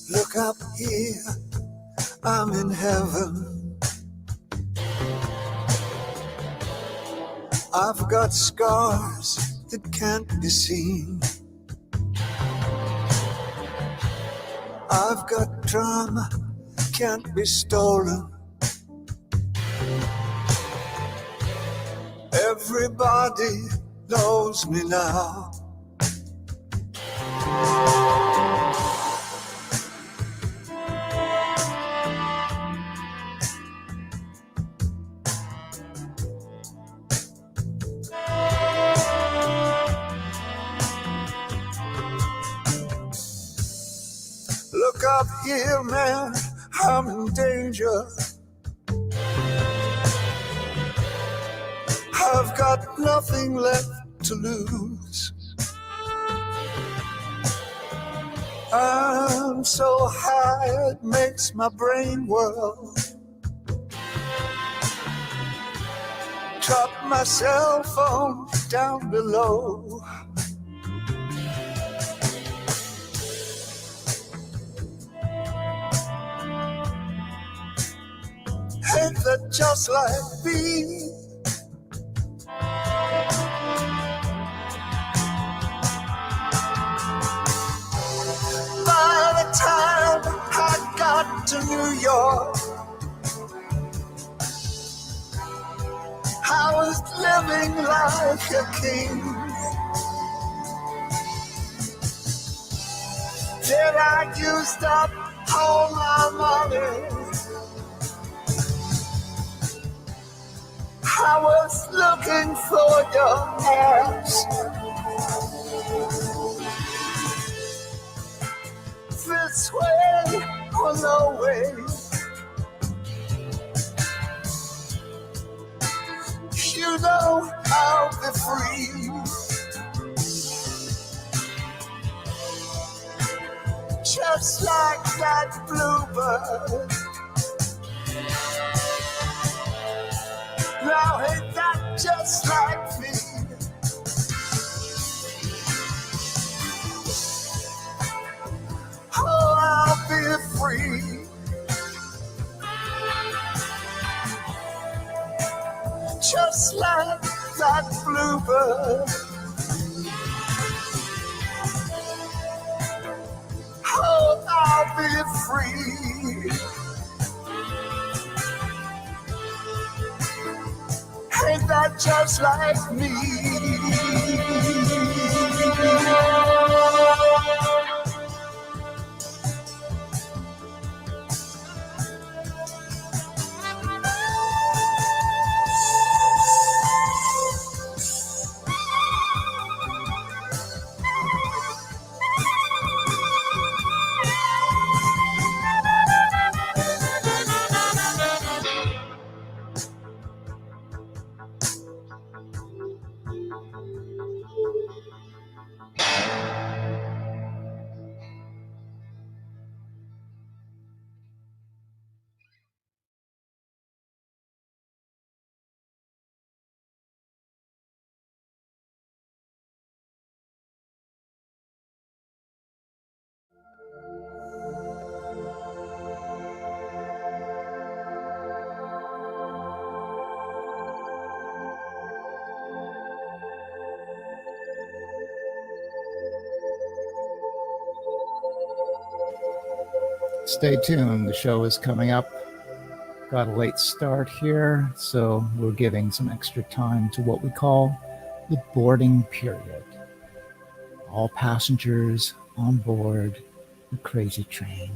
Look up here, I'm in heaven. I've got scars that can't be seen. I've got drama, can't be stolen. Everybody knows me now. Look up here, man, I'm in danger. I've got nothing left to lose. I'm so high it makes my brain whirl. Drop my cell phone down below. Ain't that just like me? By the time I got to New York, I was living like a king. Then I used up all my money. I was looking for your ass. This way or no way. You know I'll be free. Just like that bluebird. Now ain't that just like me? Oh, I'll be free. Just like that bluebird. Oh, I'll be free. Ain't that just like me? Stay tuned. The show is coming up. Got a late start here, so we're giving some extra time to what we call the boarding period. All passengers on board the crazy train.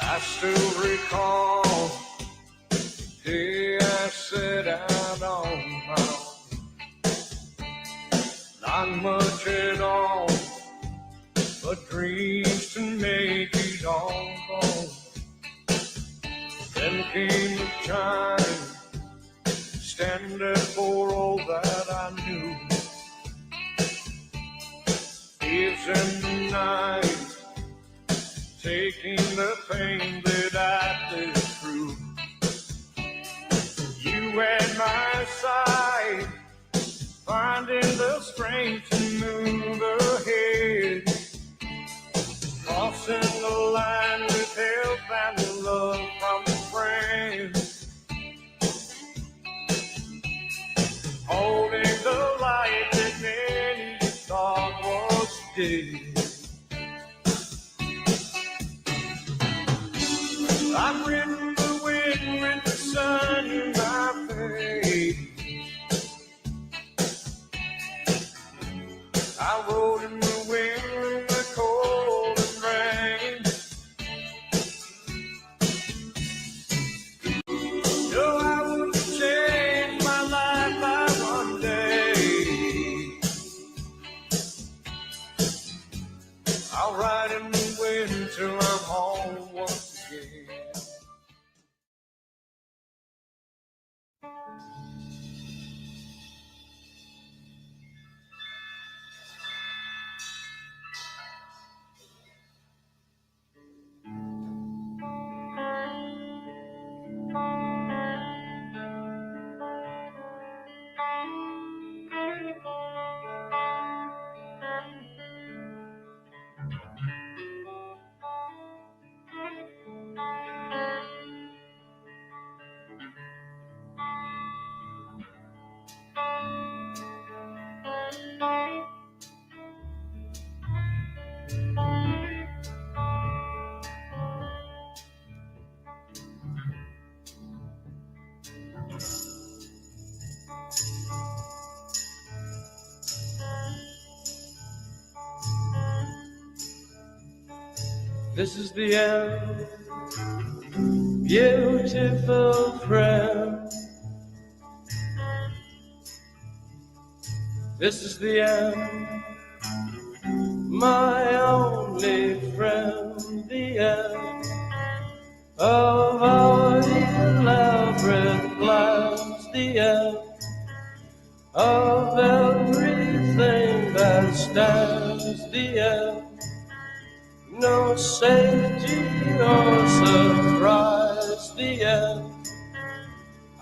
I still recall the day I set out on my own. Not much at all, but dreams to make it all home. Then came the time, standing for all that I knew. Days and nights, taking the pain that I lived through. You at my side, finding the strength to move ahead, crossing the line with help and love from a friend, holding the light that many thought was dead. I've ridden the wind with the sun in my face. I rode in the wind in the cold and rain. No, I wouldn't change my life by one day. I'll ride in the wind till I'm home once again. This is the end, beautiful friend. This is the end, my only friend. The end of our elaborate plans. The end of everything that stands. The end, no safety or surprise. The end,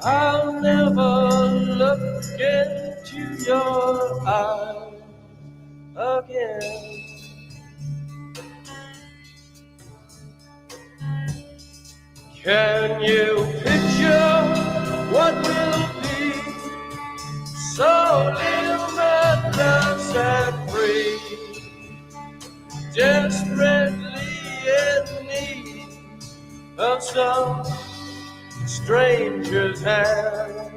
I'll never look into your eyes again. Can you picture what will be? So limitless and free, desperately in need of some stranger's hand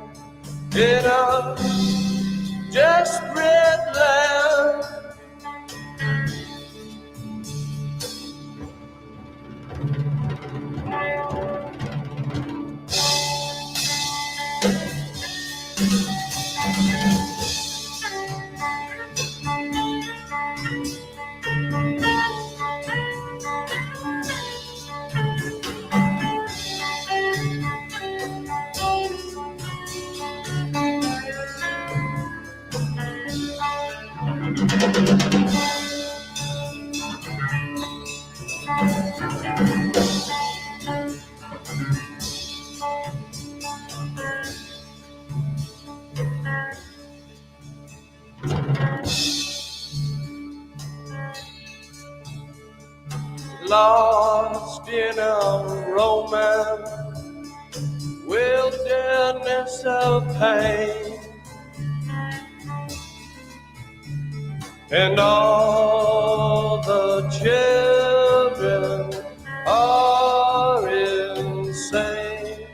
in a desperate land. Lost in a romance, wilderness of pain, and all the children are insane.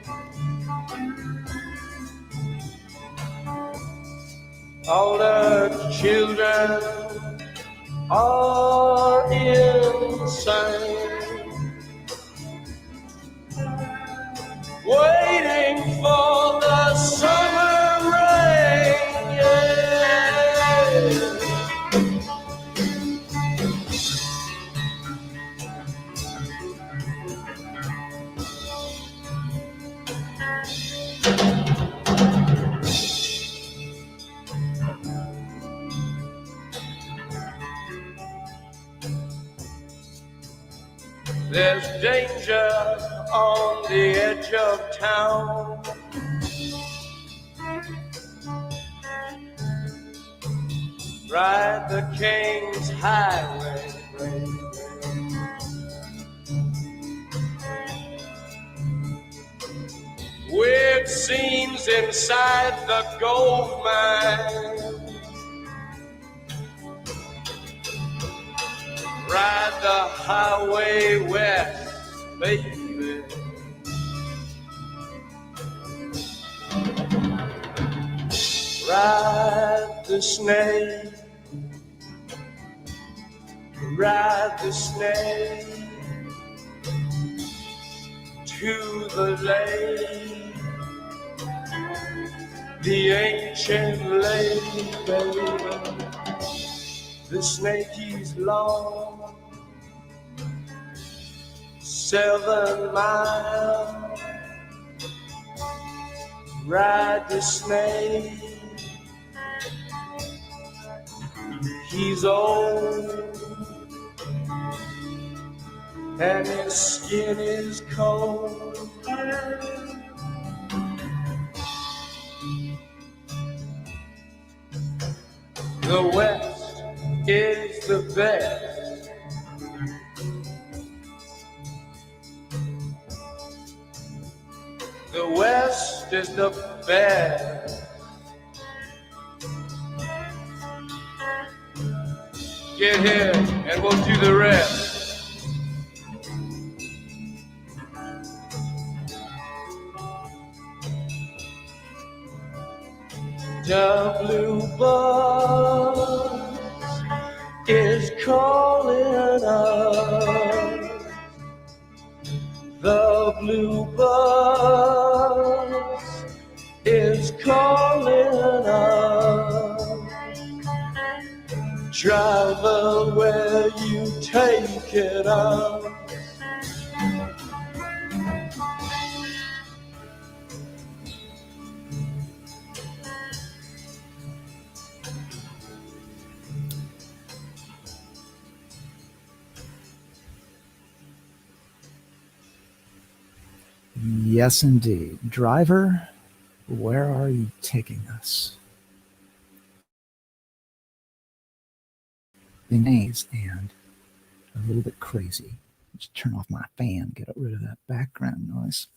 All the children are insane. Waiting for the summer rain, yeah. There's danger on the edge of town. Ride the King's Highway. Weird scenes inside the gold mine. Ride the highway west, baby. Ride the snake. Ride the snake to the lake, the ancient lake, baby. The snake is long, 7 miles. Ride the snake. He's old and his skin is cold. The West is the best. The West is the best. Get here and we'll do the rest. The blue bus is calling us. The blue bus is calling us. Driver, where you taking us? Yes, indeed. Driver, where are you taking us? Amazed and a little bit crazy. Just turn off my fan, get rid of that background noise.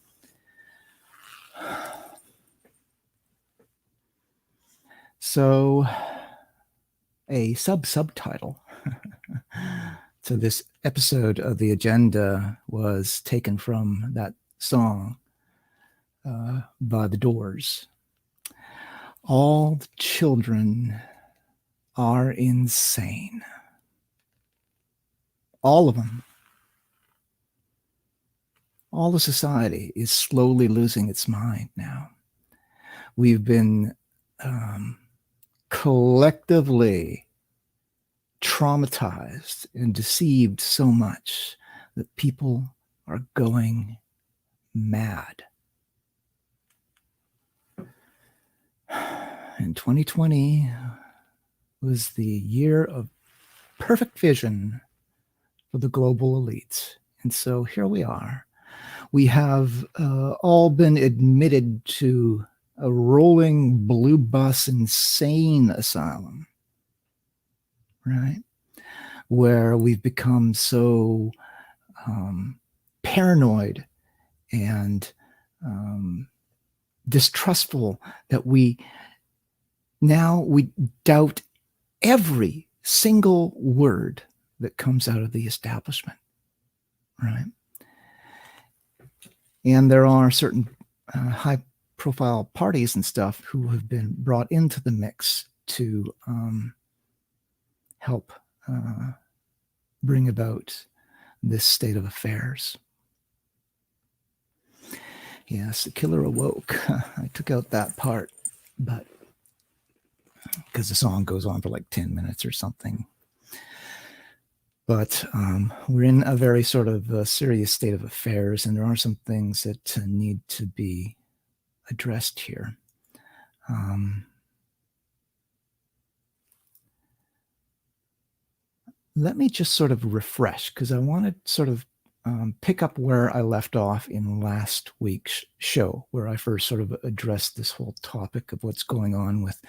So, a subtitle to this episode of the Agenda was taken from that song by The Doors. All the children are insane. All of them. All of society is slowly losing its mind now. We've been collectively traumatized and deceived so much that people are going mad. And 2020 was the year of perfect vision for the global elites. And so here we are. We have all been admitted to a rolling blue bus insane asylum, right? Where we've become so paranoid and distrustful that we doubt every single word that comes out of the establishment, right? And there are certain high-profile parties and stuff who have been brought into the mix to help bring about this state of affairs. Yes, the killer awoke. I took out that part, but because the song goes on for like 10 minutes or something. But we're in a very sort of serious state of affairs, and there are some things that need to be addressed here. Let me just sort of refresh, because I want to sort of pick up where I left off in last week's show, where I first sort of addressed this whole topic of what's going on with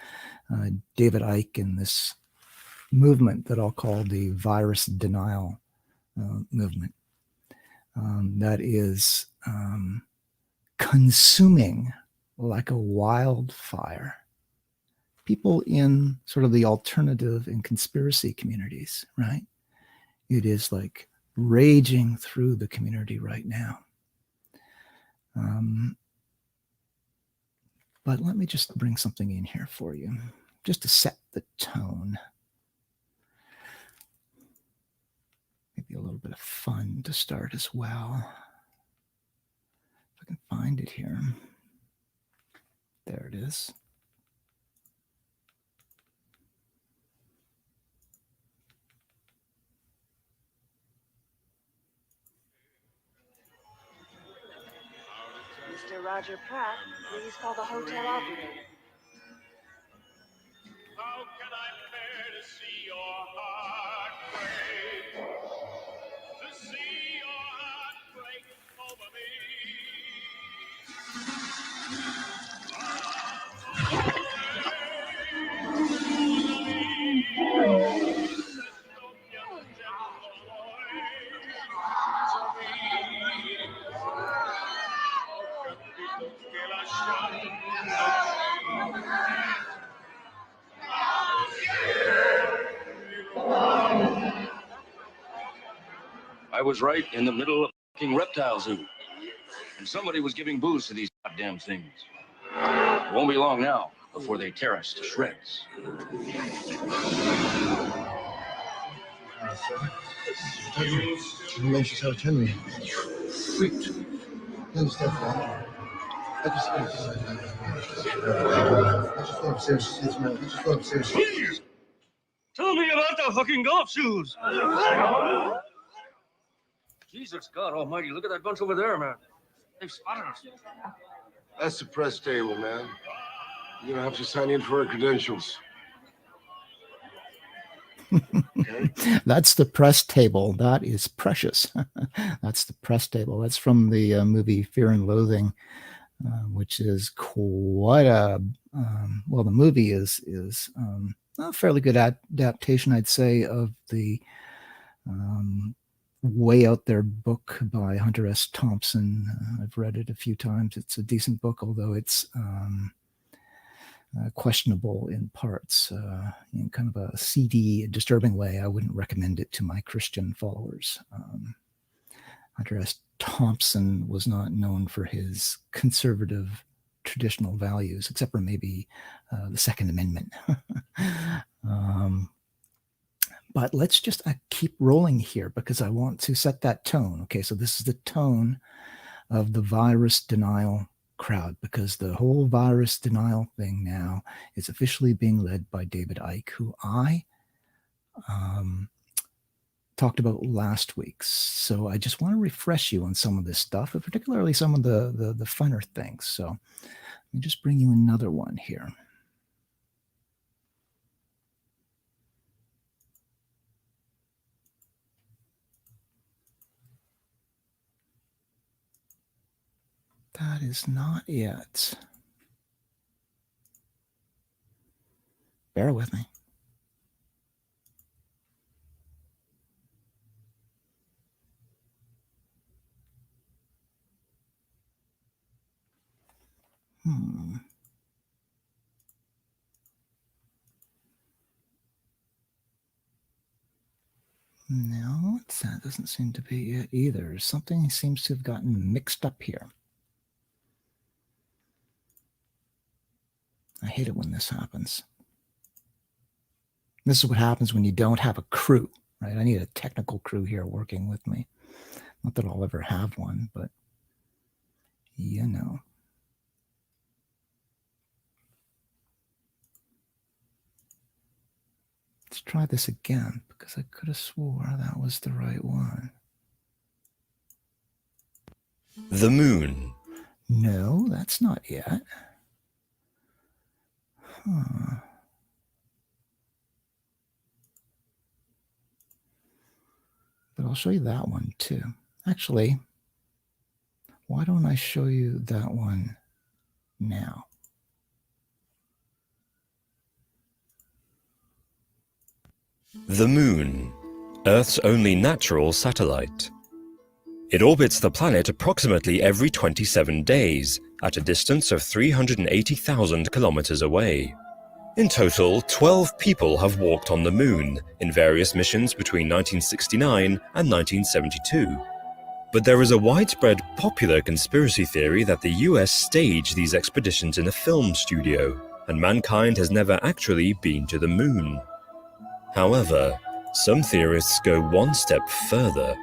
David Icke and this movement that I'll call the virus denial movement. That is consuming like a wildfire people in sort of the alternative and conspiracy communities, right? It is like raging through the community right now. But let me just bring something in here for you, just to set the tone. Maybe a little bit of fun to start as well. If I can find it here. There it is. Mr. Roger Pratt, please call the hotel operator. How can I bear to see your heart break? To see your heart break over me. I was right in the middle of a fucking reptile zoo. And somebody was giving booze to these goddamn things. It won't be long now before they tear us to shreds. You mentioned how Henry. Sweet. You understand that? I just want to say, Please! Tell me about the fucking golf shoes! Jesus, God almighty, look at that bunch over there, man. They've spotted us. That's the press table, man. You're gonna have to sign in for our credentials. Okay. That's the press table. That is precious. That's the press table. That's from the movie Fear and Loathing, which is quite a well. The movie is a fairly good adaptation, I'd say, of the way out there book by Hunter S. Thompson. I've read it a few times. It's a decent book, although it's questionable in parts, in kind of a seedy, disturbing way. I wouldn't recommend it to my Christian followers. Hunter S. Thompson was not known for his conservative traditional values, except for maybe the Second Amendment. But let's just keep rolling here because I want to set that tone. Okay, so this is the tone of the virus denial crowd, because the whole virus denial thing now is officially being led by David Icke, who I talked about last week. So I just want to refresh you on some of this stuff, but particularly some of the funner things. So let me just bring you another one here. That is not it. Bear with me. No, that doesn't seem to be it either. Something seems to have gotten mixed up here. I hate it when this happens. This is what happens when you don't have a crew, right? I need a technical crew here working with me. Not that I'll ever have one, but you know. Let's try this again, because I could have swore that was the right one. The moon. No, that's not yet. Huh. But I'll show you that one too. Actually, why don't I show you that one now? The moon, Earth's only natural satellite. It orbits the planet approximately every 27 days, at a distance of 380,000 kilometers away. In total, 12 people have walked on the moon in various missions between 1969 and 1972. But there is a widespread popular conspiracy theory that the US staged these expeditions in a film studio, and mankind has never actually been to the moon. However, some theorists go one step further,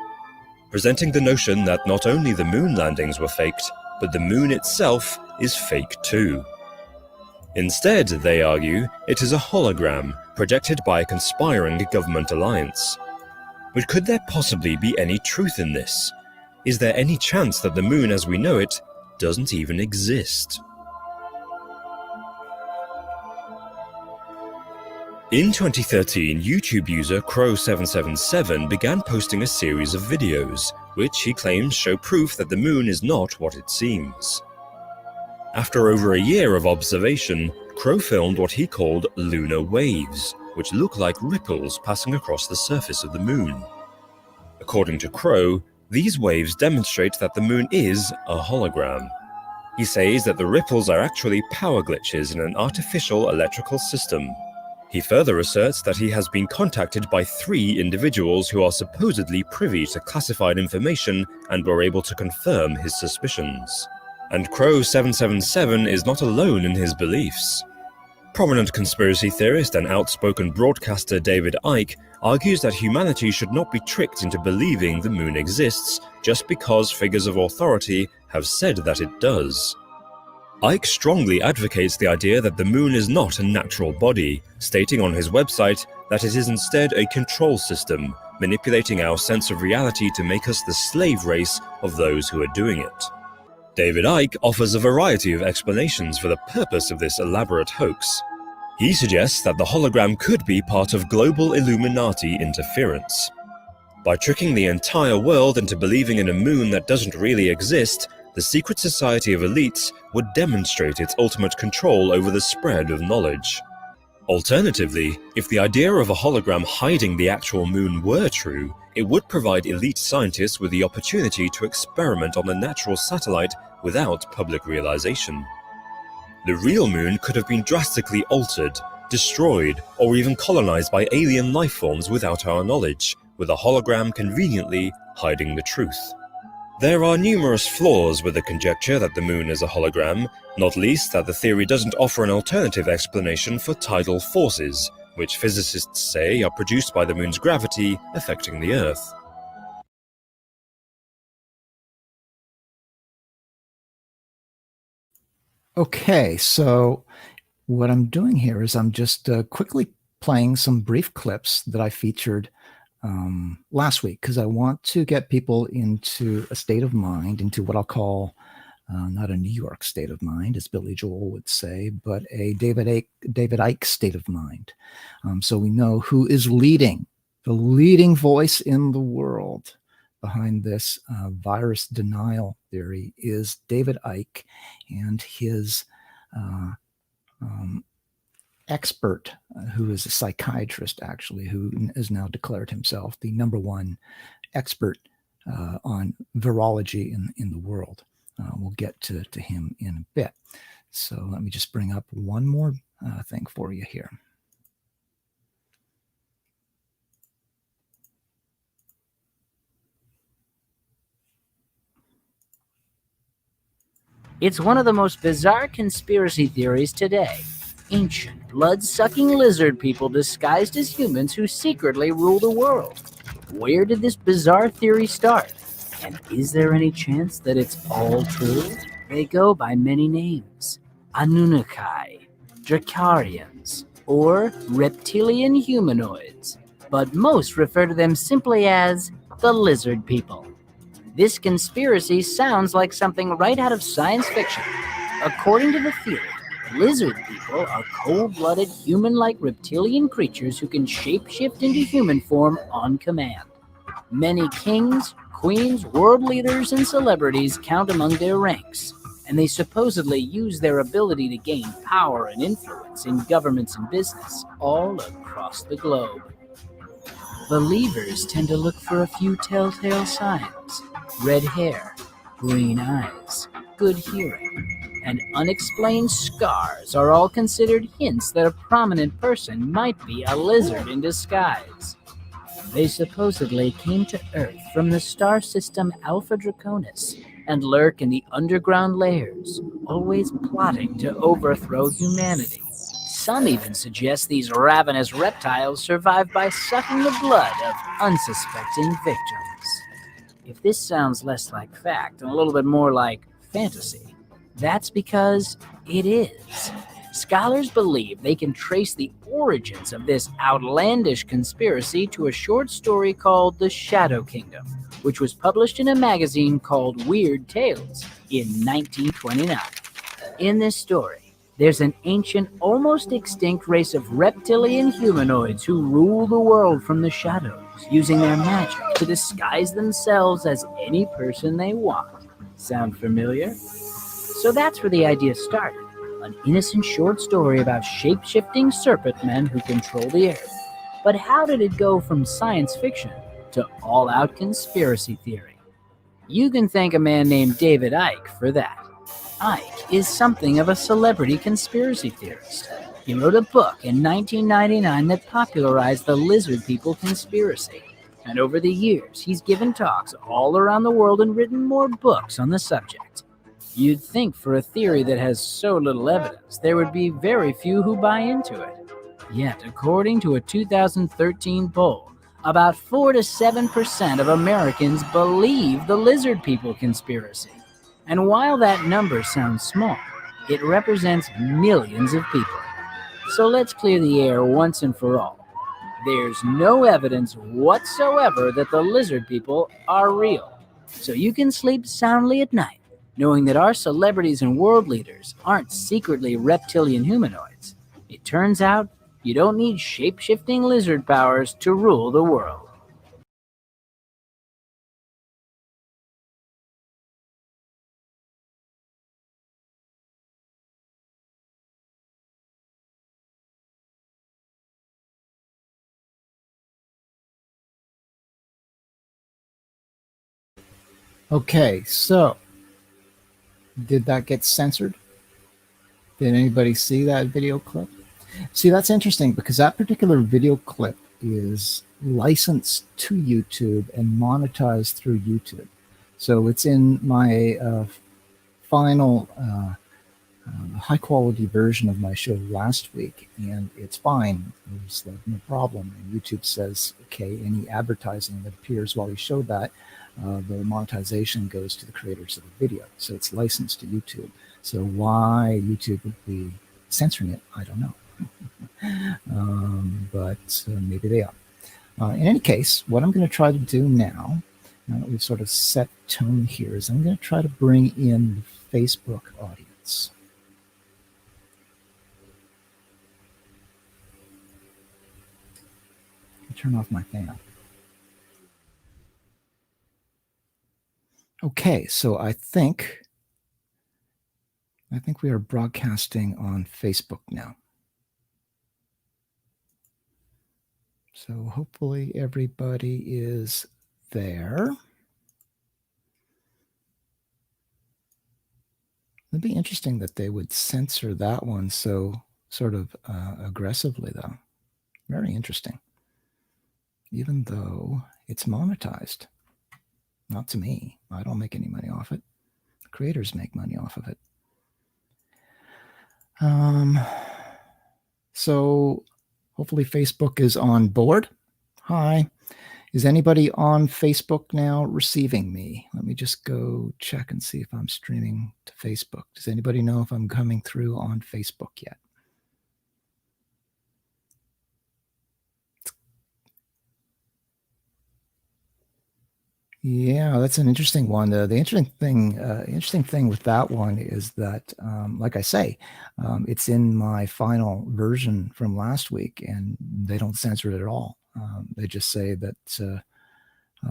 presenting the notion that not only the moon landings were faked, but the moon itself is fake too. Instead, they argue, it is a hologram projected by a conspiring government alliance. But could there possibly be any truth in this? Is there any chance that the moon as we know it doesn't even exist? In 2013, YouTube user Crow777 began posting a series of videos, which he claims show proof that the moon is not what it seems. After over a year of observation, Crow filmed what he called lunar waves, which look like ripples passing across the surface of the moon. According to Crow, these waves demonstrate that the moon is a hologram. He says that the ripples are actually power glitches in an artificial electrical system. He further asserts that he has been contacted by 3 individuals who are supposedly privy to classified information and were able to confirm his suspicions. And Crow777 is not alone in his beliefs. Prominent conspiracy theorist and outspoken broadcaster David Icke argues that humanity should not be tricked into believing the moon exists just because figures of authority have said that it does. Icke strongly advocates the idea that the moon is not a natural body, stating on his website that it is instead a control system, manipulating our sense of reality to make us the slave race of those who are doing it. David Icke offers a variety of explanations for the purpose of this elaborate hoax. He suggests that the hologram could be part of global Illuminati interference. By tricking the entire world into believing in a moon that doesn't really exist, the secret society of elites would demonstrate its ultimate control over the spread of knowledge. Alternatively, if the idea of a hologram hiding the actual moon were true, it would provide elite scientists with the opportunity to experiment on the natural satellite without public realization. The real moon could have been drastically altered, destroyed, or even colonized by alien life forms without our knowledge, with a hologram conveniently hiding the truth. There are numerous flaws with the conjecture that the moon is a hologram, not least that the theory doesn't offer an alternative explanation for tidal forces, which physicists say are produced by the moon's gravity affecting the Earth. Okay, so what I'm doing here is I'm just quickly playing some brief clips that I featured last week, because I want to get people into a state of mind, into what I'll call not a New York state of mind, as Billy Joel would say, but a David Icke state of mind. So we know who is leading, the leading voice in the world behind this virus denial theory is David Icke and his expert, who is a psychiatrist, actually, who has now declared himself the #1 expert on virology in the world. We'll get to him in a bit. So let me just bring up one more thing for you here. It's one of the most bizarre conspiracy theories today. Ancient, blood-sucking lizard people disguised as humans who secretly rule the world. Where did this bizarre theory start? And is there any chance that it's all true? They go by many names. Anunnaki, Dracarians, or reptilian humanoids. But most refer to them simply as the lizard people. This conspiracy sounds like something right out of science fiction. According to the theory, lizard people are cold-blooded, human-like reptilian creatures who can shapeshift into human form on command. Many kings, queens, world leaders, and celebrities count among their ranks, and they supposedly use their ability to gain power and influence in governments and business all across the globe. Believers tend to look for a few telltale signs: red hair, green eyes, good hearing, and unexplained scars are all considered hints that a prominent person might be a lizard in disguise. They supposedly came to Earth from the star system Alpha Draconis and lurk in the underground layers, always plotting to overthrow humanity. Some even suggest these ravenous reptiles survive by sucking the blood of unsuspecting victims. If this sounds less like fact and a little bit more like fantasy, that's because it is. Scholars believe they can trace the origins of this outlandish conspiracy to a short story called The Shadow Kingdom, which was published in a magazine called Weird Tales in 1929. In this story, there's an ancient, almost extinct race of reptilian humanoids who rule the world from the shadows, using their magic to disguise themselves as any person they want. Sound familiar? So that's where the idea started. An innocent short story about shape-shifting serpent men who control the earth. But how did it go from science fiction to all-out conspiracy theory? You can thank a man named David Icke for that. Icke is something of a celebrity conspiracy theorist. He wrote a book in 1999 that popularized the lizard people conspiracy. And over the years, he's given talks all around the world and written more books on the subject. You'd think for a theory that has so little evidence, there would be very few who buy into it. Yet, according to a 2013 poll, about 4 to 7% of Americans believe the lizard people conspiracy. And while that number sounds small, it represents millions of people. So let's clear the air once and for all. There's no evidence whatsoever that the lizard people are real. So you can sleep soundly at night, knowing that our celebrities and world leaders aren't secretly reptilian humanoids. It turns out you don't need shape-shifting lizard powers to rule the world. Okay, so did that get censored? Did anybody see that video clip? See, that's interesting because that particular video clip is licensed to YouTube and monetized through YouTube. So it's in my final high quality version of my show last week, and it's fine. There's no problem. And YouTube says, okay, any advertising that appears while you show that, the monetization goes to the creators of the video. So it's licensed to YouTube. So why YouTube would be censoring it, I don't know. But maybe they are. In any case, what I'm going to try to do now that we've sort of set tone here, is I'm going to try to bring in the Facebook audience. Turn off my fan. Okay, so I think we are broadcasting on Facebook now. So hopefully everybody is there. It'd be interesting that they would censor that one so sort of aggressively, though. Very interesting. Even though it's monetized. Not to me. I don't make any money off it. The creators make money off of it. So hopefully Facebook is on board. Hi. Is anybody on Facebook now receiving me? Let me just go check and see if I'm streaming to Facebook. Does anybody know if I'm coming through on Facebook yet? Yeah, that's an interesting one. The interesting thing with that one is that, like I say, it's in my final version from last week, and they don't censor it at all. They just say that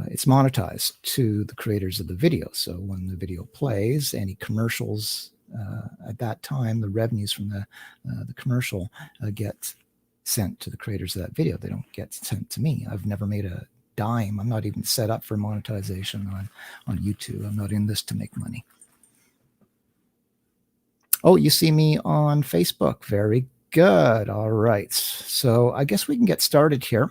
it's monetized to the creators of the video. So when the video plays, any commercials at that time, the revenues from the commercial get sent to the creators of that video. They don't get sent to me. I've never made a dime. I'm not even set up for monetization on YouTube. I'm not in this to make money. Oh, you see me on Facebook. Very good. All right. So I guess we can get started here.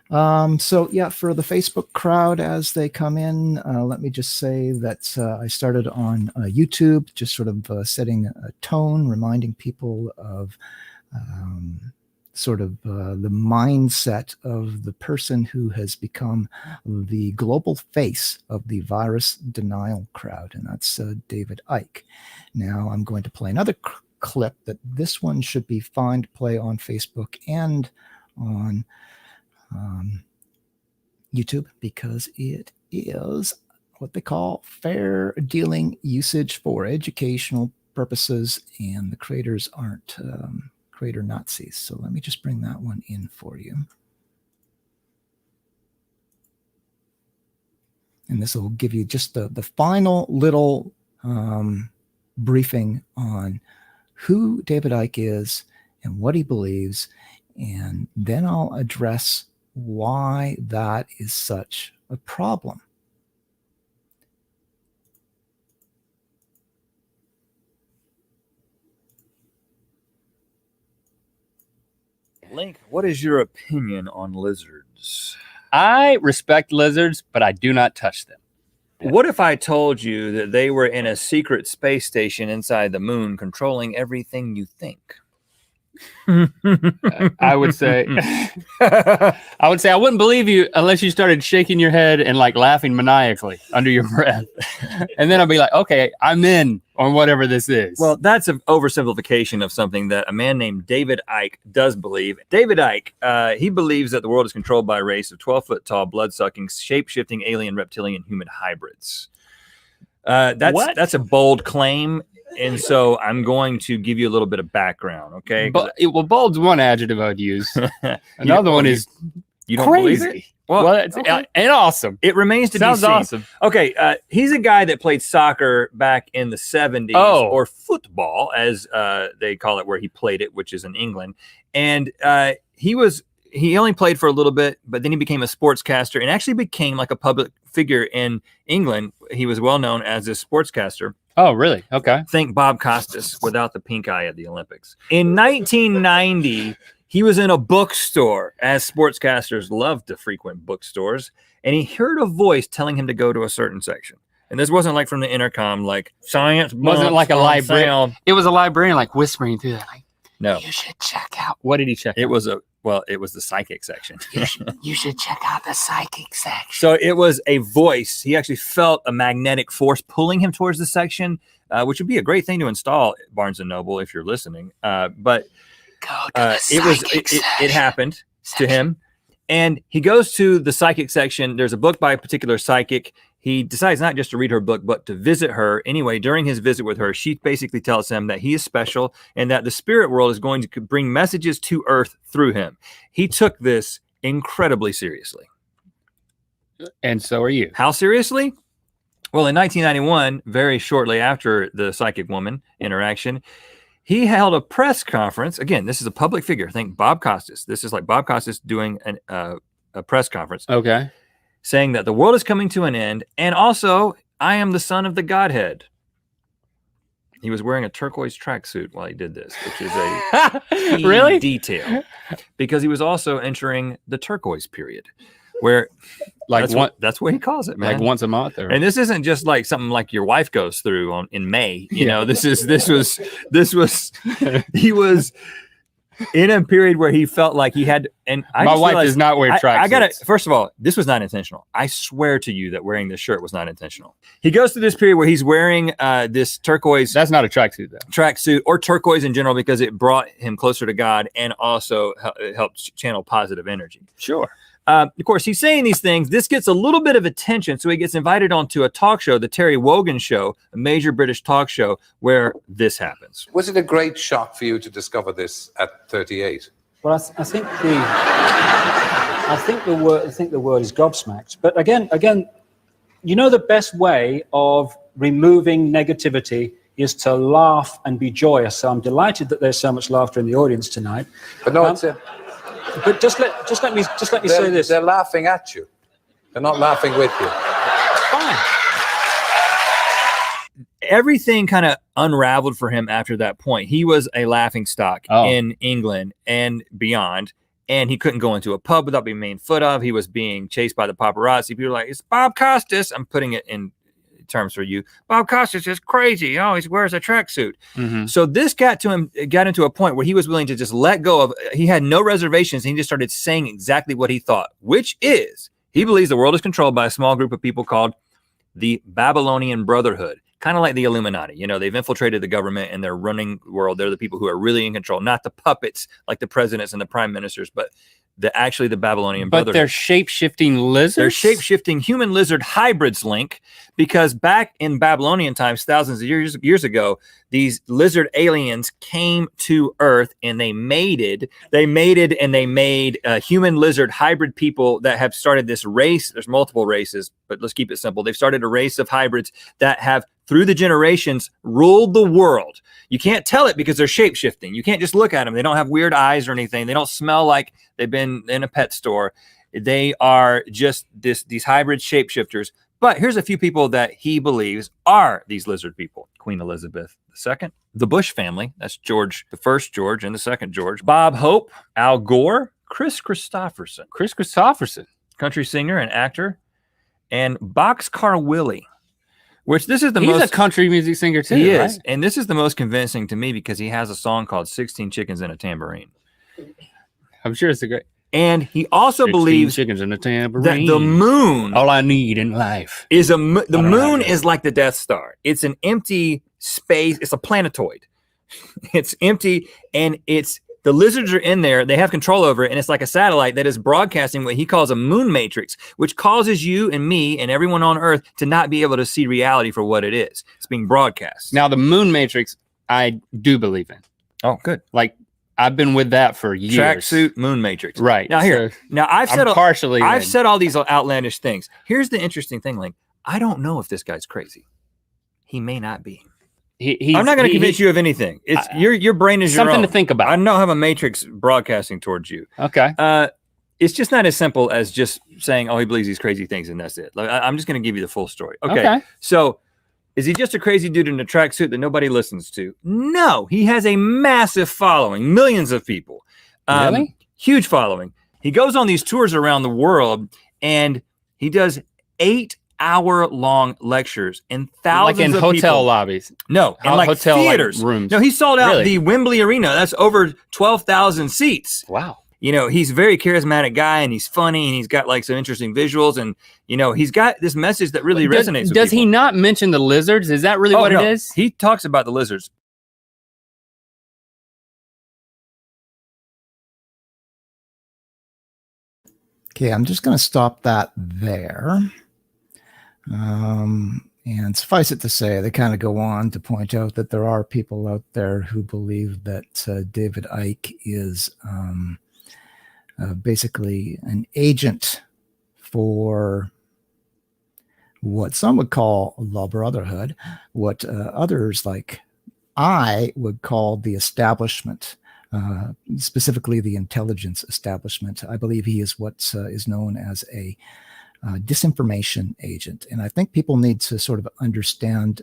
So yeah, for the Facebook crowd as they come in, let me just say that I started on YouTube, just sort of setting a tone, reminding people of sort of the mindset of the person who has become the global face of the virus denial crowd, and that's David Icke. Now I'm going to play another clip that this one should be fine to play on Facebook and on YouTube, because it is what they call fair dealing usage for educational purposes, and the creators aren't creator Nazis. So let me just bring that one in for you. And this will give you just the final little briefing on who David Icke is and what he believes. And then I'll address why that is such a problem. Link, what is your opinion on lizards? I respect lizards, but I do not touch them. What if I told you that they were in a secret space station inside the moon controlling everything you think? I would say I wouldn't believe you unless you started shaking your head and like laughing maniacally under your breath. And then I'll be like, okay, I'm in on whatever this is. Well, that's an oversimplification of something that a man named David Icke does believe. David Icke, he believes that the world is controlled by a race of 12-foot tall, blood-sucking, shape-shifting alien, reptilian, human hybrids. That's a bold claim. And so I'm going to give you a little bit of background, okay? But bold's one adjective I'd use. Another one is you don't crazy. Believe it? Well, it's and awesome. It remains to be seen. Sounds awesome. Okay, he's a guy that played soccer back in the 70s, or football, as they call it, where he played it, which is in England. And he only played for a little bit, but then he became a sportscaster and actually became like a public figure in England. He was well known as a sportscaster. Oh, really? Okay. Think Bob Costas without the pink eye at the Olympics. In 1990, he was in a bookstore, as sportscasters love to frequent bookstores, and he heard a voice telling him to go to a certain section. And this wasn't like from the intercom, like science. Wasn't like a librarian. It was a librarian like whispering through that. Like, no, you should check out. What did he check out? It was the psychic section. You should check out the psychic section. So it was a voice. He actually felt a magnetic force pulling him towards the section, which would be a great thing to install at Barnes and Noble if you're listening. But it happened to him. And he goes to the psychic section. There's a book by a particular psychic. He decides not just to read her book, but to visit her. Anyway, during his visit with her, she basically tells him that he is special and that the spirit world is going to bring messages to Earth through him. He took this incredibly seriously. And so are you. How seriously? Well, in 1991, very shortly after the psychic woman interaction, he held a press conference. Again, this is a public figure. Think Bob Costas. This is like Bob Costas doing a press conference. Okay. Saying that the world is coming to an end. And also, I am the son of the Godhead. He was wearing a turquoise tracksuit while he did this, which is a key really detail. Because he was also entering the turquoise period. Where like that's what he calls it, man. Like once a month, and this isn't just like something like your wife goes through in May. You know, this was he was in a period where he felt like he had. And my wife does not wear tracksuits. I gotta. First of all, this was not intentional. I swear to you that wearing this shirt was not intentional. He goes through this period where he's wearing this turquoise. That's not a tracksuit, though. Tracksuit or turquoise in general because it brought him closer to God and also helped channel positive energy. Sure. Of course, he's saying these things. This gets a little bit of attention, so he gets invited onto a talk show, the Terry Wogan Show, a major British talk show, where this happens. Was it a great shock for you to discover this at 38? Well, I think the word is gobsmacked. But again, you know, the best way of removing negativity is to laugh and be joyous. So I'm delighted that there's so much laughter in the audience tonight. But no, it's But just let me say this. They're laughing at you. They're not laughing with you. Fine. Everything kind of unraveled for him after that point. He was a laughingstock in England and beyond, and he couldn't go into a pub without being made fun of. He was being chased by the paparazzi. People were like, "It's Bob Costas." I'm putting it in terms for you. Bob Costas is crazy. He always wears a tracksuit. Mm-hmm. So this got into a point where he was willing to just let go of. He had no reservations. And he just started saying exactly what he thought, which is he believes the world is controlled by a small group of people called the Babylonian Brotherhood, kind of like the Illuminati. You know, they've infiltrated the government and they're running the world. They're the people who are really in control, not the puppets like the presidents and the prime ministers, but actually the Babylonian Brotherhood. But they're shape-shifting lizards? They're shape-shifting human-lizard hybrids, Link, because back in Babylonian times, thousands of years ago, these lizard aliens came to Earth and they mated and they made human-lizard hybrid people that have started this race. There's multiple races, but let's keep it simple. They've started a race of hybrids that have through the generations, ruled the world. You can't tell it because they're shape-shifting. You can't just look at them. They don't have weird eyes or anything. They don't smell like they've been in a pet store. They are just these hybrid shapeshifters. But here's a few people that he believes are these lizard people. Queen Elizabeth II, the Bush family. That's George, the first George and the second George. Bob Hope, Al Gore, Chris Christopherson, country singer and actor, and Boxcar Willie. Which this is He's a country music singer too. He right? is. And this is the most convincing to me because he has a song called 16 Chickens and a Tambourine. I'm sure it's a great. And he also believes chickens and a tambourine. that the moon, all I need in life, is the moon is like the Death Star. It's an empty space. It's a planetoid. It's empty and the lizards are in there. They have control over it. And it's like a satellite that is broadcasting what he calls a moon matrix, which causes you and me and everyone on Earth to not be able to see reality for what it is. It's being broadcast. Now, the moon matrix, I do believe in. Oh, good. Like, I've been with that for years. Tracksuit, moon matrix. Right. Now, here. Now, I've said all these outlandish things. Here's the interesting thing, Link. I don't know if this guy's crazy. He may not be. I'm not going to convince you of anything. It's your brain is something your own. to think about. I don't have a matrix broadcasting towards you. Okay. It's just not as simple as just saying, "Oh, he believes these crazy things," and that's it. Like, I'm just going to give you the full story. Okay. So, is he just a crazy dude in a tracksuit that nobody listens to? No, he has a massive following, millions of people. Really? Huge following. He goes on these tours around the world, and he does 8 hour-long lectures in thousands like in of hotel people. lobbies. No, in like hotel theaters. like rooms. No, he sold out Really? the Wembley Arena. That's over 12,000 seats. Wow. You know, he's a very charismatic guy, and he's funny, and he's got like some interesting visuals, and you know, he's got this message that really resonates with Does he people. not mention the lizards? Is that really what no. it is? He talks about the lizards. Okay, I'm just going to stop that there. And suffice it to say, they kind of go on to point out that there are people out there who believe that David Icke is basically an agent for what some would call the Brotherhood, what others like I would call the establishment, specifically the intelligence establishment. I believe he is what is known as a disinformation agent. And I think people need to sort of understand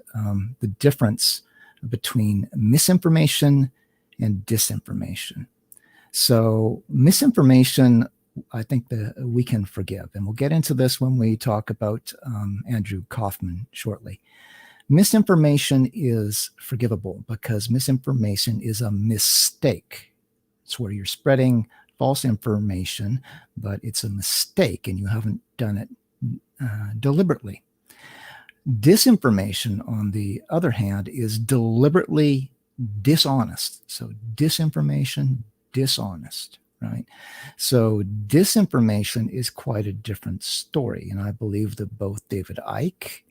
the difference between misinformation and disinformation. So misinformation, I think that we can forgive. And we'll get into this when we talk about Andrew Kaufman shortly. Misinformation is forgivable because misinformation is a mistake. It's where you're spreading false information, but it's a mistake and you haven't done it deliberately. Disinformation, on the other hand, is deliberately dishonest. So disinformation, dishonest, right? So disinformation is quite a different story. And I believe that both David Icke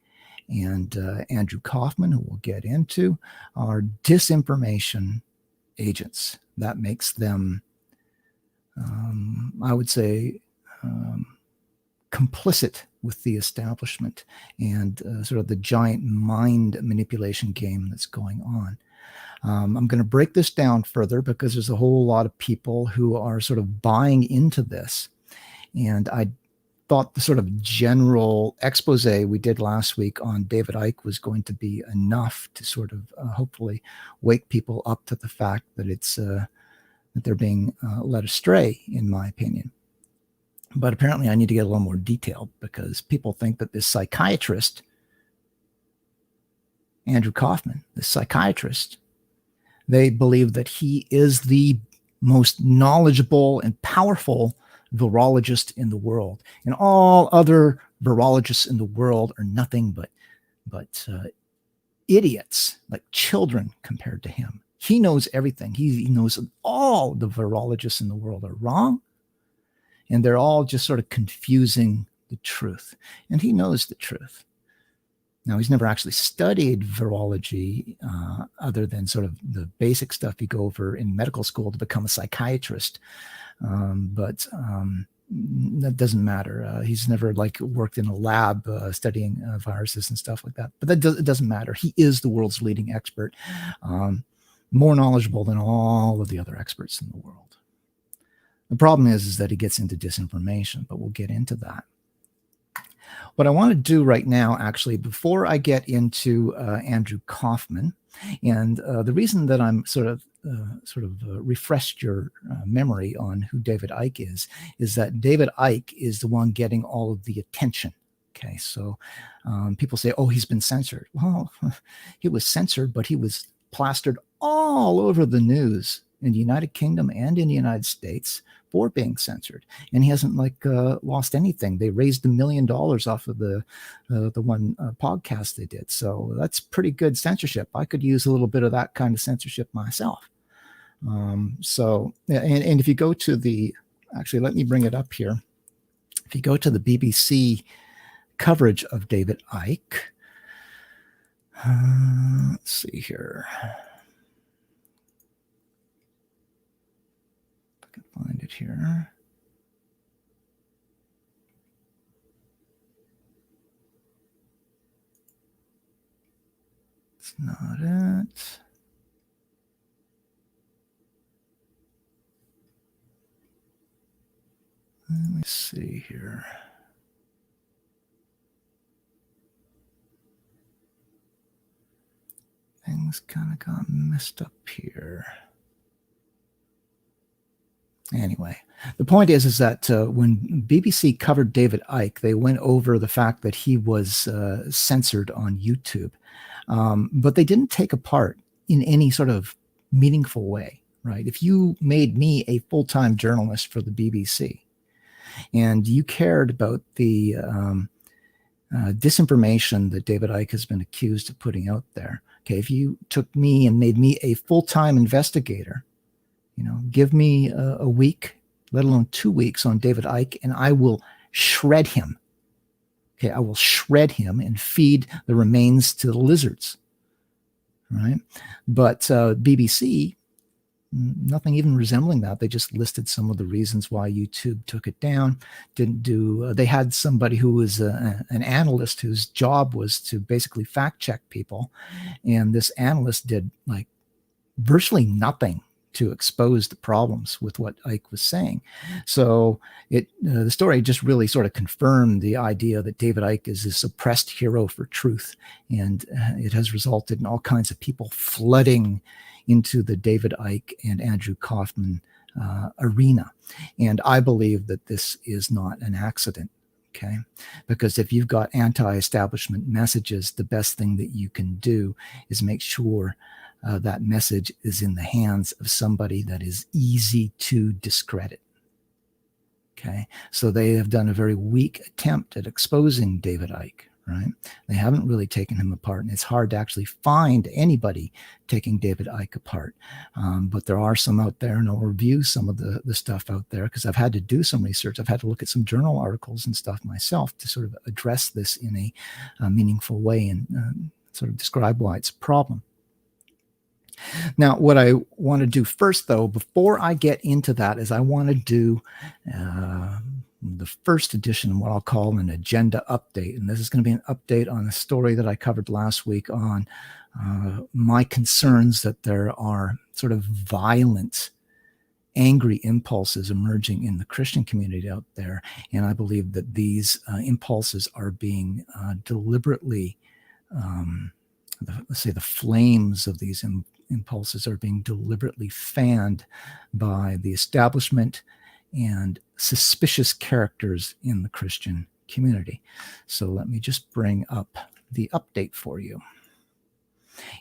and Andrew Kaufman, who we'll get into, are disinformation agents. That makes them, I would say, complicit with the establishment and sort of the giant mind manipulation game that's going on. I'm going to break this down further because there's a whole lot of people who are sort of buying into this. And I thought the sort of general expose we did last week on David Icke was going to be enough to sort of hopefully wake people up to the fact that it's that they're being led astray, in my opinion. But apparently I need to get a little more detailed because people think that this psychiatrist, Andrew Kaufman, this psychiatrist, they believe that he is the most knowledgeable and powerful virologist in the world. And all other virologists in the world are nothing but idiots, like children compared to him. He knows everything. He knows all the virologists in the world are wrong. And they're all just sort of confusing the truth. And he knows the truth. Now, he's never actually studied virology other than sort of the basic stuff you go over in medical school to become a psychiatrist. But that doesn't matter. He's never like worked in a lab studying viruses and stuff like that. But it doesn't matter. He is the world's leading expert, more knowledgeable than all of the other experts in the world. The problem is that he gets into disinformation, but we'll get into that. What I want to do right now, actually, before I get into Andrew Kaufman, and the reason that I'm sort of refreshed your memory on who David Icke is that David Icke is the one getting all of the attention. Okay, so people say, oh, he's been censored. Well, he was censored, but he was plastered all over the news in the United Kingdom and in the United States for being censored, and he hasn't lost anything. They raised $1 million off of the one podcast they did, so that's pretty good censorship. I could use a little bit of that kind of censorship myself. So, and if you go to actually, let me bring it up here. If you go to the BBC coverage of David Icke, let's see here. Find it here. It's not it. Let me see here. Things kind of got messed up here. Anyway, the point is that when BBC covered David Icke, they went over the fact that he was censored on YouTube, but they didn't take apart in any sort of meaningful way, right? If you made me a full-time journalist for the BBC and you cared about the disinformation that David Icke has been accused of putting out there, okay, if you took me and made me a full-time investigator, give me a week, let alone 2 weeks on David Icke, and I will shred him. Okay, I will shred him and feed the remains to the lizards. Right? But BBC, nothing even resembling that. They just listed some of the reasons why YouTube took it down. Didn't do. They had somebody who was an analyst whose job was to basically fact check people, and this analyst did like virtually nothing to expose the problems with what Icke was saying. So the story just really sort of confirmed the idea that David Icke is this oppressed hero for truth. And it has resulted in all kinds of people flooding into the David Icke and Andrew Kaufman arena. And I believe that this is not an accident. Okay, because if you've got anti-establishment messages, the best thing that you can do is make sure that message is in the hands of somebody that is easy to discredit. Okay, so they have done a very weak attempt at exposing David Icke, right? They haven't really taken him apart, and it's hard to actually find anybody taking David Icke apart. But there are some out there, and I'll review some of the stuff out there because I've had to do some research. I've had to look at some journal articles and stuff myself to sort of address this in a meaningful way and sort of describe why it's a problem. Now, what I want to do first, though, before I get into that, is I want to do the first edition, what I'll call an agenda update. And this is going to be an update on a story that I covered last week on my concerns that there are sort of violent, angry impulses emerging in the Christian community out there. And I believe that these impulses are being deliberately, let's say the flames of these impulses are being deliberately fanned by the establishment and suspicious characters in the Christian community. So let me just bring up the update for you.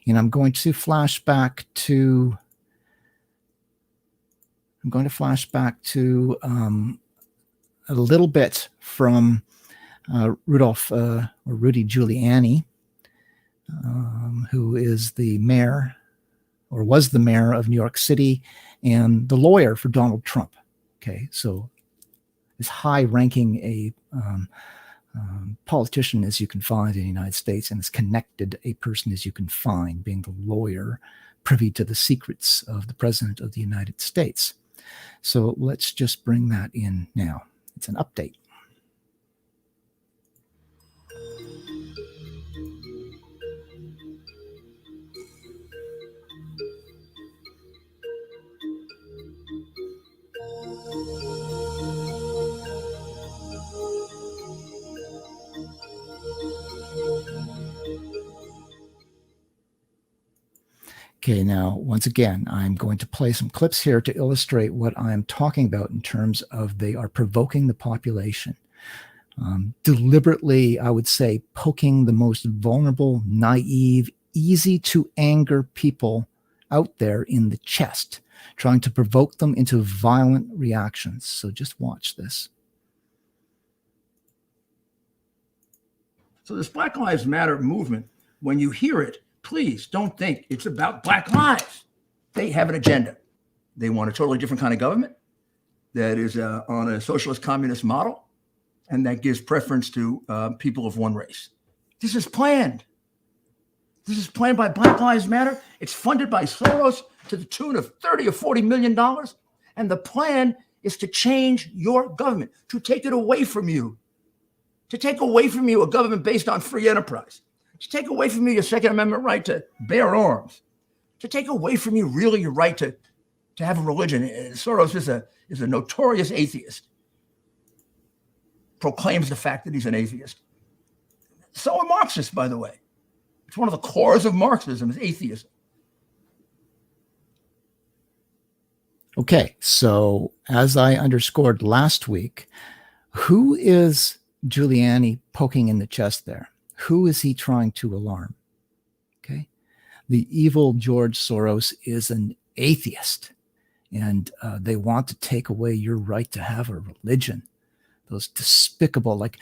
And I'm going to flash back to a little bit from Rudy Giuliani, who is the mayor, or was the mayor of New York City, and the lawyer for Donald Trump. Okay, so as high-ranking a politician as you can find in the United States, and as connected a person as you can find, being the lawyer privy to the secrets of the President of the United States. So let's just bring that in now. It's an update. Okay, now, once again, I'm going to play some clips here to illustrate what I'm talking about in terms of they are provoking the population. Deliberately, I would say, poking the most vulnerable, naive, easy to anger people out there in the chest, trying to provoke them into violent reactions. So just watch this. So this Black Lives Matter movement, when you hear it, please don't think it's about Black lives. They have an agenda. They want a totally different kind of government that is on a socialist communist model, and that gives preference to people of one race. This is planned. This is planned by Black Lives Matter. It's funded by Soros to the tune of $30 or $40 million. And the plan is to change your government, to take it away from you, to take away from you a government based on free enterprise, to take away from you your Second Amendment right to bear arms, to take away from you really your right to have a religion. Soros is a notorious atheist, proclaims the fact that he's an atheist. So are Marxists, by the way. It's one of the cores of Marxism is atheism. Okay, so as I underscored last week, who is Giuliani poking in the chest there? Who is he trying to alarm? Okay, the evil George Soros is an atheist, and they want to take away your right to have a religion. Those despicable, like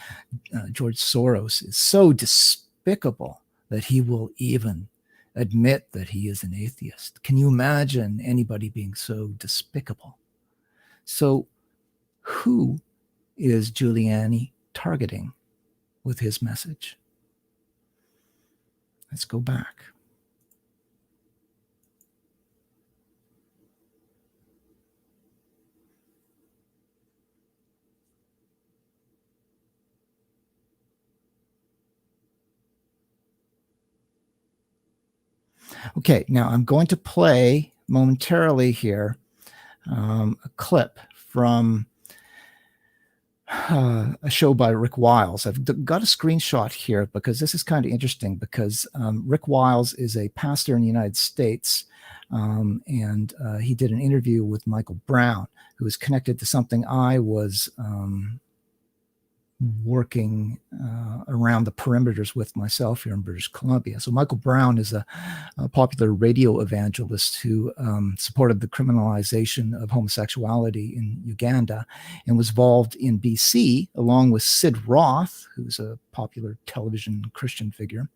George Soros is so despicable that he will even admit that he is an atheist. Can you imagine anybody being so despicable? So who is Giuliani targeting with his message? Let's go back. Okay, now I'm going to play momentarily here a clip from a show by Rick Wiles. I've got a screenshot here because this is kind of interesting because Rick Wiles is a pastor in the United States, and he did an interview with Michael Brown, who is connected to something I was working around the perimeters with myself here in British Columbia. So Michael Brown is a popular radio evangelist who supported the criminalization of homosexuality in Uganda and was involved in BC along with Sid Roth, who's a popular television Christian figure,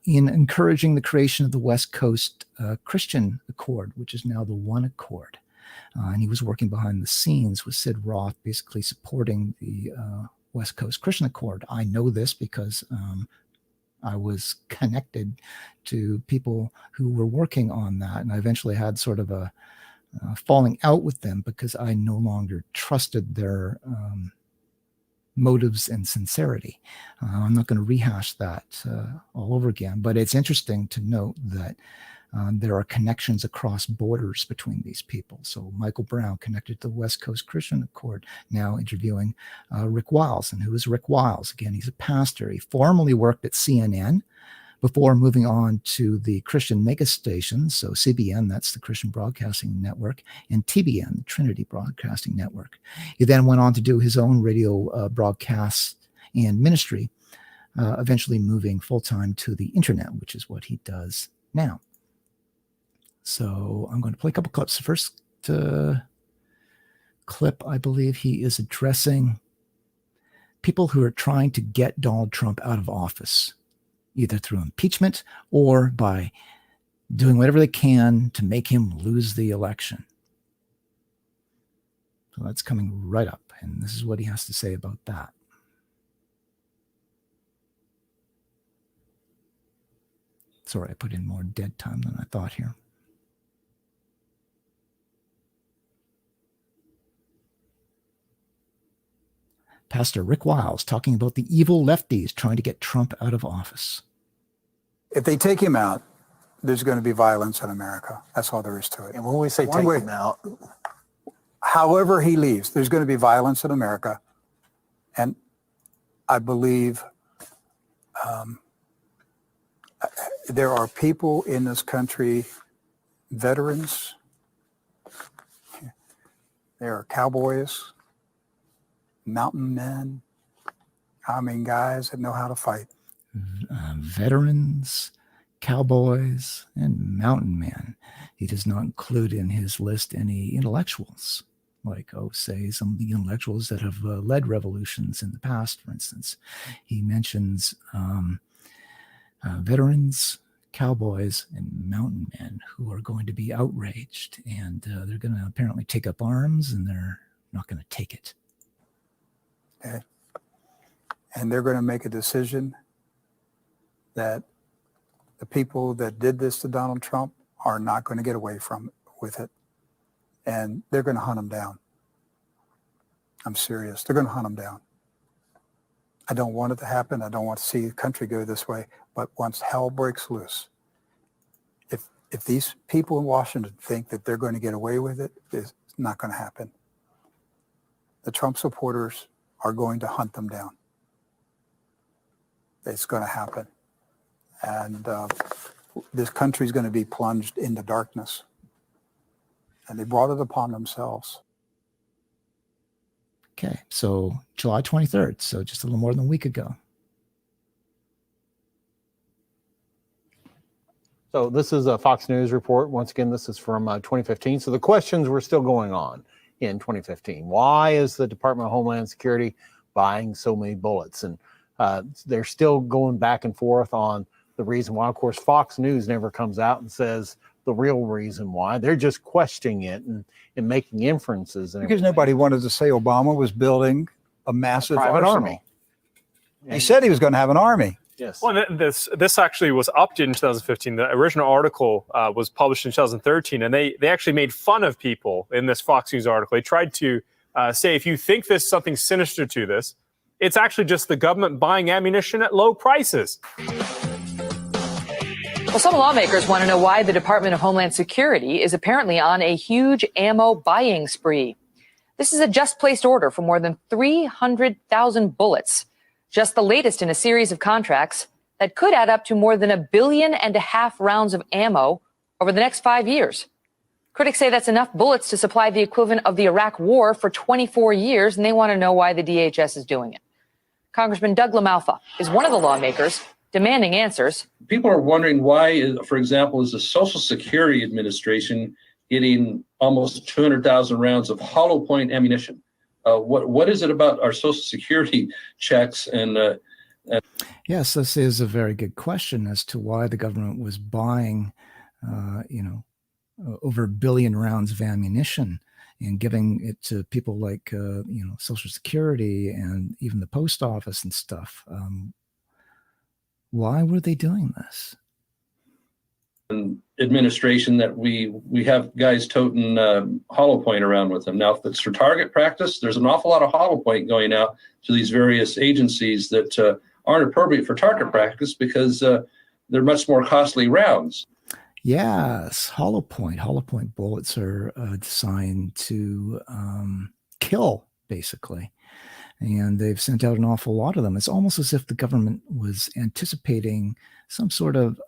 in encouraging the creation of the West Coast Christian Accord, which is now the One Accord. And he was working behind the scenes with Sid Roth, basically supporting the West Coast Christian Accord. I know this because I was connected to people who were working on that. And I eventually had sort of a falling out with them because I no longer trusted their motives and sincerity. I'm not going to rehash that all over again, but it's interesting to note that there are connections across borders between these people. So Michael Brown connected to the West Coast Christian Accord, now interviewing Rick Wiles. And who is Rick Wiles? Again, he's a pastor. He formerly worked at CNN before moving on to the Christian mega stations. So CBN, that's the Christian Broadcasting Network, and TBN, the Trinity Broadcasting Network. He then went on to do his own radio broadcasts and ministry, eventually moving full-time to the internet, which is what he does now. So I'm going to play a couple clips. The first clip, I believe he is addressing people who are trying to get Donald Trump out of office, either through impeachment or by doing whatever they can to make him lose the election. So that's coming right up, and this is what he has to say about that. Sorry, I put in more dead time than I thought here. Pastor Rick Wiles talking about the evil lefties trying to get Trump out of office. If they take him out, there's going to be violence in America. That's all there is to it. And when we say take him out, however he leaves, there's going to be violence in America. And I believe there are people in this country, veterans, there are cowboys, mountain men, I mean, guys that know how to fight. Veterans, cowboys, and mountain men. He does not include in his list any intellectuals, like, say, some of the intellectuals that have led revolutions in the past, for instance. He mentions veterans, cowboys, and mountain men who are going to be outraged, and they're going to apparently take up arms, and they're not going to take it. Okay. And they're going to make a decision that the people that did this to Donald Trump are not going to get away with it. And they're going to hunt him down. I'm serious. They're going to hunt him down. I don't want it to happen. I don't want to see the country go this way. But once hell breaks loose, if these people in Washington think that they're going to get away with it, it's not going to happen. The Trump supporters are going to hunt them down. It's going to happen. And this country is going to be plunged into darkness. and they brought it upon themselves. Okay, so July 23rd, so just a little more than a week ago. So this is a Fox News report. Once again, this is from 2015. So the questions were still going on in 2015. Why is the Department of Homeland Security buying so many bullets? And they're still going back and forth on the reason why. Of course, Fox News never comes out and says the real reason why. They're just questioning it and making inferences. And Because nobody wanted to say Obama was building a massive private arsenal. army. He said he was going to have an army. Yes. Well, this actually was updated in 2015. The original article was published in 2013, and they actually made fun of people in this Fox News article. They tried to say, if you think there's something sinister to this, it's actually just the government buying ammunition at low prices. Well, some lawmakers want to know why the Department of Homeland Security is apparently on a huge ammo buying spree. This is a just placed order for more than 300,000 bullets, just the latest in a series of contracts that could add up to more than 1.5 billion rounds of ammo over the next 5 years. Critics say that's enough bullets to supply the equivalent of the Iraq War for 24 years, and they want to know why the DHS is doing it. Congressman Doug LaMalfa is one of the lawmakers demanding answers. People are wondering why, for example, is the Social Security Administration getting almost 200,000 rounds of hollow point ammunition? What is it about our Social Security checks? Yes, this is a very good question as to why the government was buying, over 1 billion rounds of ammunition and giving it to people like, Social Security and even the post office and stuff. Why were they doing this? Administration that we have guys toting hollow point around with them. Now, if it's for target practice, there's an awful lot of hollow point going out to these various agencies that aren't appropriate for target practice because they're much more costly rounds. Yes, hollow point bullets are designed to kill, basically. And they've sent out an awful lot of them. It's almost as if the government was anticipating some sort of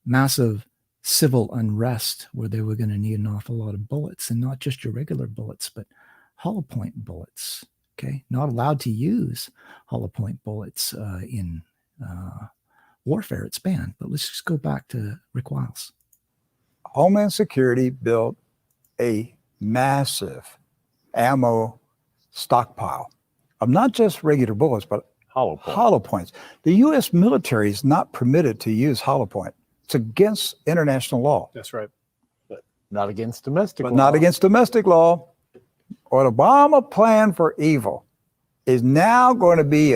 massive civil unrest where they were going to need an awful lot of bullets, and not just your regular bullets, but hollow point bullets. Okay, not allowed to use hollow point bullets in warfare. It's banned. But let's just go back to Rick Wiles. Homeland Security built a massive ammo stockpile of not just regular bullets, but hollow points. The U.S. military is not permitted to use hollow point. It's against international law. That's right. But not against domestic law. But not against domestic law. What Obama planned for evil is now going to be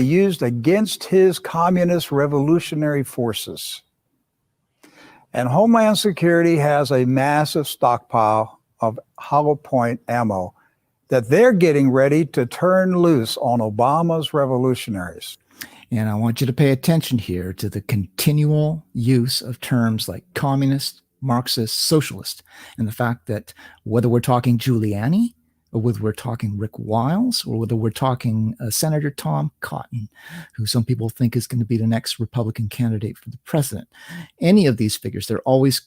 used against his communist revolutionary forces. And Homeland Security has a massive stockpile of hollow point ammo that they're getting ready to turn loose on Obama's revolutionaries. And I want you to pay attention here to the continual use of terms like communist, Marxist, socialist, and the fact that whether we're talking Giuliani, or whether we're talking Rick Wiles, or whether we're talking Senator Tom Cotton, who some people think is going to be the next Republican candidate for the president, any of these figures, they're always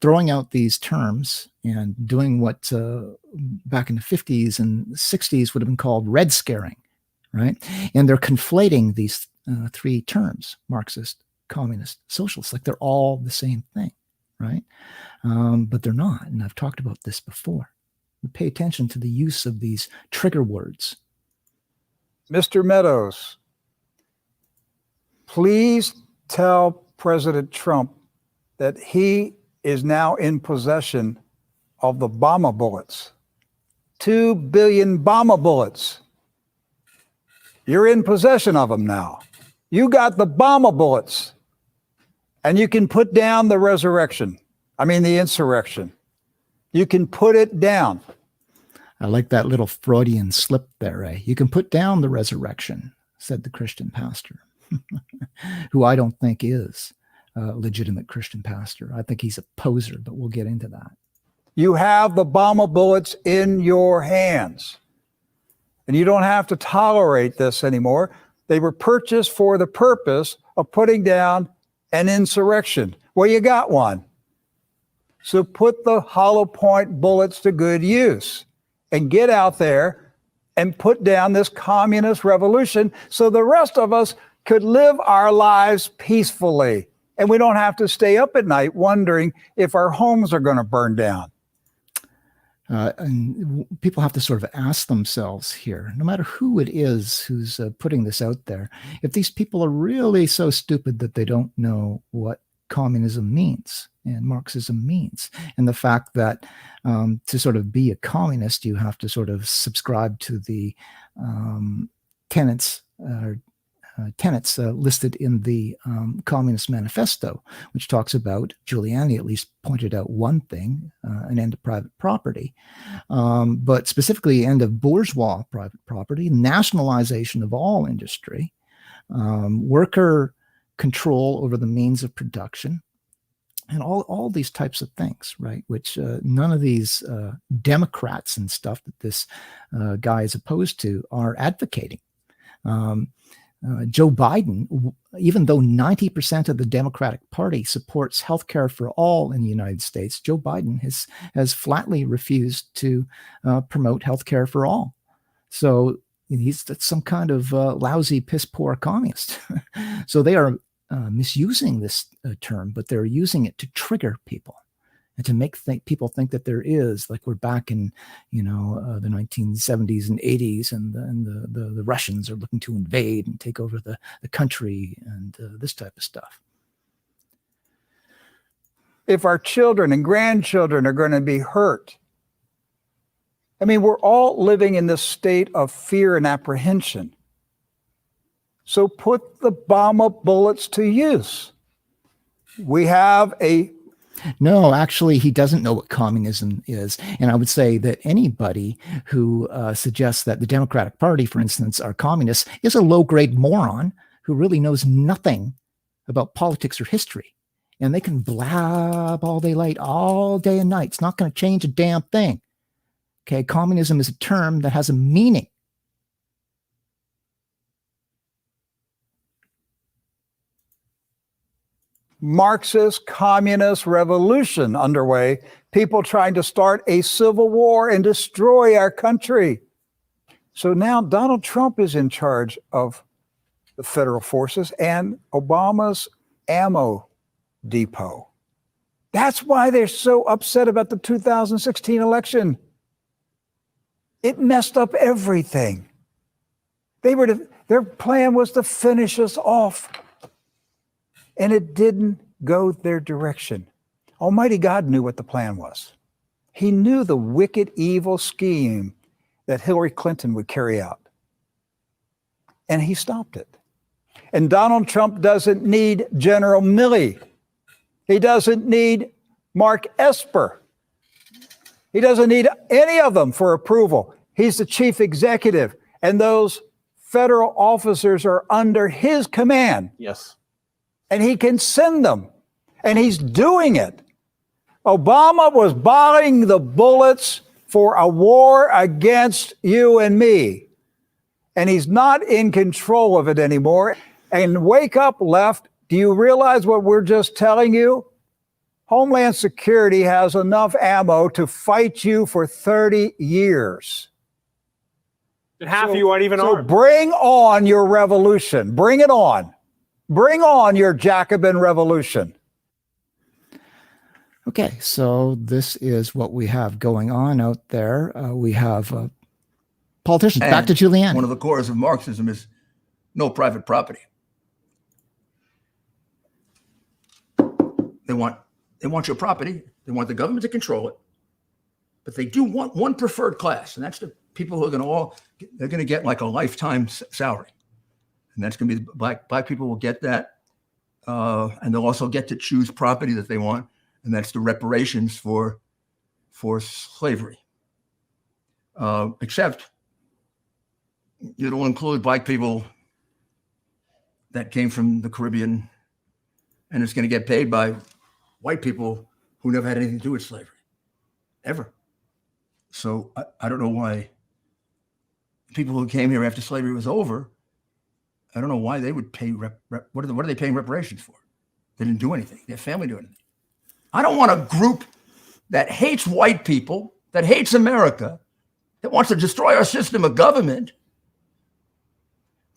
throwing out these terms and doing what back in the 50s and 60s would have been called red scaring, right? And they're conflating these three terms, Marxist, communist, socialist, like they're all the same thing, right? But they're not, and I've talked about this before. Pay attention to the use of these trigger words. Mr. Meadows, please tell President Trump that he is now in possession of the bomber bullets. 2 billion bomber bullets. You're in possession of them now. You got the bomber bullets. And you can put down the the insurrection. You can put it down. I like that little Freudian slip there, eh? You can put down the resurrection, said the Christian pastor, who I don't think is a legitimate Christian pastor. I think he's a poser, but we'll get into that. You have the bomber bullets in your hands. And you don't have to tolerate this anymore. They were purchased for the purpose of putting down an insurrection. Well, you got one. So put the hollow point bullets to good use and get out there and put down this communist revolution so the rest of us could live our lives peacefully. And we don't have to stay up at night wondering if our homes are going to burn down. And people have to sort of ask themselves here, no matter who it is who's putting this out there, if these people are really so stupid that they don't know what communism means and Marxism means, and the fact that to sort of be a communist, you have to sort of subscribe to the tenets listed in the Communist Manifesto, which talks about, Giuliani at least pointed out one thing, an end to private property, but specifically end of bourgeois private property, nationalization of all industry, worker control over the means of production, and all these types of things, right? Which none of these Democrats and stuff that this guy is opposed to are advocating. Joe Biden, even though 90% of the Democratic Party supports health care for all in the United States, Joe Biden has flatly refused to promote health care for all. So he's some kind of lousy, piss poor communist. So they are misusing this term, but they're using it to trigger people and to make people think that there is, like we're back in, the 1970s and 80s, and the Russians are looking to invade and take over the country and this type of stuff. If our children and grandchildren are going to be hurt, I mean, we're all living in this state of fear and apprehension. So put the bomb bullets to use. We have a No, actually, he doesn't know what communism is. And I would say that anybody who suggests that the Democratic Party, for instance, are communists is a low-grade moron who really knows nothing about politics or history. And they can blab all day late, all day and night. It's not going to change a damn thing. Okay, communism is a term that has a meaning. Marxist communist revolution underway, people trying to start a civil war and destroy our country. So now Donald Trump is in charge of the federal forces and Obama's ammo depot. That's why they're so upset about the 2016 election. It messed up everything. Their plan was to finish us off. And it didn't go their direction. Almighty God knew what the plan was. He knew the wicked, evil scheme that Hillary Clinton would carry out. And he stopped it. And Donald Trump doesn't need General Milley. He doesn't need Mark Esper. He doesn't need any of them for approval. He's the chief executive, and those federal officers are under his command. Yes. And he can send them. And he's doing it. Obama was buying the bullets for a war against you and me. And he's not in control of it anymore. And wake up, left. Do you realize what we're just telling you? Homeland Security has enough ammo to fight you for 30 years. And half of you aren't even armed. Bring on your revolution. Bring it on. Bring on your Jacobin revolution. Okay, so this is what we have going on out there. We have politicians. And back to Giuliani. One of the cores of Marxism is no private property. They want your property. They want the government to control it. But they do want one preferred class, and that's the people who are they're going to get like a lifetime salary. And that's going to be black people will get that. And they'll also get to choose property that they want. And that's the reparations for slavery. Except it'll include black people that came from the Caribbean, and it's going to get paid by white people who never had anything to do with slavery, ever. So I don't know why people who came here after slavery was over, I don't know why they would pay, what are they paying reparations for? They didn't do anything. Their family did anything. I don't want a group that hates white people, that hates America, that wants to destroy our system of government,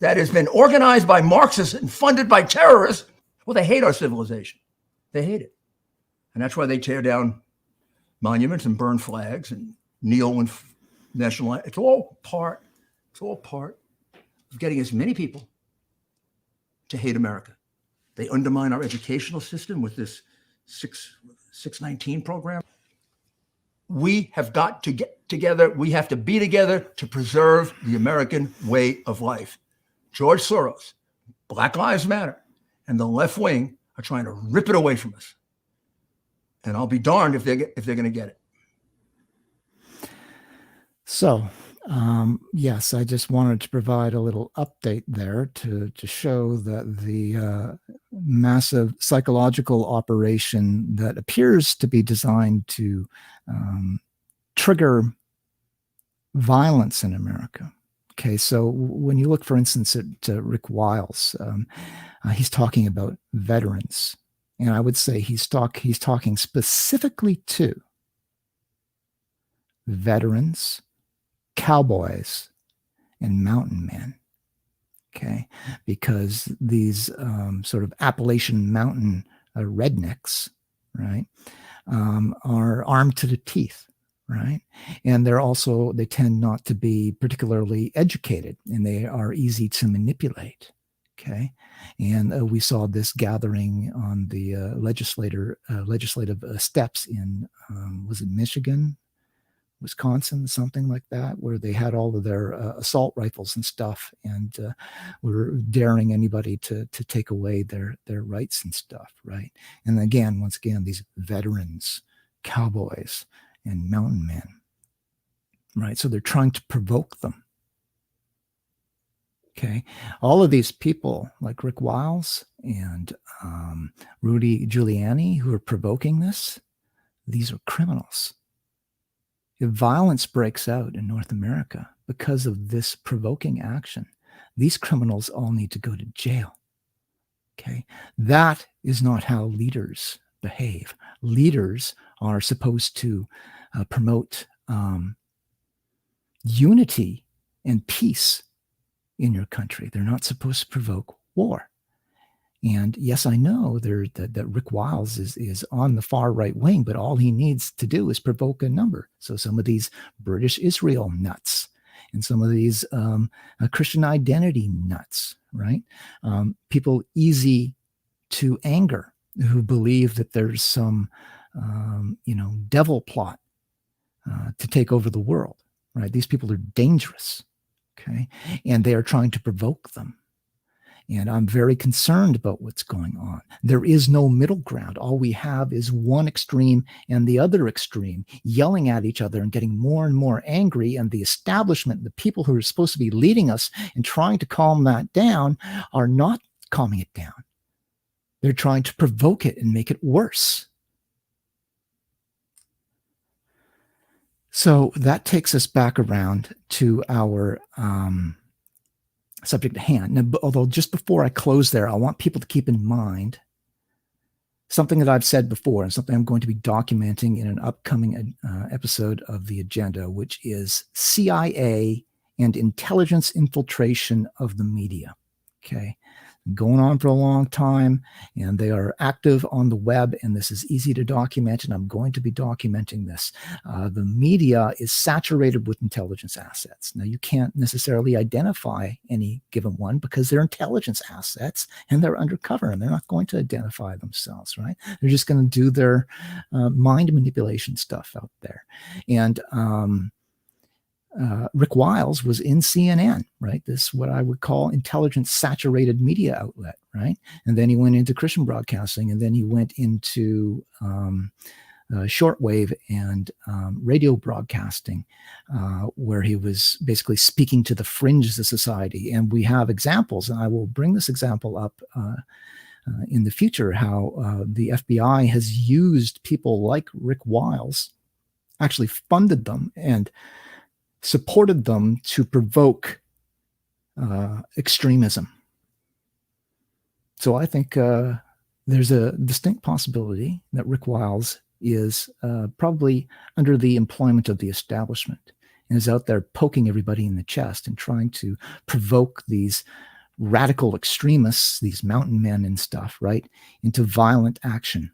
that has been organized by Marxists and funded by terrorists, well, they hate our civilization. They hate it. And that's why they tear down monuments and burn flags and kneel and national. It's all part of getting as many people to hate America. They undermine our educational system with this 619 program. We have got to get together. We have to be together to preserve the American way of life. George Soros, Black Lives Matter, and the left wing are trying to rip it away from us. And I'll be darned if they're going to get it. So, yes, I just wanted to provide a little update there to show that the massive psychological operation that appears to be designed to trigger violence in America. Okay, so when you look, for instance, at Rick Wiles, he's talking about veterans. And I would say he's talking specifically to veterans, cowboys, and mountain men. Okay, because these sort of Appalachian mountain rednecks, right, are armed to the teeth, right, and they tend not to be particularly educated, and they are easy to manipulate. Okay, and we saw this gathering on the legislative steps in was it Michigan, Wisconsin, something like that, where they had all of their assault rifles and stuff, and were daring anybody to take away their rights and stuff, right? And again, once again, these veterans, cowboys, and mountain men, right? So they're trying to provoke them. Okay, all of these people like Rick Wiles and Rudy Giuliani who are provoking this, these are criminals. If violence breaks out in North America because of this provoking action, these criminals all need to go to jail. Okay, that is not how leaders behave. Leaders are supposed to promote unity and peace in your country. They're not supposed to provoke war. And yes, I know that Rick Wiles is on the far right wing, but all he needs to do is provoke a number. So some of these British Israel nuts and some of these Christian identity nuts, right? People easy to anger who believe that there's some, devil plot to take over the world, right? These people are dangerous. Okay, and they are trying to provoke them. And I'm very concerned about what's going on. There is no middle ground. All we have is one extreme and the other extreme yelling at each other and getting more and more angry. And the establishment, the people who are supposed to be leading us and trying to calm that down are not calming it down. They're trying to provoke it and make it worse. So that takes us back around to our subject at hand. Now, although just before I close there, I want people to keep in mind something that I've said before and something I'm going to be documenting in an upcoming episode of The Agenda, which is CIA and intelligence infiltration of the media. Okay. Going on for a long time, and they are active on the web, and this is easy to document, and I'm going to be documenting this. The media is saturated with intelligence assets. Now, you can't necessarily identify any given one because they're intelligence assets, and they're undercover, and they're not going to identify themselves, right? They're just going to do their mind manipulation stuff out there. And Rick Wiles was in CNN, right? This what I would call intelligence saturated media outlet, right? And then he went into Christian broadcasting, and then he went into shortwave and radio broadcasting, where he was basically speaking to the fringes of society. And we have examples, and I will bring this example up in the future, how the FBI has used people like Rick Wiles, actually funded them and supported them to provoke extremism. So I think there's a distinct possibility that Rick Wiles is probably under the employment of the establishment and is out there poking everybody in the chest and trying to provoke these radical extremists, these mountain men and stuff, right, into violent action.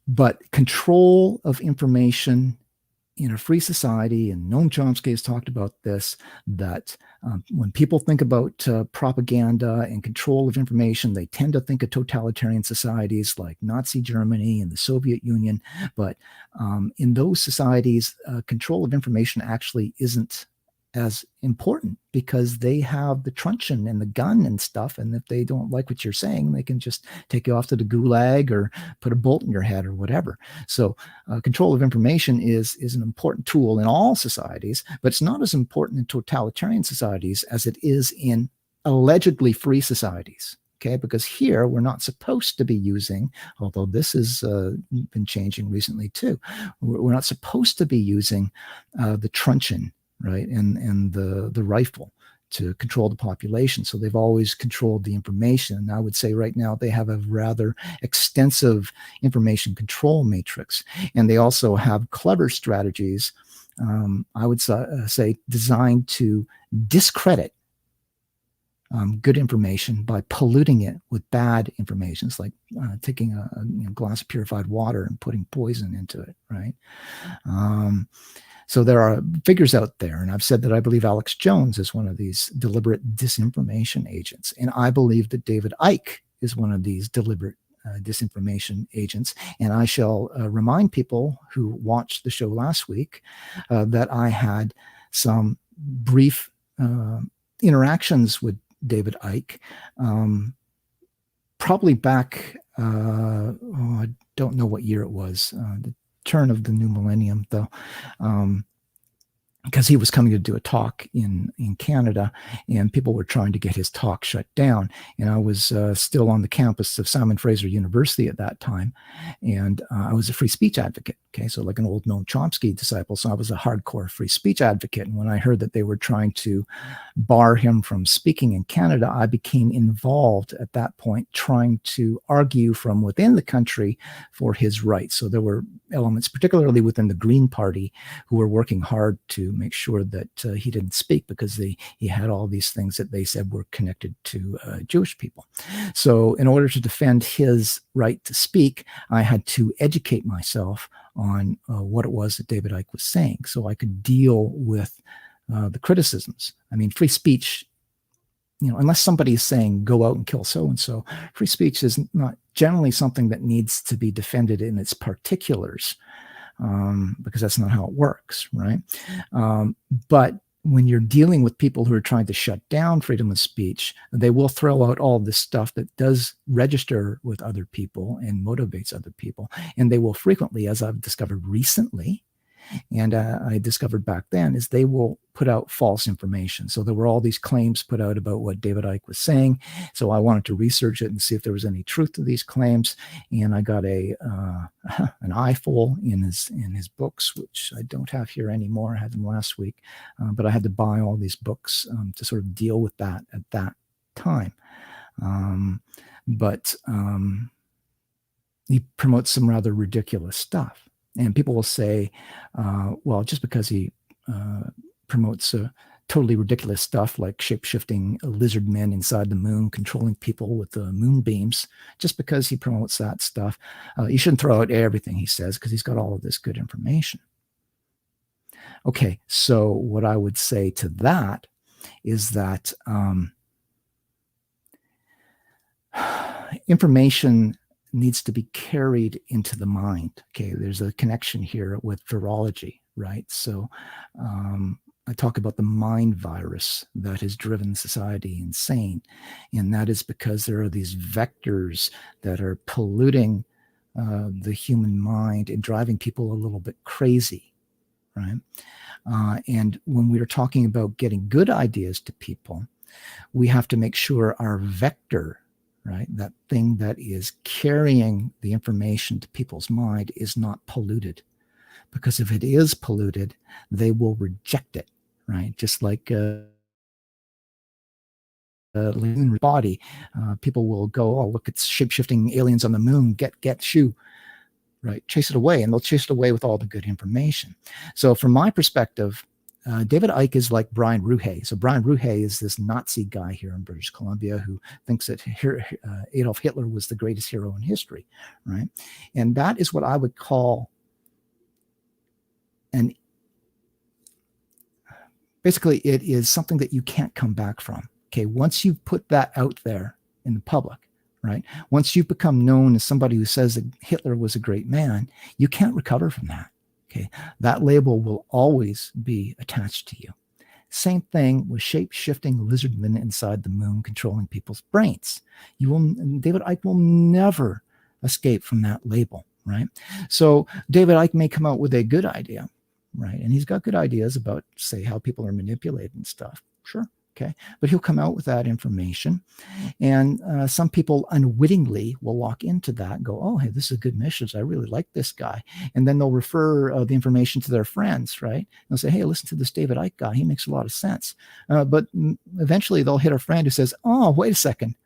But control of information in a free society, and Noam Chomsky has talked about this, that when people think about propaganda and control of information, they tend to think of totalitarian societies like Nazi Germany and the Soviet Union. But in those societies, control of information actually isn't as important because they have the truncheon and the gun and stuff. And if they don't like what you're saying, they can just take you off to the gulag or put a bolt in your head or whatever. So control of information is an important tool in all societies, but it's not as important in totalitarian societies as it is in allegedly free societies. Okay, because here we're not supposed to be using, although this has been changing recently too, we're not supposed to be using the truncheon, right, and the rifle to control the population. So they've always controlled the information. And I would say right now they have a rather extensive information control matrix. And they also have clever strategies, I would say, designed to discredit good information by polluting it with bad information. It's like taking a glass of purified water and putting poison into it, right? So there are figures out there, and I've said that I believe Alex Jones is one of these deliberate disinformation agents, and I believe that David Icke is one of these deliberate disinformation agents. And I shall remind people who watched the show last week that I had some brief interactions with David Icke, probably back, I don't know what year it was, the turn of the new millennium, though, because he was coming to do a talk in Canada, and people were trying to get his talk shut down. And I was still on the campus of Simon Fraser University at that time, and I was a free speech advocate. Okay, so like an old Noam Chomsky disciple, so I was a hardcore free speech advocate. And when I heard that they were trying to bar him from speaking in Canada, I became involved at that point, trying to argue from within the country for his rights. So there were elements, particularly within the Green Party, who were working hard to make sure that he didn't speak because he had all these things that they said were connected to Jewish people. So in order to defend his right to speak, I had to educate myself on what it was that David Icke was saying so I could deal with the criticisms. I mean, free speech, unless somebody is saying go out and kill so-and-so, free speech is not generally something that needs to be defended in its particulars, because that's not how it works, right? But when you're dealing with people who are trying to shut down freedom of speech, they will throw out all this stuff that does register with other people and motivates other people. And they will frequently, as I've discovered recently, and I discovered back then, is they will put out false information. So there were all these claims put out about what David Icke was saying. So I wanted to research it and see if there was any truth to these claims. And I got an eyeful in his books, which I don't have here anymore. I had them last week, but I had to buy all these books to sort of deal with that at that time. But he promotes some rather ridiculous stuff. And people will say, well, just because he promotes totally ridiculous stuff like shape-shifting lizard men inside the moon, controlling people with moonbeams, just because he promotes that stuff, you shouldn't throw out everything he says because he's got all of this good information. Okay, so what I would say to that is that information needs to be carried into the mind. Okay, there's a connection here with virology, right? So I talk about the mind virus that has driven society insane. And that is because there are these vectors that are polluting the human mind and driving people a little bit crazy, right? And when we are talking about getting good ideas to people, we have to make sure our vector, right, that thing that is carrying the information to people's mind, is not polluted. Because if it is polluted, they will reject it, right? Just like lunar body. People will go, oh, look, it's shape-shifting aliens on the moon. Get shoo. Right, chase it away, and they'll chase it away with all the good information. So from my perspective, David Icke is like Brian Ruhe. So Brian Ruhe is this Nazi guy here in British Columbia who thinks that Adolf Hitler was the greatest hero in history, right? And that is what I would call basically it is something that you can't come back from. Okay, once you put that out there in the public, right? Once you've become known as somebody who says that Hitler was a great man, you can't recover from that. Okay, that label will always be attached to you. Same thing with shape-shifting lizardmen inside the moon controlling people's brains. David Icke will never escape from that label, right? So David Icke may come out with a good idea, right? And he's got good ideas about, say, how people are manipulated and stuff. Sure. Okay, but he'll come out with that information, and some people unwittingly will walk into that and go, oh, hey, this is a good message. I really like this guy. And then they'll refer the information to their friends, right? And they'll say, hey, listen to this David Icke guy. He makes a lot of sense. But eventually they'll hit a friend who says, oh, wait a second.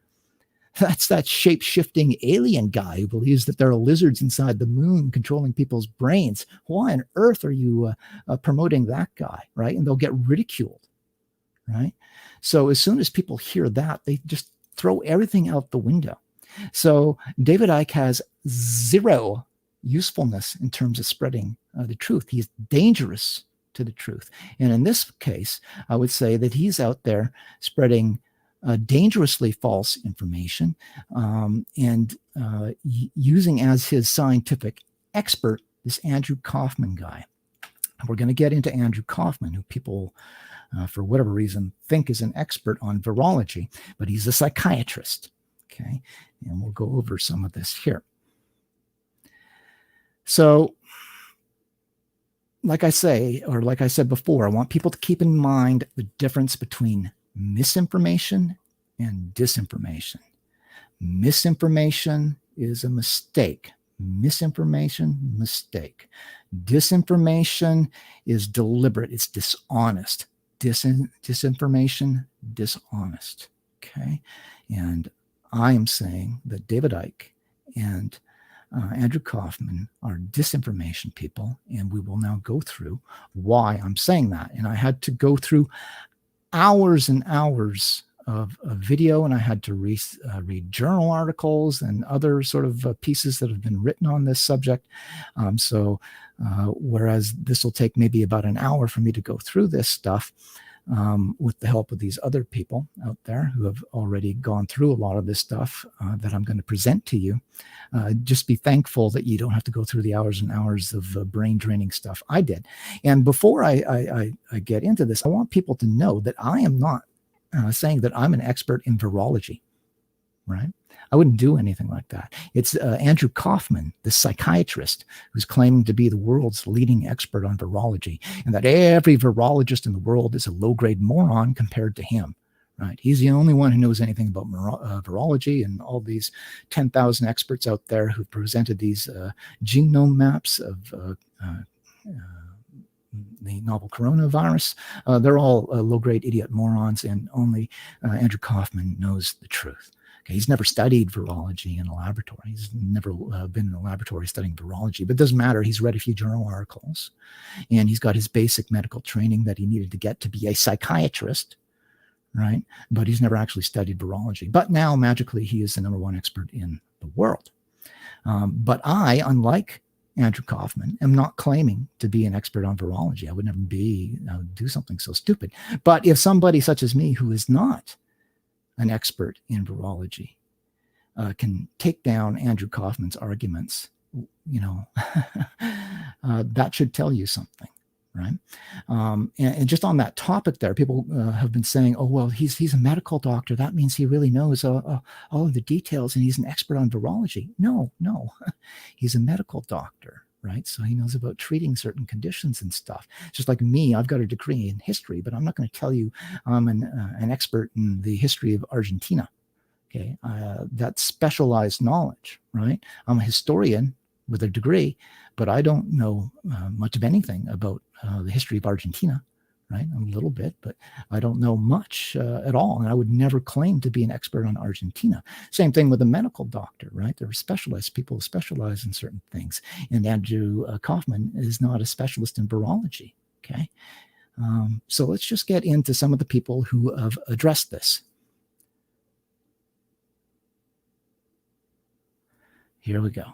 That's that shape-shifting alien guy who believes that there are lizards inside the moon controlling people's brains. Why on earth are you promoting that guy, right? And they'll get ridiculed. Right. So as soon as people hear that, they just throw everything out the window. So David Icke has zero usefulness in terms of spreading the truth. He's dangerous to the truth. And in this case, I would say that he's out there spreading dangerously false information and using as his scientific expert this Andrew Kaufman guy. We're going to get into Andrew Kaufman, who people for whatever reason, think is an expert on virology, but he's a psychiatrist. Okay. And we'll go over some of this here. So, like I said before, I want people to keep in mind the difference between misinformation and disinformation. Misinformation is a mistake. Misinformation, mistake. Disinformation is deliberate. It's dishonest. Disinformation, dishonest. Okay. And I am saying that David Icke and Andrew Kaufman are disinformation people, and we will now go through why I'm saying that. And I had to go through hours and hours of video, and I had to read journal articles and other sort of pieces that have been written on this subject. Whereas this will take maybe about an hour for me to go through this stuff with the help of these other people out there who have already gone through a lot of this stuff that I'm going to present to you. Just be thankful that you don't have to go through the hours and hours of brain draining stuff I did. And before I get into this, I want people to know that I am not saying that I'm an expert in virology, right? I wouldn't do anything like that. It's Andrew Kaufman, the psychiatrist, who's claiming to be the world's leading expert on virology, and that every virologist in the world is a low-grade moron compared to him, right? He's the only one who knows anything about virology, and all these 10,000 experts out there who presented these genome maps of the novel coronavirus, they're all low-grade idiot morons, and only Andrew Kaufman knows the truth. Okay, he's never studied virology in a laboratory. He's never been in a laboratory studying virology, but it doesn't matter. He's read a few journal articles, and he's got his basic medical training that he needed to get to be a psychiatrist, right? But he's never actually studied virology. But now, magically, he is the #1 expert in the world. But I, unlike Andrew Kaufman, am not claiming to be an expert on virology. I would never do something so stupid. But if somebody such as me, who is not an expert in virology, can take down Andrew Kaufman's arguments, that should tell you something, right? And just on that topic there, people have been saying, oh, well, he's a medical doctor. That means he really knows all of the details, and he's an expert on virology. No, he's a medical doctor, right? So he knows about treating certain conditions and stuff. Just like me, I've got a degree in history, but I'm not going to tell you I'm an expert in the history of Argentina. Okay, that's specialized knowledge, right? I'm a historian with a degree, but I don't know much of anything about the history of Argentina, right? A little bit, but I don't know much at all. And I would never claim to be an expert on Argentina. Same thing with a medical doctor, right? There are specialized people who specialize in certain things. And Andrew Kaufman is not a specialist in virology, okay? So let's just get into some of the people who have addressed this. Here we go.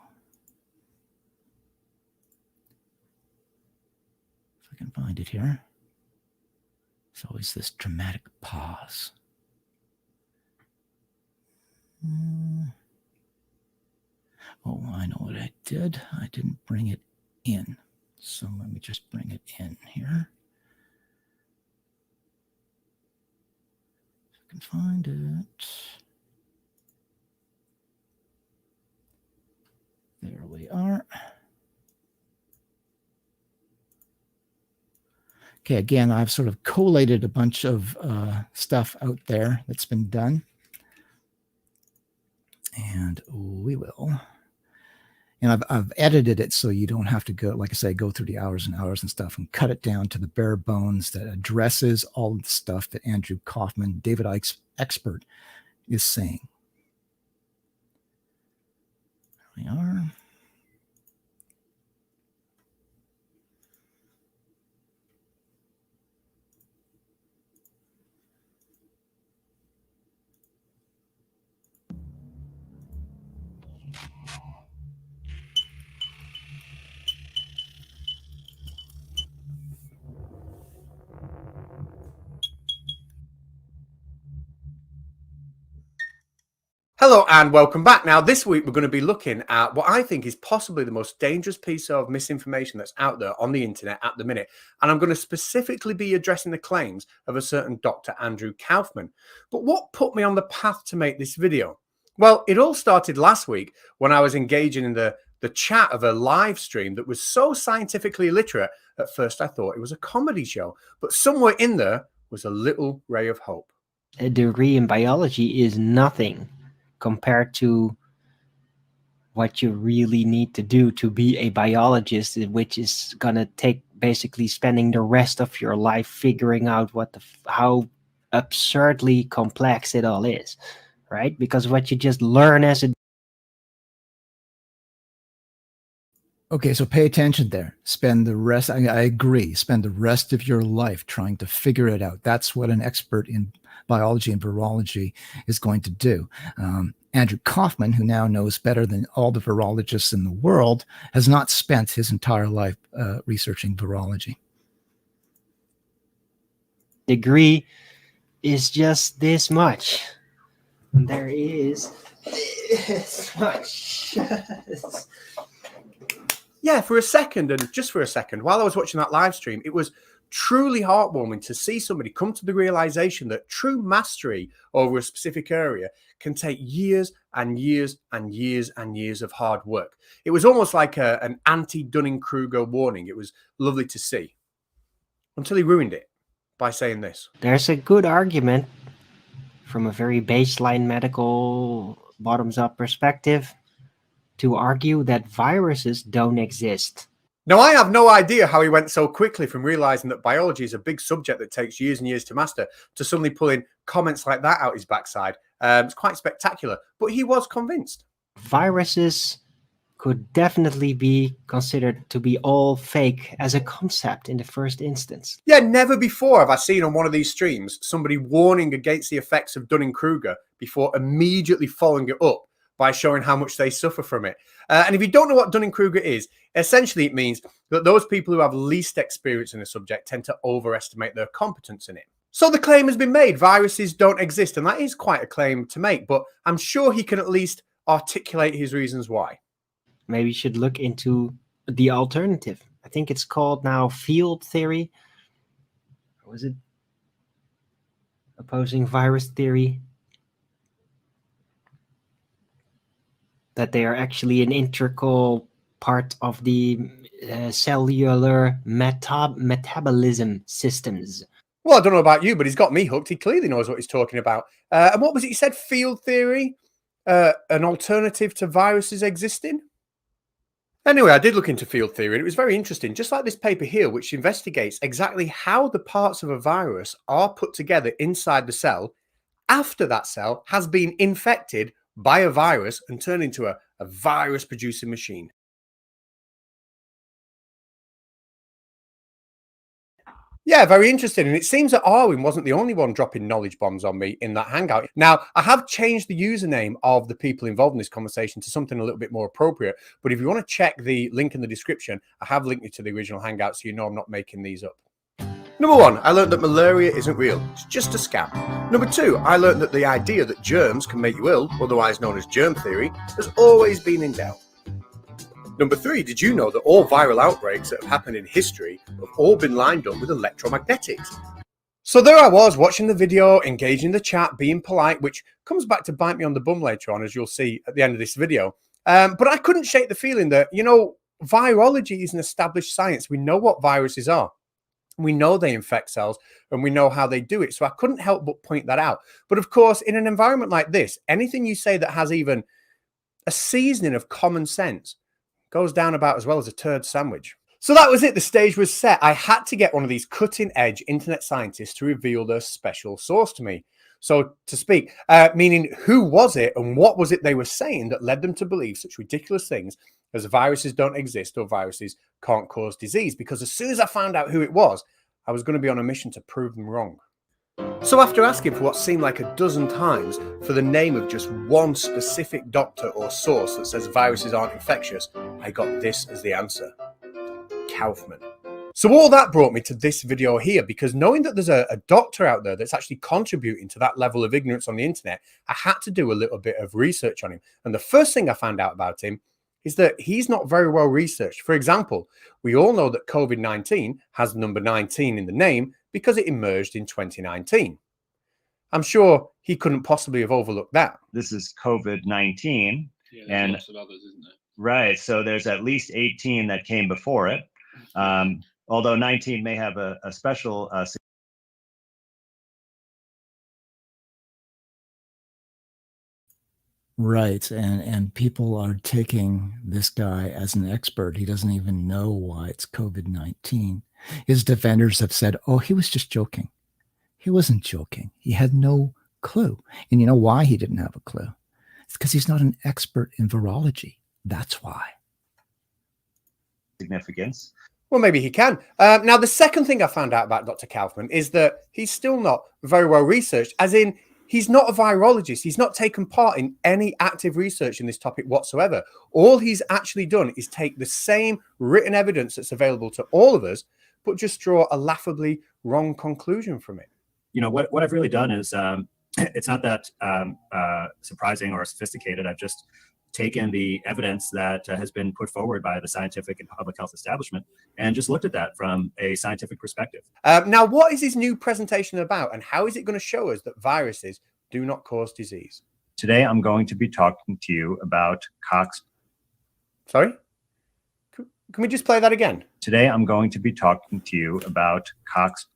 If I can find it here. It's always this dramatic pause. Oh, I know what I did. I didn't bring it in. So let me just bring it in here. If I can find it. There we are. Okay, again, I've sort of collated a bunch of stuff out there that's been done. And we will. And I've edited it so you don't have to go, like I say, go through the hours and hours and stuff and cut it down to the bare bones that addresses all of the stuff that Andrew Kaufman, David Icke's expert, is saying. There we are. Hello and welcome back. Now, this week we're going to be looking at what I think is possibly the most dangerous piece of misinformation that's out there on the internet at the minute. And I'm going to specifically be addressing the claims of a certain Dr. Andrew Kaufman. But what put me on the path to make this video? Well, it all started last week when I was engaging in the chat of a live stream that was so scientifically illiterate. At first I thought it was a comedy show, but somewhere in there was a little ray of hope. A degree in biology is nothing compared to what you really need to do to be a biologist, which is gonna take basically spending the rest of your life figuring out how absurdly complex it all is, right? Because what you just learn as a Okay, so pay attention there. Spend the rest, I agree, spend the rest of your life trying to figure it out. That's what an expert in biology and virology is going to do. Andrew Kaufman, who now knows better than all the virologists in the world, has not spent his entire life researching virology. degree is just this much. There is this much. Yeah, for a second, and just for a second, while I was watching that live stream, it was truly heartwarming to see somebody come to the realization that true mastery over a specific area can take years and years and years and years of hard work. It was almost like an anti-Dunning-Kruger warning. It was lovely to see. Until he ruined it by saying this. There's a good argument from a very baseline medical bottoms-up perspective to argue that viruses don't exist. Now, I have no idea how he went so quickly from realizing that biology is a big subject that takes years and years to master to suddenly pulling comments like that out his backside. It's quite spectacular, but he was convinced. Viruses could definitely be considered to be all fake as a concept in the first instance. Yeah, never before have I seen on one of these streams somebody warning against the effects of Dunning-Kruger before immediately following it up by showing how much they suffer from it. And if you don't know what Dunning-Kruger is, essentially it means that those people who have least experience in a subject tend to overestimate their competence in it. So the claim has been made, viruses don't exist, and that is quite a claim to make, but I'm sure he can at least articulate his reasons why. Maybe you should look into the alternative. I think it's called now field theory. Or was it opposing virus theory? That they are actually an integral part of the cellular metabolism systems. Well, I don't know about you, but he's got me hooked. He clearly knows what he's talking about. And what was it you said? Field theory? An alternative to viruses existing? Anyway, I did look into field theory and it was very interesting, just like this paper here, which investigates exactly how the parts of a virus are put together inside the cell after that cell has been infected by a virus and turned into a virus-producing machine. Yeah, very interesting. And it seems that Arwin wasn't the only one dropping knowledge bombs on me in that hangout. Now, I have changed the username of the people involved in this conversation to something a little bit more appropriate. But if you want to check the link in the description, I have linked you to the original hangout so you know I'm not making these up. Number one, I learned that malaria isn't real. It's just a scam. Number two, I learned that the idea that germs can make you ill, otherwise known as germ theory, has always been in doubt. Number three, did you know that all viral outbreaks that have happened in history have all been lined up with electromagnetics? So there I was watching the video, engaging the chat, being polite, which comes back to bite me on the bum later on, as you'll see at the end of this video. But I couldn't shake the feeling that, you know, virology is an established science. We know what viruses are. We know they infect cells and we know how they do it. So I couldn't help but point that out. But of course, in an environment like this, anything you say that has even a seasoning of common sense goes down about as well as a turd sandwich. So that was it. The stage was set. I had to get one of these cutting edge internet scientists to reveal their special source to me, so to speak, meaning who was it and what was it they were saying that led them to believe such ridiculous things as viruses don't exist or viruses can't cause disease. Because as soon as I found out who it was, I was going to be on a mission to prove them wrong. So after asking for what seemed like a dozen times for the name of just one specific doctor or source that says viruses aren't infectious, I got this as the answer: Kaufman. So all that brought me to this video here, because knowing that there's a doctor out there that's actually contributing to that level of ignorance on the internet, I had to do a little bit of research on him. And the first thing I found out about him is that he's not very well researched. For example, we all know that COVID-19 has number 19 in the name because it emerged in 2019. I'm sure he couldn't possibly have overlooked that. This is COVID-19. Yeah, and lots of others, isn't there? Right. So there's at least 18 that came before it. Although 19 may have a special Right. And people are taking this guy as an expert. He doesn't even know why it's COVID-19. His defenders have said, oh, he was just joking. He wasn't joking. He had no clue. And you know why he didn't have a clue? It's because he's not an expert in virology. That's why. significance. Well, maybe he can. Now, the second thing I found out about Dr. Kaufman is that he's still not very well researched, as in he's not a virologist. He's not taken part in any active research in this topic whatsoever. All he's actually done is take the same written evidence that's available to all of us, but just draw a laughably wrong conclusion from it. You know, what I've really done is, it's not that surprising or sophisticated. I've just taken the evidence that has been put forward by the scientific and public health establishment and just looked at that from a scientific perspective. Now, what is his new presentation about, and how is it going to show us that viruses do not cause disease? Today, I'm going to be talking to you about Cox. Sorry? Can we just play that again? Today, I'm going to be talking to you about Cox.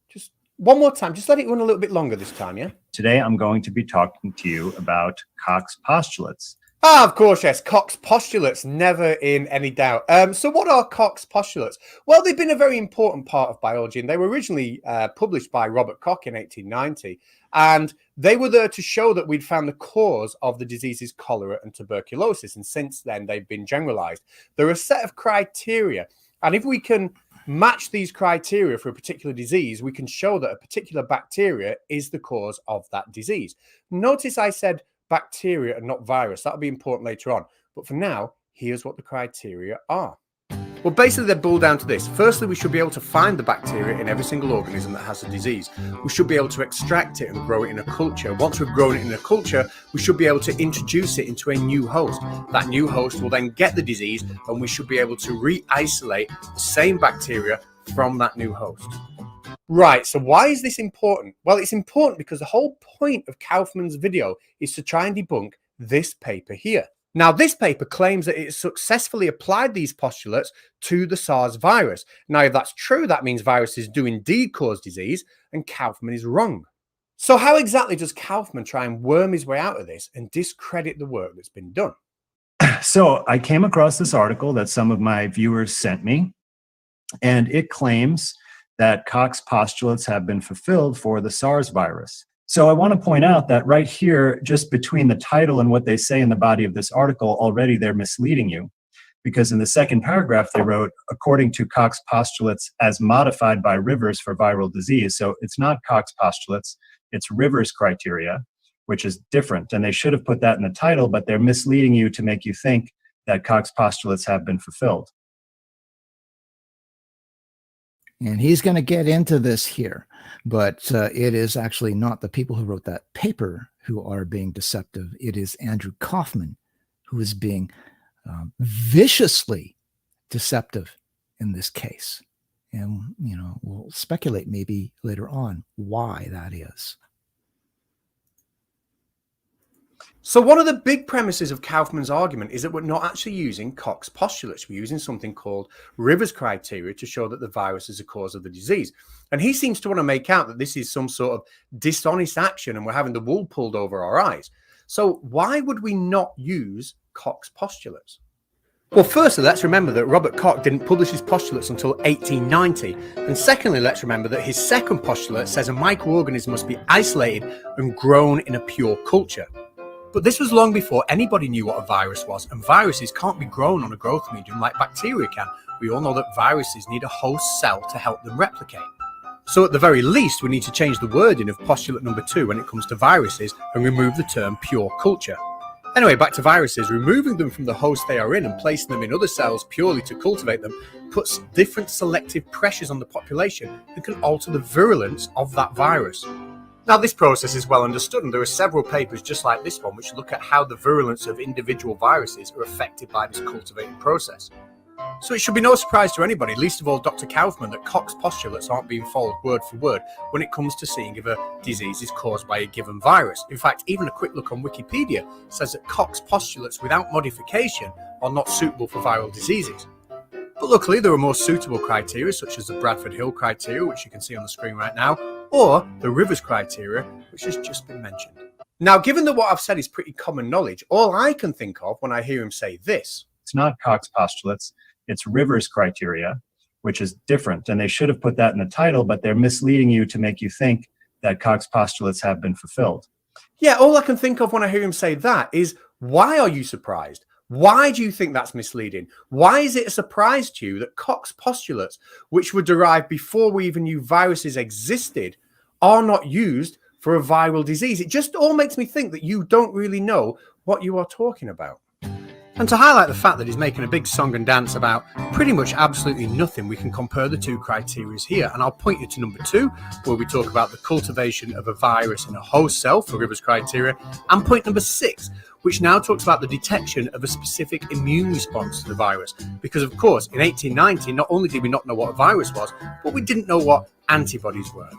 Just one more time. Just let it run a little bit longer this time, yeah? Today, I'm going to be talking to you about Cox postulates. Ah, of course, yes. Cox postulates, never in any doubt. So what are Cox postulates? Well, they've been a very important part of biology, and they were originally published by Robert Koch in 1890. And they were there to show that we'd found the cause of the diseases cholera and tuberculosis. And since then, they've been generalized. There are a set of criteria. And if we can match these criteria for a particular disease, we can show that a particular bacteria is the cause of that disease. Notice I said bacteria and not virus. That'll be important later on. But for now, here's what the criteria are. Well, basically, they boil down to this. Firstly, we should be able to find the bacteria in every single organism that has a disease. We should be able to extract it and grow it in a culture. Once we've grown it in a culture, we should be able to introduce it into a new host. That new host will then get the disease, and we should be able to re-isolate the same bacteria from that new host. Right, so why is this important? Well, it's important because the whole point of Kaufman's video is to try and debunk this paper here. Now, this paper claims that it successfully applied these postulates to the SARS virus. Now, if that's true, that means viruses do indeed cause disease, and Kaufman is wrong. So how exactly does Kaufman try and worm his way out of this and discredit the work that's been done? So I came across this article that some of my viewers sent me, and it claims that Koch's postulates have been fulfilled for the SARS virus. So I want to point out that right here, just between the title and what they say in the body of this article, already they're misleading you. Because in the second paragraph, they wrote, according to Koch's postulates as modified by Rivers for viral disease. So it's not Koch's postulates, it's Rivers criteria, which is different. And they should have put that in the title, but they're misleading you to make you think that Koch's postulates have been fulfilled. And he's going to get into this here, but it is actually not the people who wrote that paper who are being deceptive. It is Andrew Kaufman who is being viciously deceptive in this case. And, you know, we'll speculate maybe later on why that is. So one of the big premises of Kaufman's argument is that we're not actually using Koch's postulates. We're using something called Rivers criteria to show that the virus is a cause of the disease. And he seems to want to make out that this is some sort of dishonest action and we're having the wool pulled over our eyes. So why would we not use Koch's postulates? Well, firstly, let's remember that Robert Koch didn't publish his postulates until 1890. And secondly, let's remember that his second postulate says a microorganism must be isolated and grown in a pure culture. But this was long before anybody knew what a virus was, and viruses can't be grown on a growth medium like bacteria can. We all know that viruses need a host cell to help them replicate. So at the very least, we need to change the wording of postulate number 2 when it comes to viruses and remove the term pure culture. Anyway, back to viruses. Removing them from the host they are in and placing them in other cells purely to cultivate them puts different selective pressures on the population and can alter the virulence of that virus. Now, this process is well understood, and there are several papers just like this one which look at how the virulence of individual viruses are affected by this cultivating process. So it should be no surprise to anybody, least of all Dr. Kaufman, that Koch's postulates aren't being followed word for word when it comes to seeing if a disease is caused by a given virus. In fact, even a quick look on Wikipedia says that Koch's postulates without modification are not suitable for viral diseases. But luckily, there are more suitable criteria, such as the Bradford Hill criteria, which you can see on the screen right now, or the Rivers criteria, which has just been mentioned. Now, given that what I've said is pretty common knowledge, all I can think of when I hear him say this. It's not Koch's postulates, it's Rivers criteria, which is different. And they should have put that in the title, but they're misleading you to make you think that Koch's postulates have been fulfilled. Yeah, all I can think of when I hear him say that is, why are you surprised? Why do you think that's misleading? Why is it a surprise to you that Koch's postulates, which were derived before we even knew viruses existed, are not used for a viral disease? It just all makes me think that you don't really know what you are talking about. And to highlight the fact that he's making a big song and dance about pretty much absolutely nothing, we can compare the two criteria here. And I'll point you to number 2, where we talk about the cultivation of a virus in a host cell for Rivers criteria, and point number 6, which now talks about the detection of a specific immune response to the virus. Because, of course, in 1890, not only did we not know what a virus was, but we didn't know what antibodies were.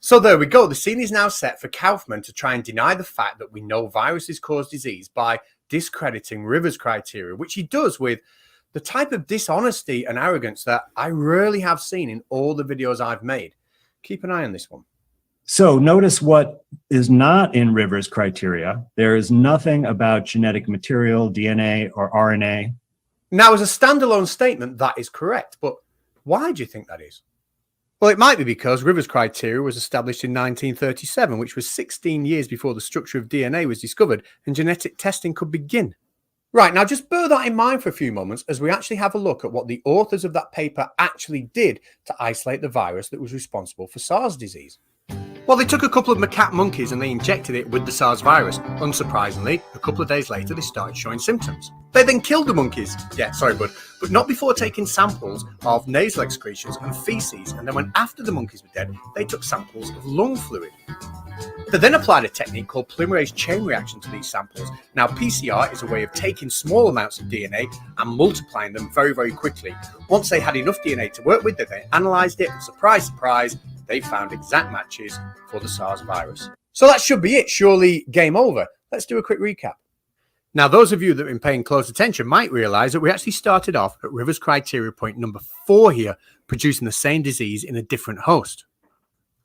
So there we go. The scene is now set for Kaufman to try and deny the fact that we know viruses cause disease by discrediting Rivers criteria, which he does with the type of dishonesty and arrogance that I rarely have seen in all the videos I've made. Keep an eye on this one. So notice what is not in Rivers criteria. There is nothing about genetic material, DNA, or RNA. Now, as a standalone statement, that is correct. But why do you think that is? Well, it might be because Rivers criteria was established in 1937, which was 16 years before the structure of DNA was discovered and genetic testing could begin. Right, now just bear that in mind for a few moments as we actually have a look at what the authors of that paper actually did to isolate the virus that was responsible for SARS disease. Well, they took a couple of macaque monkeys and they injected it with the SARS virus. Unsurprisingly, a couple of days later, they started showing symptoms. They then killed the monkeys. Yeah, sorry, bud. But not before taking samples of nasal excretions and feces. And then when after the monkeys were dead, they took samples of lung fluid. They then applied a technique called polymerase chain reaction to these samples. Now, PCR is a way of taking small amounts of DNA and multiplying them very, very quickly. Once they had enough DNA to work with, they then analysed it, and surprise, surprise, they found exact matches for the SARS virus. So that should be it. Surely game over. Let's do a quick recap. Now, those of you that have been paying close attention might realise that we actually started off at Rivers criteria point number 4 here, producing the same disease in a different host.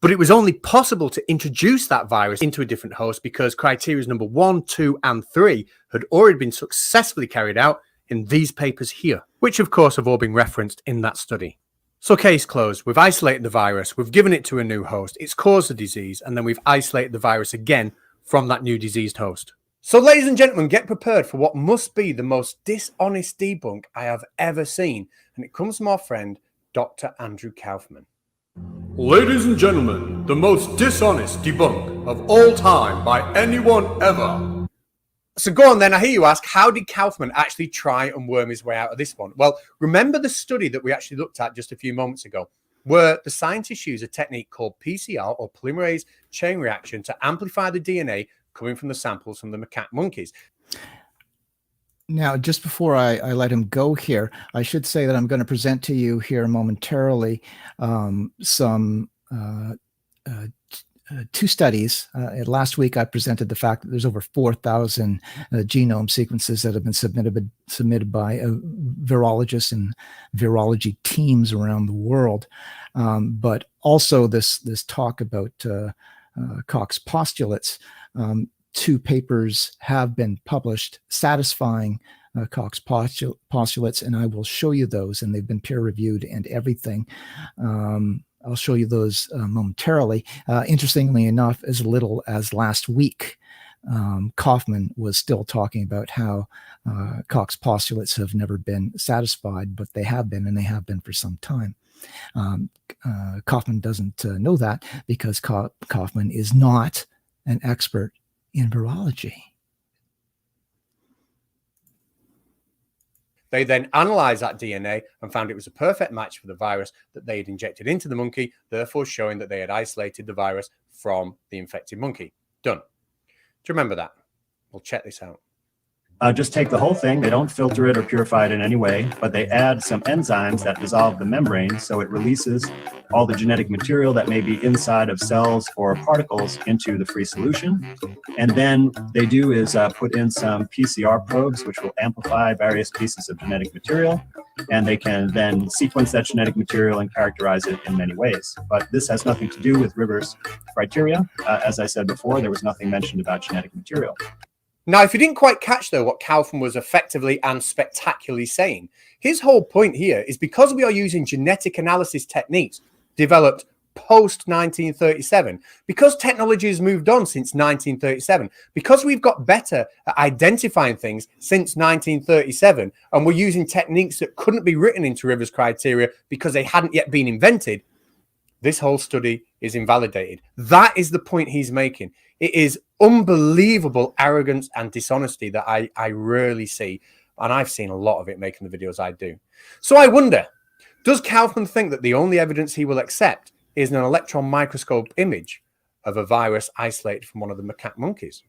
But it was only possible to introduce that virus into a different host because criteria number 1, 2, and 3 had already been successfully carried out in these papers here, which of course have all been referenced in that study. So case closed. We've isolated the virus, we've given it to a new host, it's caused the disease, and then we've isolated the virus again from that new diseased host. So ladies and gentlemen, get prepared for what must be the most dishonest debunk I have ever seen. And it comes from our friend, Dr. Andrew Kaufman. Ladies and gentlemen, the most dishonest debunk of all time by anyone ever. So go on then, I hear you ask, how did Kaufman actually try and worm his way out of this one? Well, remember the study that we actually looked at just a few moments ago, where the scientists use a technique called PCR, or polymerase chain reaction, to amplify the DNA coming from the samples from the macaque monkeys. Now, just before I let him go here, I should say that I'm going to present to you here momentarily some two studies. Last week, I presented the fact that there's over 4,000 genome sequences that have been submitted by virologists and virology teams around the world. But also this talk about Koch's postulates. 2 papers have been published satisfying Koch's postulates, and I will show you those, and they've been peer-reviewed and everything. I'll show you those momentarily. Interestingly enough, as little as last week, Kaufman was still talking about how Koch's postulates have never been satisfied, but they have been, and they have been for some time. Kaufman doesn't know that because Kaufman is not an expert in virology. They then analyzed that DNA and found it was a perfect match for the virus that they had injected into the monkey, therefore showing that they had isolated the virus from the infected monkey. Done. Do you remember that? We'll check this out. Just take the whole thing. They don't filter it or purify it in any way, but they add some enzymes that dissolve the membrane so it releases all the genetic material that may be inside of cells or particles into the free solution. And then they do is put in some PCR probes, which will amplify various pieces of genetic material. And they can then sequence that genetic material and characterize it in many ways. But this has nothing to do with Rivers' criteria. As I said before, there was nothing mentioned about genetic material. Now, if you didn't quite catch, though, what Kaufman was effectively and spectacularly saying, his whole point here is because we are using genetic analysis techniques developed post-1937, because technology has moved on since 1937, because we've got better at identifying things since 1937, and we're using techniques that couldn't be written into Rivers' criteria because they hadn't yet been invented, this whole study is invalidated. That is the point he's making. It is unbelievable arrogance and dishonesty that I rarely see, and I've seen a lot of it making the videos I do. So I wonder, does Kaufman think that the only evidence he will accept is an electron microscope image of a virus isolated from one of the macaque monkeys?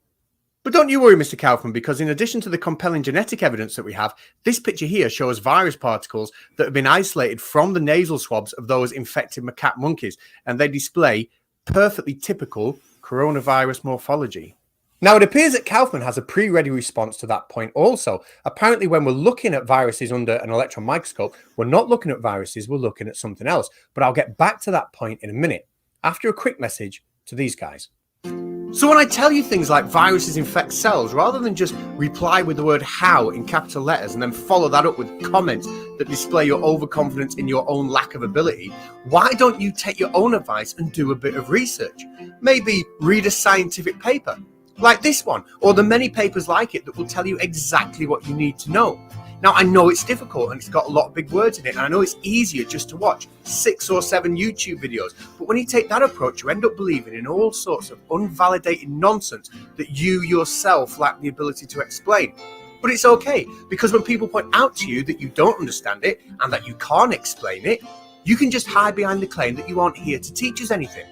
But don't you worry, Mr. Kaufman, because in addition to the compelling genetic evidence that we have, this picture here shows virus particles that have been isolated from the nasal swabs of those infected macaque monkeys, and they display perfectly typical coronavirus morphology. Now, it appears that Kaufman has a pre-ready response to that point also. Apparently, when we're looking at viruses under an electron microscope, we're not looking at viruses, we're looking at something else. But I'll get back to that point in a minute, after a quick message to these guys. So when I tell you things like viruses infect cells, rather than just reply with the word how in capital letters and then follow that up with comments that display your overconfidence in your own lack of ability, why don't you take your own advice and do a bit of research? Maybe read a scientific paper like this one, or the many papers like it that will tell you exactly what you need to know. Now, I know it's difficult and it's got a lot of big words in it, and I know it's easier just to watch 6 or 7 YouTube videos, but when you take that approach, you end up believing in all sorts of unvalidated nonsense that you yourself lack the ability to explain. But it's okay, because when people point out to you that you don't understand it and that you can't explain it, you can just hide behind the claim that you aren't here to teach us anything.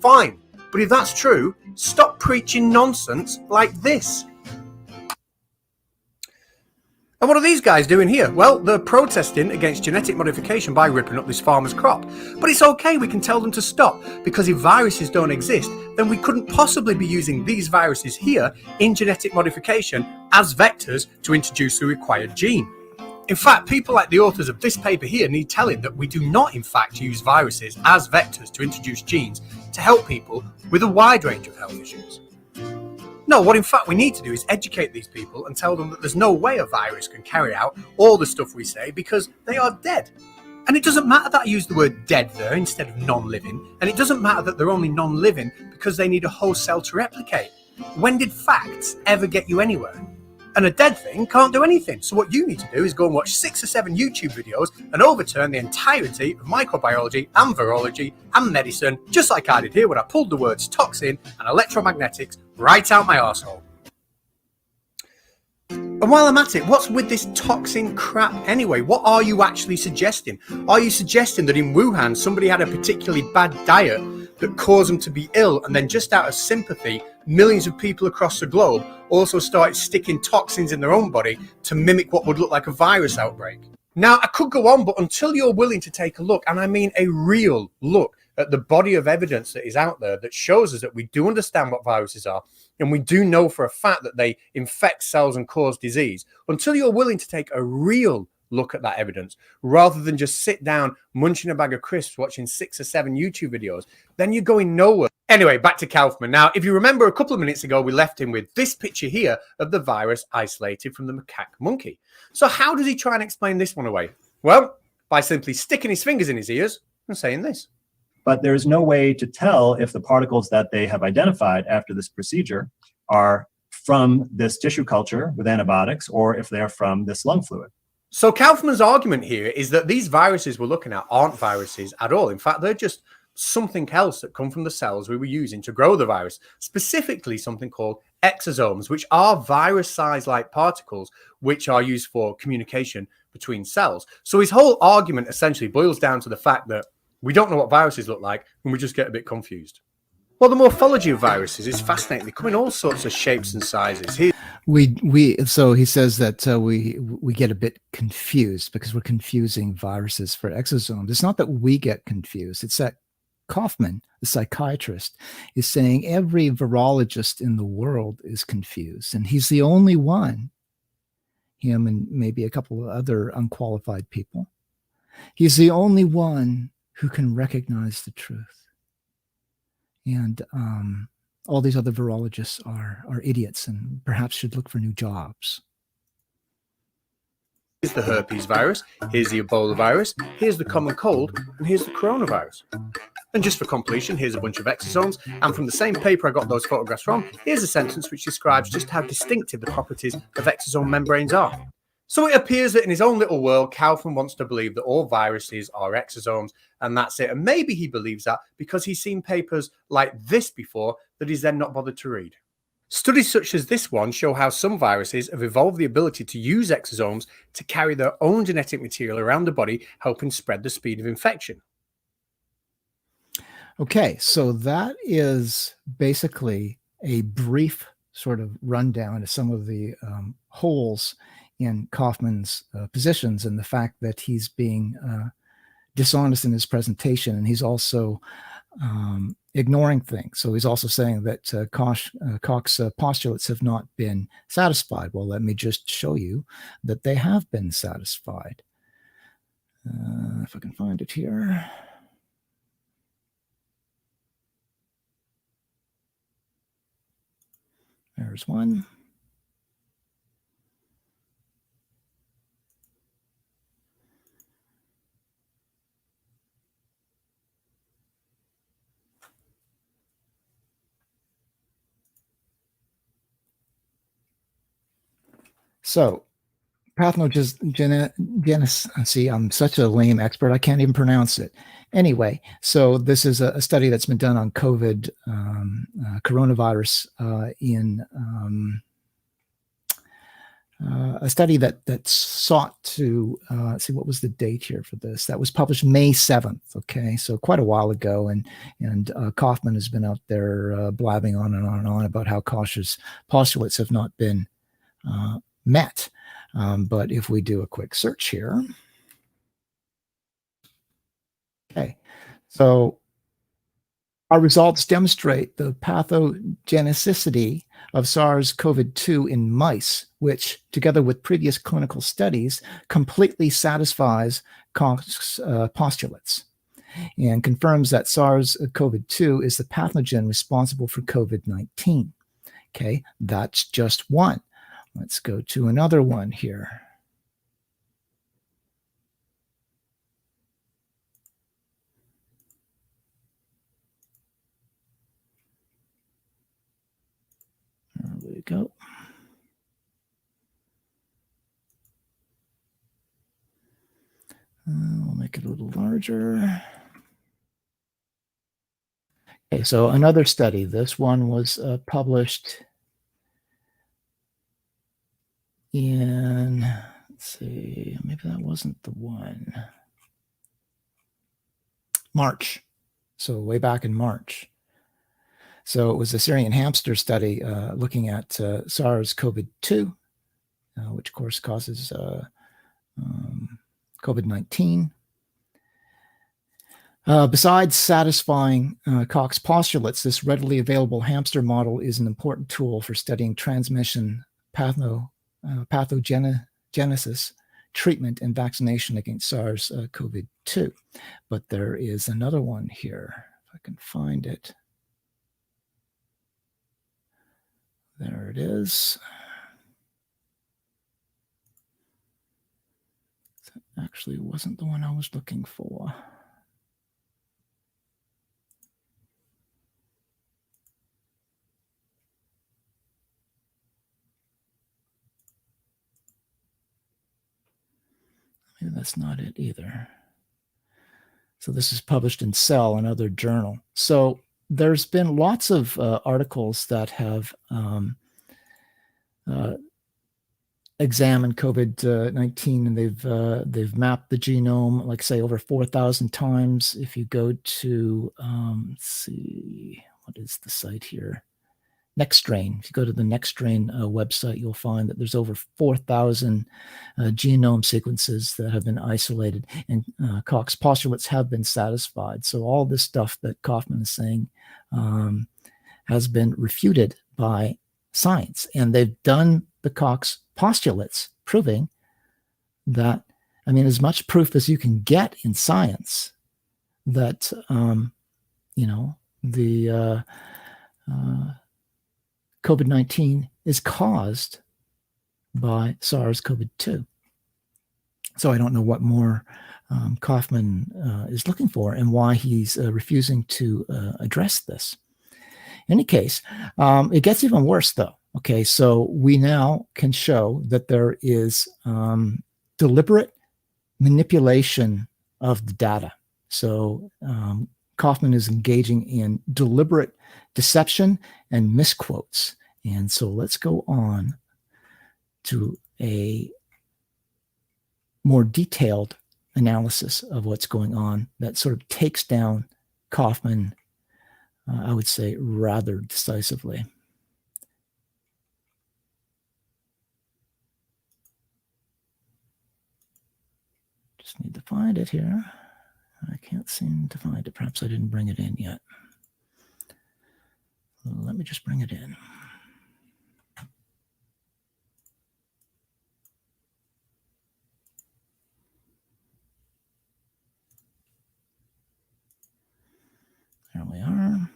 Fine, but if that's true, stop preaching nonsense like this. And what are these guys doing here? Well, they're protesting against genetic modification by ripping up this farmer's crop. But it's okay, we can tell them to stop, because if viruses don't exist, then we couldn't possibly be using these viruses here in genetic modification as vectors to introduce the required gene. In fact, people like the authors of this paper here need telling that we do not in fact use viruses as vectors to introduce genes to help people with a wide range of health issues. No, what in fact we need to do is educate these people and tell them that there's no way a virus can carry out all the stuff we say because they are dead. And it doesn't matter that I use the word dead there instead of non-living, and it doesn't matter that they're only non-living because they need a host cell to replicate. When did facts ever get you anywhere? And a dead thing can't do anything. So what you need to do is go and watch 6 or 7 YouTube videos and overturn the entirety of microbiology and virology and medicine, just like I did here when I pulled the words toxin and electromagnetics right out my arsehole. And while I'm at it, what's with this toxin crap anyway? What are you actually suggesting? Are you suggesting that in Wuhan somebody had a particularly bad diet that caused them to be ill, and then just out of sympathy, millions of people across the globe also started sticking toxins in their own body to mimic what would look like a virus outbreak? Now, I could go on, but until you're willing to take a look, and I mean a real look, at the body of evidence that is out there that shows us that we do understand what viruses are, and we do know for a fact that they infect cells and cause disease, until you're willing to take a real look at that evidence, rather than just sit down munching a bag of crisps watching 6 or 7 YouTube videos, then you're going nowhere. Anyway, back to Kaufman. Now, if you remember a couple of minutes ago, we left him with this picture here of the virus isolated from the macaque monkey. So how does he try and explain this one away? Well, by simply sticking his fingers in his ears and saying this. But there's no way to tell if the particles that they have identified after this procedure are from this tissue culture with antibiotics or if they're from this lung fluid. So Kaufman's argument here is that these viruses we're looking at aren't viruses at all. In fact, they're just something else that come from the cells we were using to grow the virus, specifically something called exosomes, which are virus-sized like particles which are used for communication between cells. So his whole argument essentially boils down to the fact that we don't know what viruses look like and we just get a bit confused. Well, the morphology of viruses is fascinating. They come in all sorts of shapes and sizes. So he says that we get a bit confused because we're confusing viruses for exosomes. It's not that we get confused. It's that Kaufman, the psychiatrist, is saying every virologist in the world is confused, and he's the only one, him and maybe a couple of other unqualified people, he's the only one who can recognize the truth. And all these other virologists are idiots and perhaps should look for new jobs. Here's the herpes virus, here's the Ebola virus, here's the common cold, and here's the coronavirus. And just for completion, here's a bunch of exosomes, and from the same paper I got those photographs from, here's a sentence which describes just how distinctive the properties of exosome membranes are. So it appears that in his own little world, Kaufman wants to believe that all viruses are exosomes, and that's it. And maybe he believes that because he's seen papers like this before that he's then not bothered to read. Studies such as this one show how some viruses have evolved the ability to use exosomes to carry their own genetic material around the body, helping spread the speed of infection. Okay, so that is basically a brief sort of rundown of some of the holes in Kaufman's positions, and the fact that he's being dishonest in his presentation, and he's also ignoring things. So he's also saying that Koch's postulates have not been satisfied. Well, let me just show you that they have been satisfied. If I can find it here. There's one. So, pathogenesis. See, I'm such a lame expert, I can't even pronounce it. Anyway, so this is a study that's been done on COVID, coronavirus, in a study that sought to see, what was the date here for this? That was published May 7th. Okay, so quite a while ago, and Kaufman has been out there blabbing on and on and on about how Koch's postulates have not been met. But if we do a quick search here, okay, so our results demonstrate the pathogenicity of SARS-CoV-2 in mice, which, together with previous clinical studies, completely satisfies Koch's postulates and confirms that SARS-CoV-2 is the pathogen responsible for COVID-19. Okay, that's just one. Let's go to another one here. There we go. We'll make it a little larger. Okay, so another study. This one was published in, let's see, maybe that wasn't the one. March. So way back in March. So it was a Syrian hamster study looking at SARS-CoV-2, which of course causes COVID-19. Besides satisfying Koch's postulates, this readily available hamster model is an important tool for studying transmission, pathogenesis, treatment, and vaccination against SARS-CoV-2. But there is another one here, if I can find it. There it is. That actually wasn't the one I was looking for. Maybe that's not it either. So this is published in Cell, another journal. So there's been lots of articles that have examined COVID-19, and they've mapped the genome, like say, over 4,000 times. If you go to, let's see, what is the site here? NextStrain. If you go to the NextStrain website, you'll find that there's over 4,000 genome sequences that have been isolated, and Koch's postulates have been satisfied. So all this stuff that Kaufman is saying has been refuted by science, and they've done the Koch's postulates, proving that, I mean, as much proof as you can get in science that, you know, the COVID-19 is caused by SARS-CoV-2. So I don't know what more Kaufman is looking for and why he's refusing to address this. In any case, it gets even worse, though. Okay, so we now can show that there is deliberate manipulation of the data. So Kaufman is engaging in deliberate deception and misquotes. And so let's go on to a more detailed analysis of what's going on that sort of takes down Kaufman, I would say, rather decisively. Just need to find it here. I can't seem to find it. Perhaps I didn't bring it in yet. Let me just bring it in. There we are.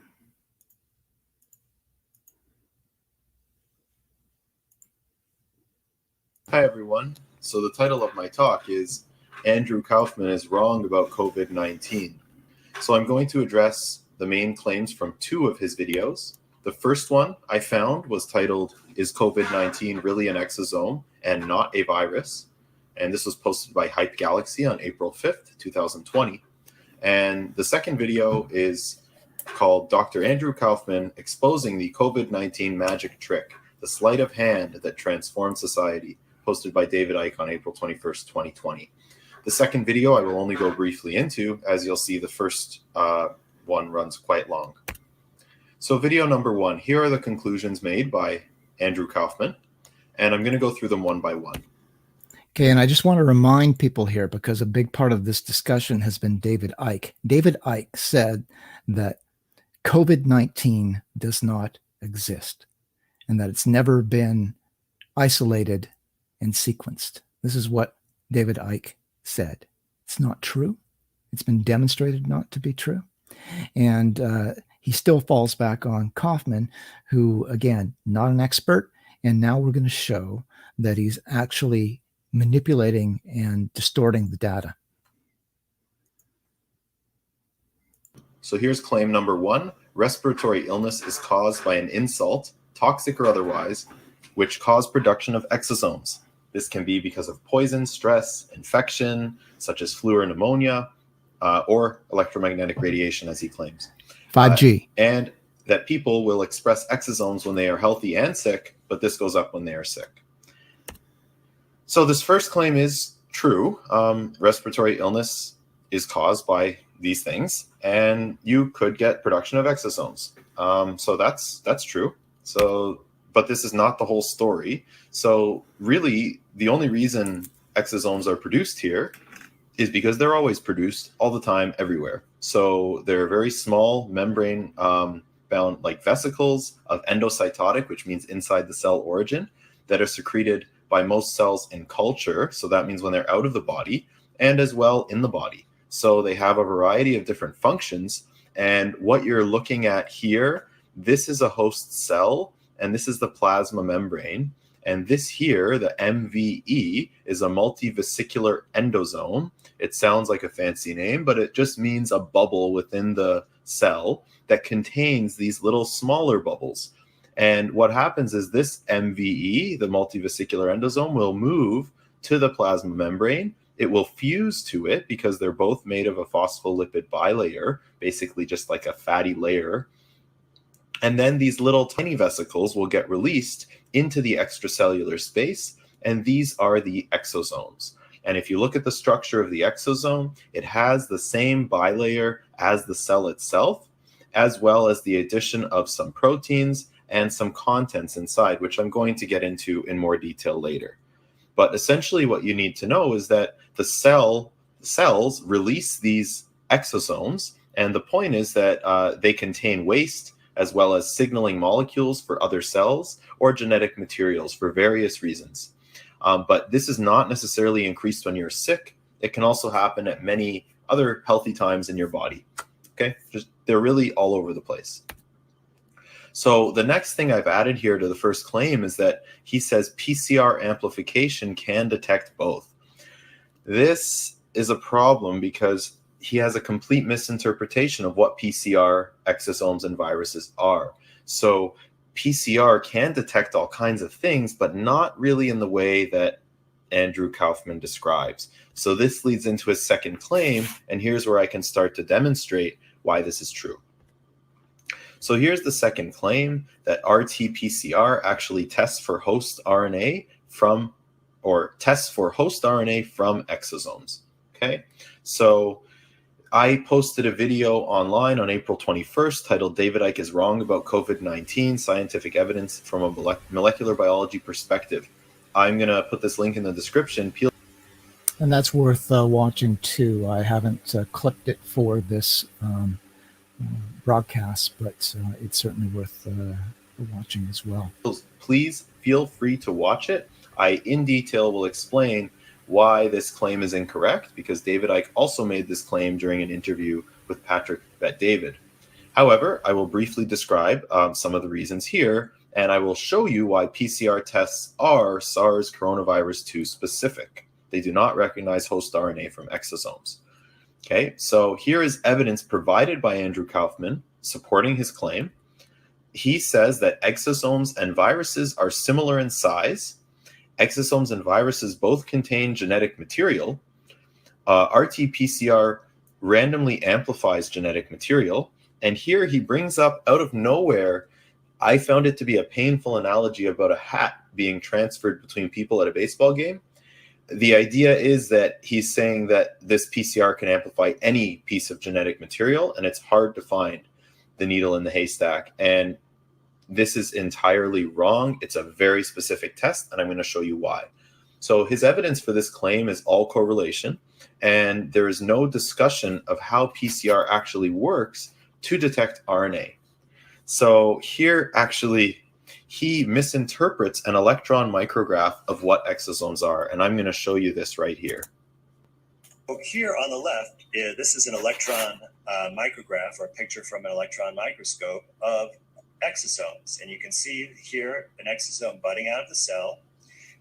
Hi, everyone. So the title of my talk is Andrew Kaufman is Wrong About COVID-19. So I'm going to address the main claims from two of his videos. The first one I found was titled, Is COVID-19 Really an Exosome and Not a Virus? And this was posted by Hype Galaxy on April 5th, 2020. And the second video is called Dr. Andrew Kaufman Exposing the COVID-19 Magic Trick, the Sleight of Hand that Transformed Society, posted by David Icke on April 21st, 2020. The second video I will only go briefly into, as you'll see the first one runs quite long. So video number one, here are the conclusions made by Andrew Kaufman, and I'm going to go through them one by one. Okay, and I just want to remind people here, because a big part of this discussion has been David Icke. David Icke said that COVID-19 does not exist. and that it's never been isolated and sequenced. This is what David Icke said. It's not true. It's been demonstrated not to be true. And he still falls back on Kaufman, who, again, not an expert. And now we're going to show that he's actually manipulating and distorting the data. So here's claim number 1. Respiratory illness is caused by an insult, toxic or otherwise, which cause production of exosomes. This can be because of poison, stress, infection, such as flu or pneumonia, or electromagnetic radiation, as he claims. 5G. And that people will express exosomes when they are healthy and sick, but this goes up when they are sick. So this first claim is true. Respiratory illness is caused by these things, and you could get production of exosomes. So that's true. So, but this is not the whole story. So really, the only reason exosomes are produced here is because they're always produced all the time, everywhere. So they're very small membrane bound like vesicles of endocytotic, which means inside the cell origin, that are secreted by most cells in culture. So that means when they're out of the body, and as well in the body. So they have a variety of different functions. And what you're looking at here, this is a host cell, and this is the plasma membrane. And this here, the MVE, is a multivesicular endosome. It sounds like a fancy name, but it just means a bubble within the cell that contains these little smaller bubbles. And what happens is this MVE, the multivesicular endosome, will move to the plasma membrane. It will fuse to it because they're both made of a phospholipid bilayer, basically just like a fatty layer. And then these little tiny vesicles will get released into the extracellular space, and these are the exosomes. And if you look at the structure of the exosome, it has the same bilayer as the cell itself, as well as the addition of some proteins and some contents inside, which I'm going to get into in more detail later. But essentially what you need to know is that the cells release these exosomes, and the point is that they contain waste as well as signaling molecules for other cells or genetic materials for various reasons. But this is not necessarily increased when you're sick. It can also happen at many other healthy times in your body. Okay, they're really all over the place. So the next thing I've added here to the first claim is that he says PCR amplification can detect both. This is a problem because he has a complete misinterpretation of what PCR exosomes and viruses are. So PCR can detect all kinds of things, but not really in the way that Andrew Kaufman describes. So this leads into his second claim, and here's where I can start to demonstrate why this is true. So here's the second claim, that RT-PCR actually tests for host RNA from exosomes. Okay, so I posted a video online on April 21st titled David Icke is Wrong About COVID-19, Scientific Evidence from a Molecular Biology Perspective. I'm going to put this link in the description. And that's worth watching too. I haven't clipped it for this broadcast, but it's certainly worth watching as well. Please feel free to watch it. I, in detail, will explain why this claim is incorrect, because David Icke also made this claim during an interview with Patrick Bet-David. However, I will briefly describe some of the reasons here, and I will show you why PCR tests are SARS coronavirus 2 specific. They do not recognize host RNA from exosomes. Okay, so here is evidence provided by Andrew Kaufman supporting his claim. He says that exosomes and viruses are similar in size. Exosomes and viruses both contain genetic material. RT-PCR randomly amplifies genetic material. And here he brings up out of nowhere, I found it to be a painful analogy about a hat being transferred between people at a baseball game. The idea is that he's saying that this PCR can amplify any piece of genetic material, and it's hard to find the needle in the haystack. And this is entirely wrong. It's a very specific test, and I'm going to show you why. So his evidence for this claim is all correlation, and there is no discussion of how PCR actually works to detect RNA. So here, actually, he misinterprets an electron micrograph of what exosomes are. And I'm going to show you this right here. Here on the left, this is an electron micrograph, or a picture from an electron microscope of exosomes. And you can see here an exosome budding out of the cell.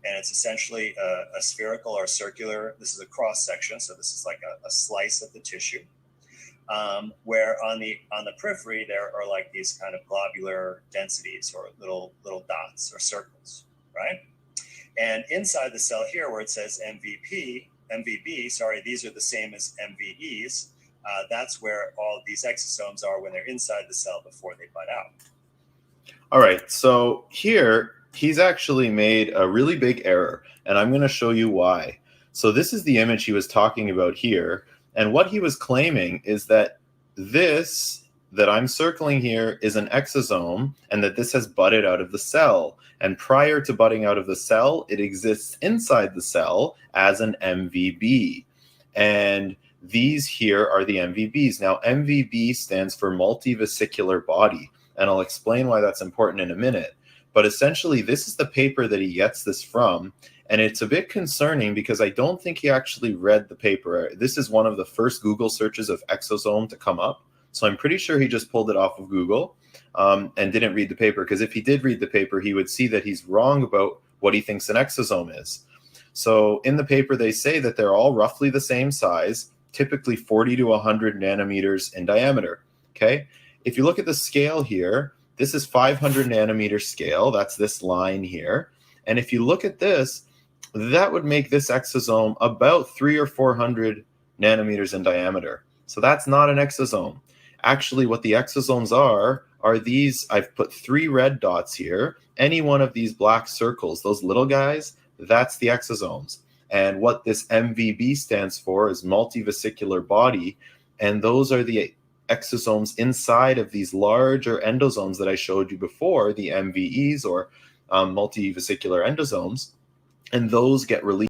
And it's essentially a spherical or circular, this is a cross section, so this is like a slice of the tissue. Where on the periphery, there are like these kind of globular densities, or little dots or circles, right? And inside the cell here, where it says MVB, sorry, these are the same as MVEs. That's where all these exosomes are when they're inside the cell before they bud out. All right, so here he's actually made a really big error, and I'm going to show you why. So this is the image he was talking about here, and what he was claiming is that this that I'm circling here is an exosome, and that this has budded out of the cell. And prior to budding out of the cell, it exists inside the cell as an MVB. And these here are the MVBs. Now, MVB stands for multivesicular body, and I'll explain why that's important in a minute. But essentially, this is the paper that he gets this from, and it's a bit concerning because I don't think he actually read the paper. This is one of the first Google searches of exosome to come up, so I'm pretty sure he just pulled it off of Google and didn't read the paper, because if he did read the paper, he would see that he's wrong about what he thinks an exosome is. So in the paper, they say that they're all roughly the same size, typically 40 to 100 nanometers in diameter, okay? If you look at the scale here, this is 500 nanometer scale. That's this line here. And if you look at this, that would make this exosome about 300 or 400 nanometers in diameter. So that's not an exosome. Actually, what the exosomes are these, I've put 3 red dots here. Any one of these black circles, those little guys, that's the exosomes. And what this MVB stands for is multivesicular body. And those are the exosomes inside of these larger endosomes that I showed you before, the MVEs, or multivesicular endosomes. And those get released.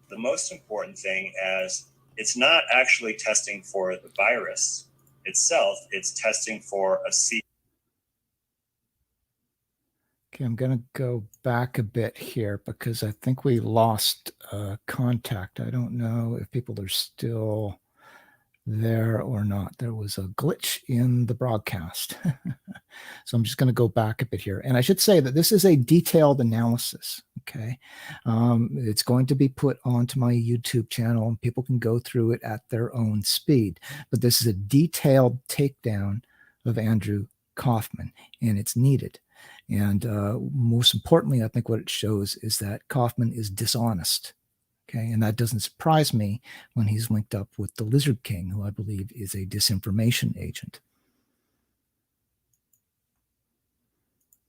The most important thing is it's not actually testing for the virus itself, it's testing for a sequence. Okay, I'm going to go back a bit here because I think we lost contact. I don't know if people are still there or not. There was a glitch in the broadcast. So I'm just going to go back a bit here. And I should say that this is a detailed analysis, okay? It's going to be put onto my YouTube channel, and people can go through it at their own speed. But this is a detailed takedown of Andrew Kaufman, and it's needed. And most importantly, I think what it shows is that Kaufman is dishonest. Okay, and that doesn't surprise me when he's linked up with the Lizard King, who I believe is a disinformation agent.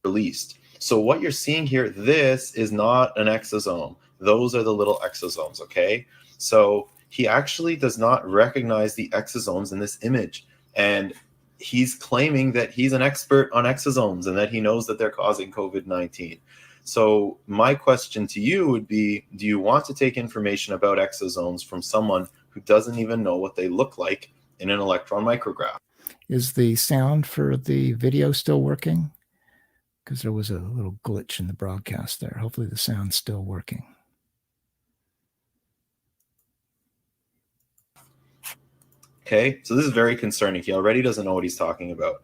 Released. So what you're seeing here, this is not an exosome. Those are the little exosomes, okay? So he actually does not recognize the exosomes in this image. And he's claiming that he's an expert on exosomes and that he knows that they're causing COVID-19. So my question to you would be, do you want to take information about exosomes from someone who doesn't even know what they look like in an electron micrograph? Is the sound for the video still working? Because there was a little glitch in the broadcast there. Hopefully the sound's still working. Okay, so this is very concerning. He already doesn't know what he's talking about.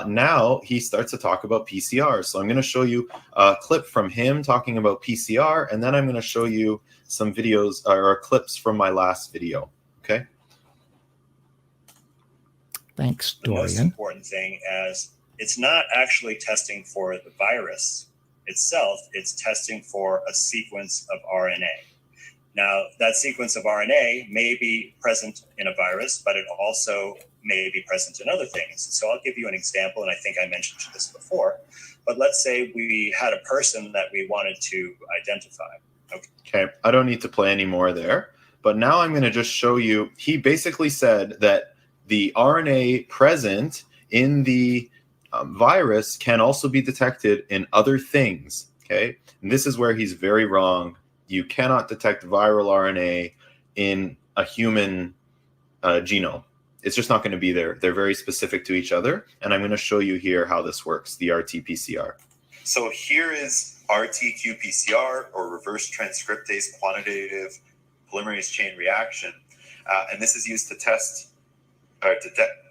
Now he starts to talk about PCR. So I'm going to show you a clip from him talking about PCR, and then I'm going to show you some videos or clips from my last video. Okay. Thanks, The most Dorian. important thing is it's not actually testing for the virus itself, it's testing for a sequence of RNA. Now, that sequence of RNA may be present in a virus, but it also may be present in other things. So I'll give you an example, and I think I mentioned this before. But let's say we had a person that we wanted to identify. Okay, I don't need to play any more there. But now I'm going to just show you, he basically said that the RNA present in the virus can also be detected in other things, okay? And this is where he's very wrong. You cannot detect viral RNA in a human genome. It's just not going to be there. They're very specific to each other. And I'm going to show you here how this works, the RT-PCR. So here is RT-qPCR, or reverse transcriptase quantitative polymerase chain reaction. And this is used to test or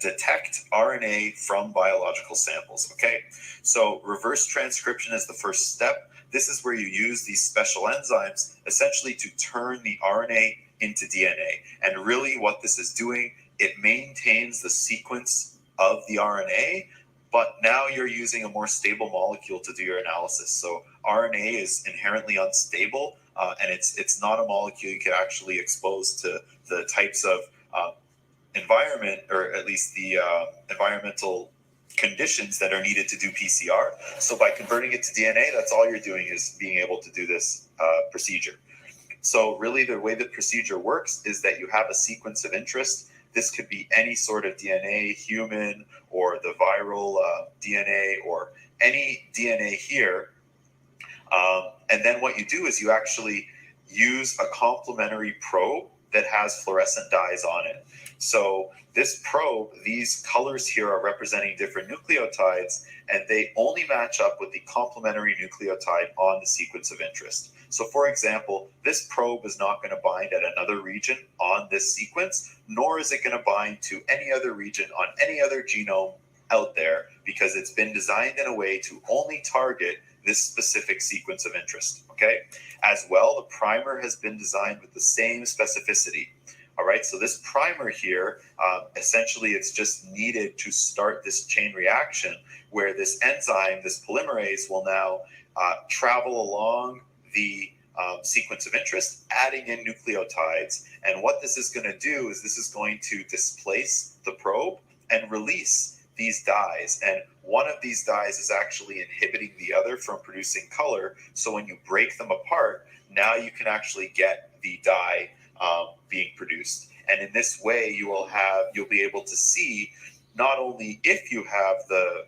detect RNA from biological samples, okay? So reverse transcription is the first step. This is where you use these special enzymes essentially to turn the RNA into DNA. And really what this is doing, it maintains the sequence of the RNA, but now you're using a more stable molecule to do your analysis. So RNA is inherently unstable, and it's not a molecule you can actually expose to the types of environment, or at least the environmental conditions that are needed to do PCR. So by converting it to DNA, that's all you're doing is being able to do this procedure. So really the way the procedure works is that you have a sequence of interest. This could be any sort of DNA, human, or the viral DNA, or any DNA here. And then what you do is you actually use a complementary probe that has fluorescent dyes on it. So this probe, these colors here are representing different nucleotides, and they only match up with the complementary nucleotide on the sequence of interest. So for example, this probe is not going to bind at another region on this sequence, nor is it going to bind to any other region on any other genome out there, because it's been designed in a way to only target this specific sequence of interest, okay? As well, the primer has been designed with the same specificity. All right, so this primer here, essentially it's just needed to start this chain reaction where this enzyme, this polymerase, will now travel along the sequence of interest, adding in nucleotides. And what this is going to do is this is going to displace the probe and release these dyes. And one of these dyes is actually inhibiting the other from producing color. So when you break them apart, now you can actually get the dye being produced. And in this way, you'll be able to see not only if you have the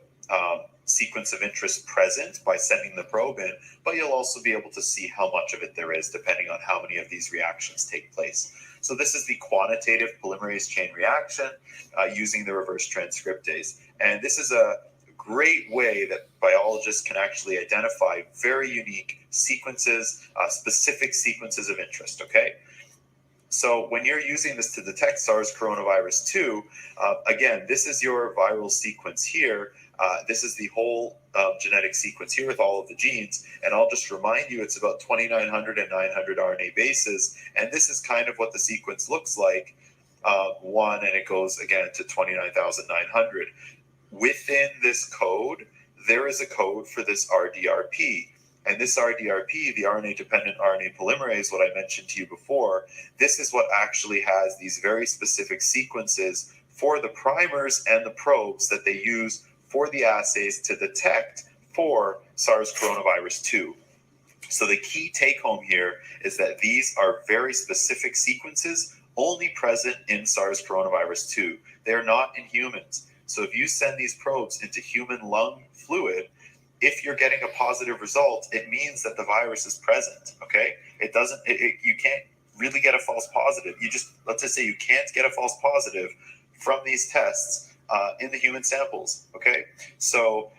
sequence of interest present by sending the probe in, but you'll also be able to see how much of it there is depending on how many of these reactions take place. So this is the quantitative polymerase chain reaction using the reverse transcriptase. And this is a great way that biologists can actually identify very unique sequences, specific sequences of interest, okay? So when you're using this to detect SARS coronavirus 2, again, this is your viral sequence here. This is the whole genetic sequence here with all of the genes. And I'll just remind you, it's about 2,900 and 900 RNA bases. And this is kind of what the sequence looks like, and it goes again to 29,900. Within this code, there is a code for this RDRP. And this RDRP, the RNA-dependent RNA polymerase, what I mentioned to you before, this is what actually has these very specific sequences for the primers and the probes that they use for the assays to detect for SARS coronavirus 2. So the key take-home here is that these are very specific sequences only present in SARS coronavirus 2. They're not in humans. So if you send these probes into human lung fluid, if you're getting a positive result, it means that the virus is present, okay? It doesn't, you can't really get a false positive. Let's just say you can't get a false positive from these tests in the human samples, okay? So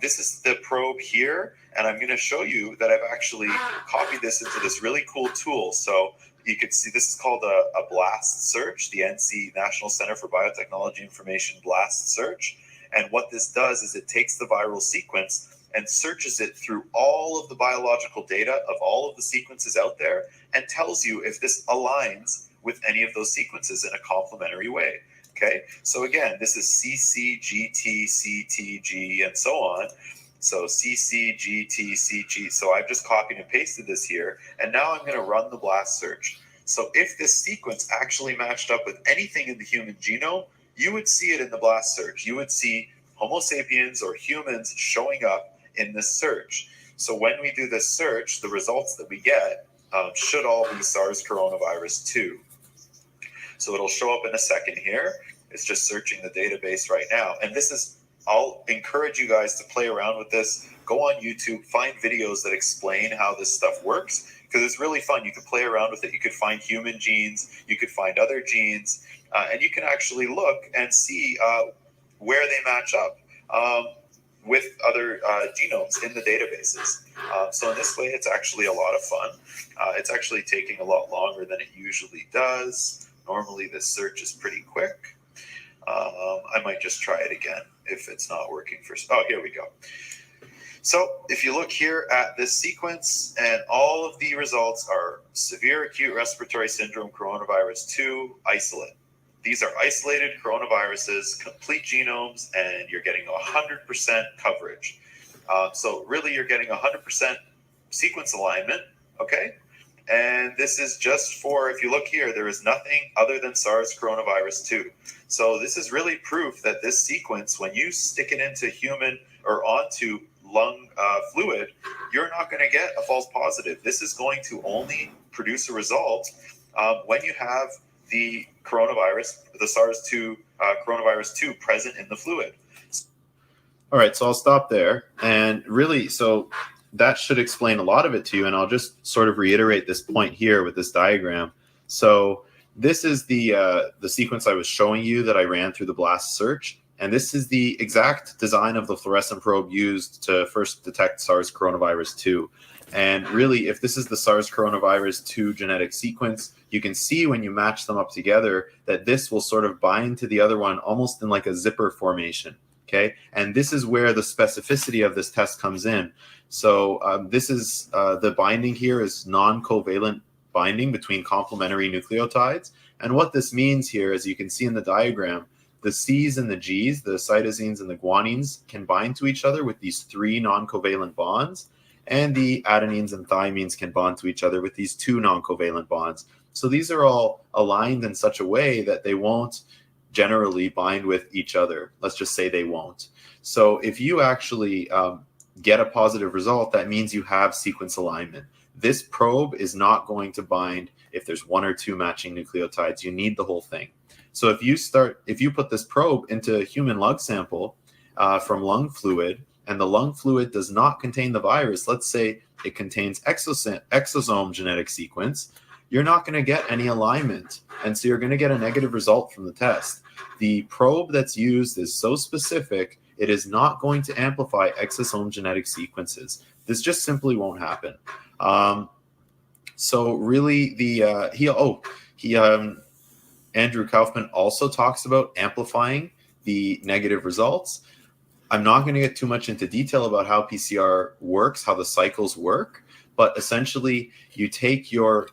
this is the probe here, and I'm gonna show you that I've actually copied this into this really cool tool. So you can see this is called a BLAST search, the NC National Center for Biotechnology Information BLAST search. And what this does is it takes the viral sequence and searches it through all of the biological data of all of the sequences out there and tells you if this aligns with any of those sequences in a complementary way. Okay, so again, this is CC, GT, CT, G, and so on. So CCGTCG. So I've just copied and pasted this here, and now I'm going to run the blast search. So if this sequence actually matched up with anything in the human genome, you would see it in the blast search. You would see Homo sapiens or humans showing up in this search. So when we do this search, the results that we get should all be SARS coronavirus 2. So it'll show up in a second here. It's just searching the database right now. And this is, I'll encourage you guys to play around with this. Go on YouTube, find videos that explain how this stuff works, because it's really fun. You can play around with it. You could find human genes, you could find other genes, and you can actually look and see where they match up with other genomes in the databases. So in this way, it's actually a lot of fun. It's actually taking a lot longer than it usually does. Normally, this search is pretty quick. I might just try it again if it's not working for. Oh, here we go. So if you look here at this sequence, and all of the results are severe acute respiratory syndrome coronavirus 2 isolate. These are isolated coronaviruses, complete genomes, and you're getting 100% coverage. So really, you're getting 100% sequence alignment, okay? And this is just for, if you look here, there is nothing other than SARS coronavirus 2. So this is really proof that this sequence, when you stick it into human or onto lung fluid, you're not going to get a false positive. This is going to only produce a result when you have the coronavirus, the SARS-2 coronavirus 2 present in the fluid. All right, so I'll stop there. And really, so that should explain a lot of it to you. And I'll just sort of reiterate this point here with this diagram. So this is the sequence I was showing you that I ran through the blast search. And this is the exact design of the fluorescent probe used to first detect SARS coronavirus 2. And really, if this is the SARS coronavirus 2 genetic sequence, you can see when you match them up together that this will sort of bind to the other one almost in like a zipper formation. Okay, and this is where the specificity of this test comes in. So this is the binding here is non-covalent binding between complementary nucleotides. And what this means here, as you can see in the diagram, the C's and the G's, the cytosines and the guanines, can bind to each other with these 3 non-covalent bonds, and the adenines and thymines can bond to each other with these 2 non-covalent bonds. So these are all aligned in such a way that they won't generally bind with each other. Let's just say they won't. So if you actually get a positive result, that means you have sequence alignment. This probe is not going to bind if there's 1 or 2 matching nucleotides. You need the whole thing. So if you put this probe into a human lung sample from lung fluid, and the lung fluid does not contain the virus, let's say it contains exosome genetic sequence, you're not going to get any alignment. And so you're going to get a negative result from the test. The probe that's used is so specific, it is not going to amplify exosome genetic sequences. This just simply won't happen. So really, Andrew Kaufman also talks about amplifying the negative results. I'm not going to get too much into detail about how PCR works, how the cycles work, but essentially you take your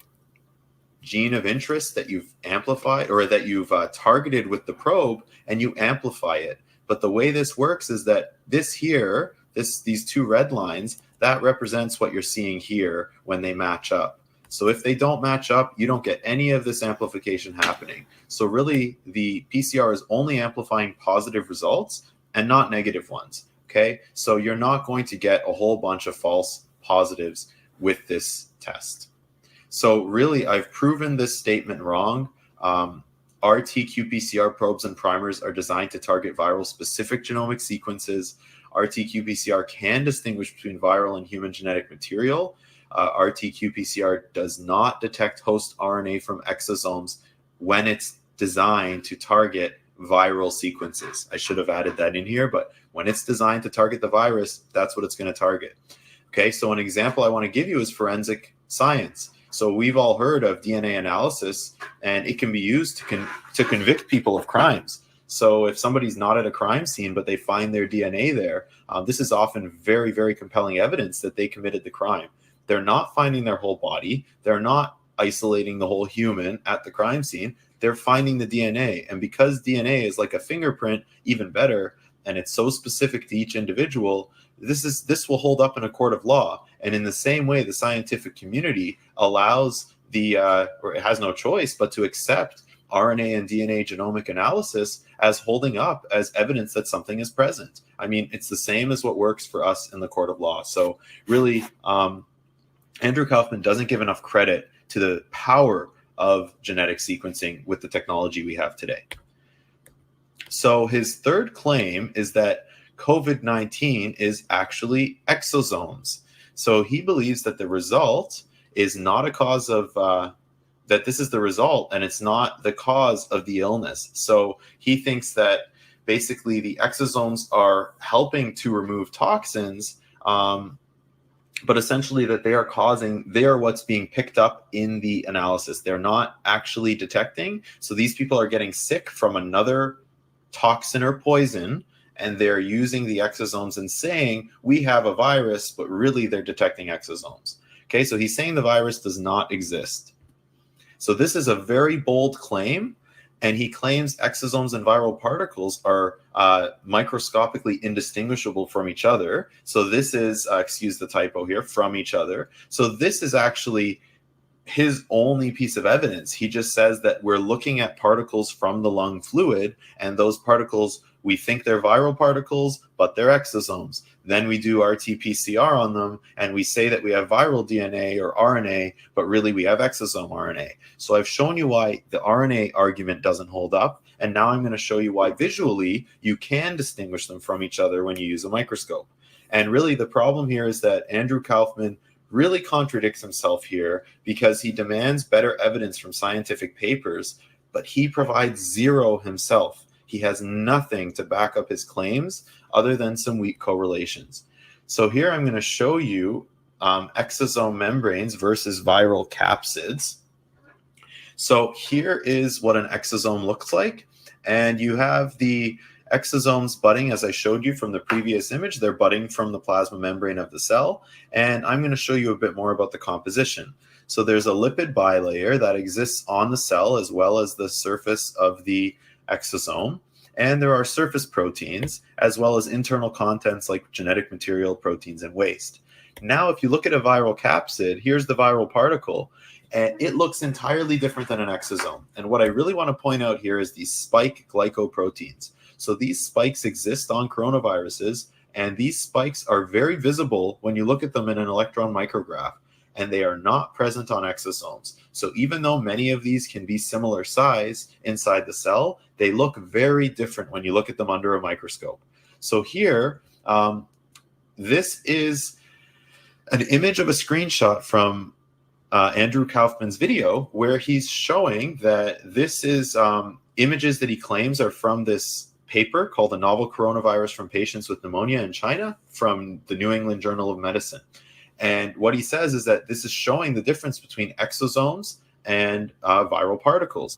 gene of interest that you've amplified or that you've targeted with the probe and you amplify it. But the way this works is that this here, these 2 red lines, that represents what you're seeing here when they match up. So if they don't match up, you don't get any of this amplification happening. So really, the PCR is only amplifying positive results and not negative ones. Okay, so you're not going to get a whole bunch of false positives with this test. So really, I've proven this statement wrong. RT-qPCR probes and primers are designed to target viral-specific genomic sequences. RT-qPCR can distinguish between viral and human genetic material. RT-qPCR does not detect host RNA from exosomes when it's designed to target viral sequences. I should have added that in here, but when it's designed to target the virus, that's what it's going to target. Okay, so an example I want to give you is forensic science. So we've all heard of DNA analysis, and it can be used to convict people of crimes. So if somebody's not at a crime scene, but they find their DNA there, this is often very, very compelling evidence that they committed the crime. They're not finding their whole body. They're not isolating the whole human at the crime scene. They're finding the DNA. And because DNA is like a fingerprint, even better, and it's so specific to each individual, this will hold up in a court of law. And in the same way, the scientific community allows or it has no choice but to accept RNA and DNA genomic analysis as holding up as evidence that something is present. I mean, it's the same as what works for us in the court of law. So really, Andrew Kaufman doesn't give enough credit to the power of genetic sequencing with the technology we have today. So his third claim is that COVID-19 is actually exosomes. So he believes that the result is not a cause of, that this is the result and it's not the cause of the illness. So he thinks that basically the exosomes are helping to remove toxins, but essentially that they are what's being picked up in the analysis. They're not actually detecting. So these people are getting sick from another toxin or poison, and they're using the exosomes and saying, we have a virus, but really they're detecting exosomes. Okay, so he's saying the virus does not exist. So this is a very bold claim, and he claims exosomes and viral particles are microscopically indistinguishable from each other. So this is, excuse the typo here, from each other. So this is actually his only piece of evidence. He just says that we're looking at particles from the lung fluid, and those particles, we think they're viral particles, but they're exosomes. Then we do RT-PCR on them, and we say that we have viral DNA or RNA, but really we have exosome RNA. So I've shown you why the RNA argument doesn't hold up, and now I'm going to show you why visually you can distinguish them from each other when you use a microscope. And really the problem here is that Andrew Kaufman really contradicts himself here because he demands better evidence from scientific papers, but he provides zero himself. He has nothing to back up his claims other than some weak correlations. So here I'm going to show you exosome membranes versus viral capsids. So here is what an exosome looks like. And you have the exosomes budding, as I showed you from the previous image. They're budding from the plasma membrane of the cell. And I'm going to show you a bit more about the composition. So there's a lipid bilayer that exists on the cell as well as the surface of the exosome. And there are surface proteins as well as internal contents like genetic material, proteins, and waste. Now, if you look at a viral capsid, here's the viral particle, and it looks entirely different than an exosome. And what I really want to point out here is these spike glycoproteins. So these spikes exist on coronaviruses, and these spikes are very visible when you look at them in an electron micrograph, and they are not present on exosomes. So even though many of these can be similar size inside the cell, they look very different when you look at them under a microscope. So here, this is an image of a screenshot from Andrew Kaufman's video where he's showing that this is images that he claims are from this paper called The Novel Coronavirus from Patients with Pneumonia in China from the New England Journal of Medicine. And what he says is that this is showing the difference between exosomes and viral particles.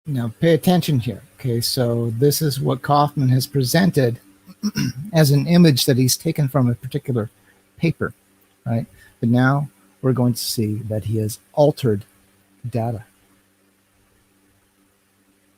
Now pay attention here. Okay, so this is what Kaufman has presented as an image that he's taken from a particular paper, right? But now we're going to see that he has altered data.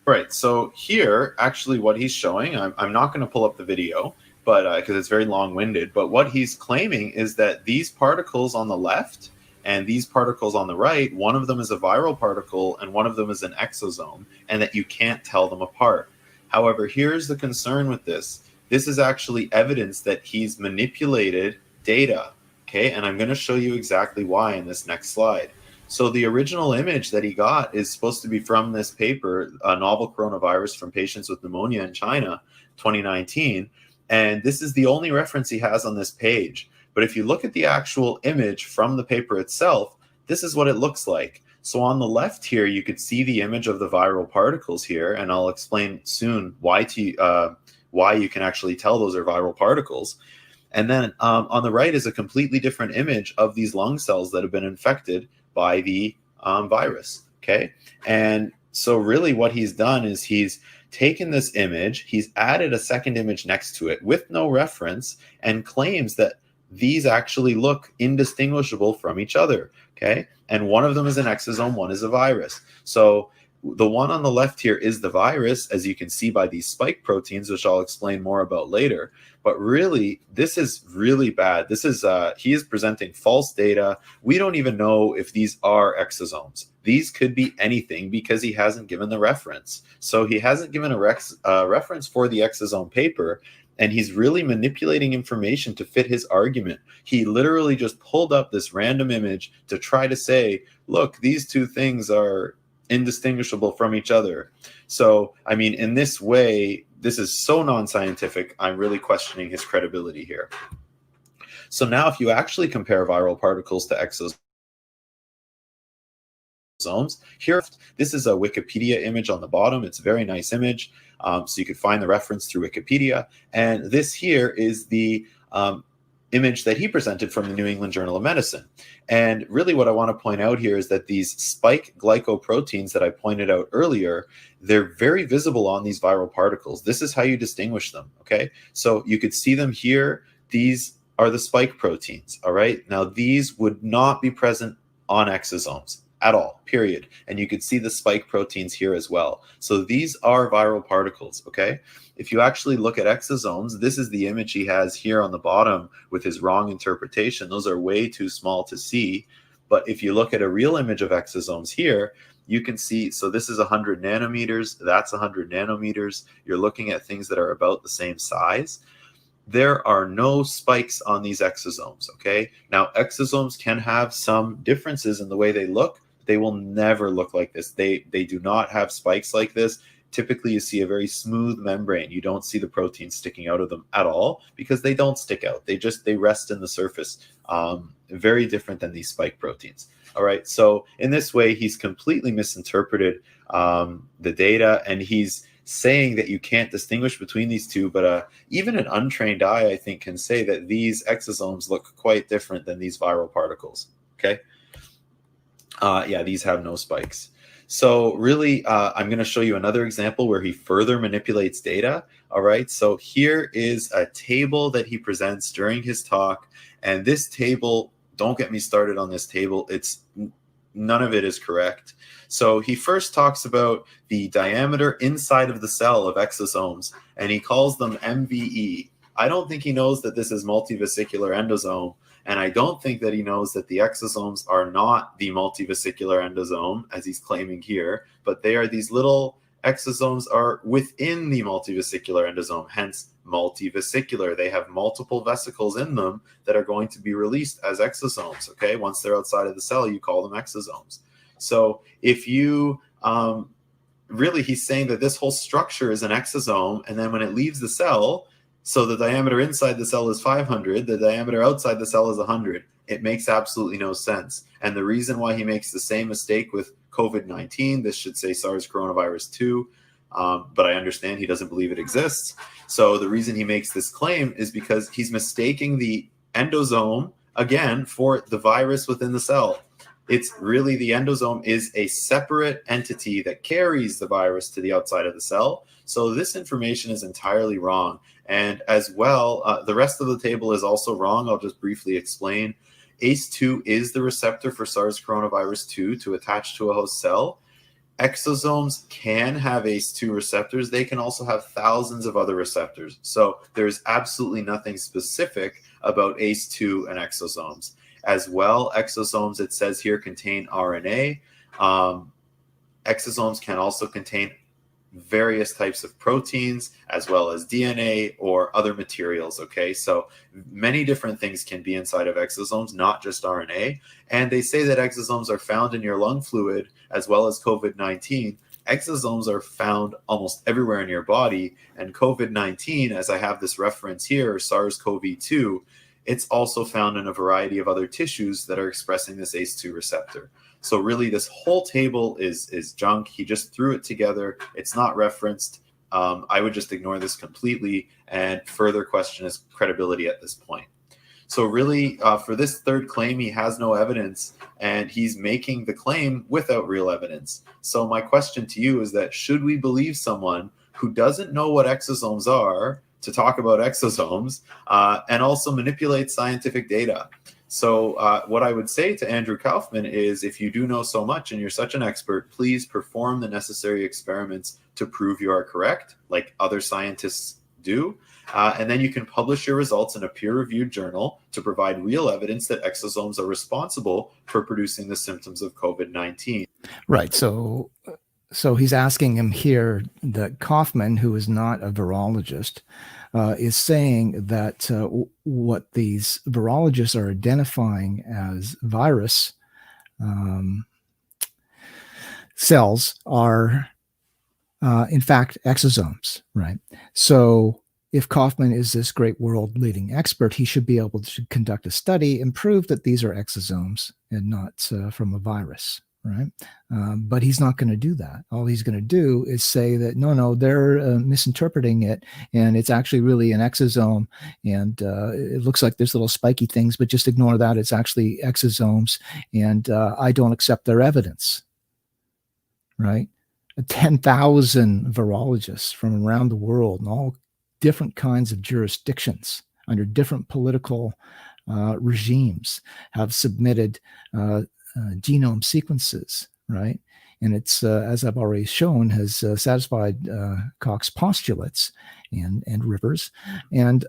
Right, so here, actually what he's showing, I'm not going to pull up the video, but because it's very long-winded, but what he's claiming is that these particles on the left and these particles on the right, one of them is a viral particle and one of them is an exosome, and that you can't tell them apart. However, here's the concern with this. This is actually evidence that he's manipulated data, okay? And I'm going to show you exactly why in this next slide. So the original image that he got is supposed to be from this paper, A Novel Coronavirus from Patients with Pneumonia in China, 2019. And this is the only reference he has on this page. But if you look at the actual image from the paper itself, this is what it looks like. So on the left here, you could see the image of the viral particles here, and I'll explain soon why you can actually tell those are viral particles. And then on the right is a completely different image of these lung cells that have been infected by the virus, okay? And so really what he's done is he's taken this image, he's added a second image next to it with no reference, and claims that these actually look indistinguishable from each other, okay? And one of them is an exosome, one is a virus. So the one on the left here is the virus, as you can see by these spike proteins, which I'll explain more about later. But really, this is really bad. This is he is presenting false data. We don't even know if these are exosomes. These could be anything because he hasn't given the reference. So he hasn't given a reference for the exosome paper, and he's really manipulating information to fit his argument. He literally just pulled up this random image to try to say, look, these two things are indistinguishable from each other. So, I mean, in this way, this is so non-scientific, I'm really questioning his credibility here. So now if you actually compare viral particles to exosomes, here, this is a Wikipedia image on the bottom. It's a very nice image. So you could find the reference through Wikipedia. And this here is the image that he presented from the New England Journal of Medicine. And really what I want to point out here is that these spike glycoproteins that I pointed out earlier, they're very visible on these viral particles. This is how you distinguish them, okay? So you could see them here. These are the spike proteins, all right? Now these would not be present on exosomes at all, period. And you could see the spike proteins here as well. So these are viral particles, okay? If you actually look at exosomes, this is the image he has here on the bottom with his wrong interpretation. Those are way too small to see. But if you look at a real image of exosomes here, you can see, so this is 100 nanometers, that's 100 nanometers. You're looking at things that are about the same size. There are no spikes on these exosomes, okay? Now, exosomes can have some differences in the way they look. They will never look like this. They do not have spikes like this. Typically, you see a very smooth membrane. You don't see the proteins sticking out of them at all because they don't stick out. They rest in the surface. Very different than these spike proteins. All right. So in this way, he's completely misinterpreted the data, and he's saying that you can't distinguish between these two. But even an untrained eye, I think, can say that these exosomes look quite different than these viral particles. Okay. Yeah, these have no spikes. So really, I'm going to show you another example where he further manipulates data. All right, so here is a table that he presents during his talk. And this table, don't get me started on this table. None of it is correct. So he first talks about the diameter inside of the cell of exosomes, and he calls them MVE. I don't think he knows that this is multivesicular endosome. And I don't think that he knows that the exosomes are not the multivesicular endosome, as he's claiming here, but they are these little exosomes are within the multivesicular endosome, hence multivesicular. They have multiple vesicles in them that are going to be released as exosomes, okay? Once they're outside of the cell, you call them exosomes. So if you, really, he's saying that this whole structure is an exosome, and then when it leaves the cell, so the diameter inside the cell is 500, the diameter outside the cell is 100. It makes absolutely no sense. And the reason why he makes the same mistake with COVID-19, this should say SARS coronavirus 2, but I understand he doesn't believe it exists. So the reason he makes this claim is because he's mistaking the endosome, again, for the virus within the cell. It's really, the endosome is a separate entity that carries the virus to the outside of the cell. So this information is entirely wrong. And as well, the rest of the table is also wrong. I'll just briefly explain. ACE2 is the receptor for SARS coronavirus 2 to attach to a host cell. Exosomes can have ACE2 receptors. They can also have thousands of other receptors. So there's absolutely nothing specific about ACE2 and exosomes. As well, exosomes, it says here, contain RNA. Exosomes can also contain various types of proteins as well as DNA or other materials, okay? So many different things can be inside of exosomes, not just RNA. And they say that exosomes are found in your lung fluid as well as COVID-19. Exosomes are found almost everywhere in your body. And COVID-19, as I have this reference here, SARS-CoV-2, it's also found in a variety of other tissues that are expressing this ACE2 receptor. So really, this whole table is junk. He just threw it together. It's not referenced. I would just ignore this completely and further question his credibility at this point. So really, for this third claim, he has no evidence, and he's making the claim without real evidence. So my question to you is that should we believe someone who doesn't know what exosomes are to talk about exosomes and also manipulate scientific data? So what I would say to Andrew Kaufman is, if you do know so much and you're such an expert, please perform the necessary experiments to prove you are correct, like other scientists do. And then you can publish your results in a peer-reviewed journal to provide real evidence that exosomes are responsible for producing the symptoms of COVID-19. Right. So he's asking him here that Kaufman, who is not a virologist, is saying that what these virologists are identifying as virus cells are, in fact, exosomes, right? So if Kaufman is this great world-leading expert, he should be able to conduct a study and prove that these are exosomes and not from a virus, right? But he's not going to do that. All he's going to do is say that, no, they're misinterpreting it, and it's actually really an exosome, and it looks like there's little spiky things, but just ignore that. It's actually exosomes, and I don't accept their evidence, right? 10,000 virologists from around the world and all different kinds of jurisdictions under different political regimes have submitted genome sequences, right? And it's, as I've already shown, has satisfied Koch's postulates and Rivers. And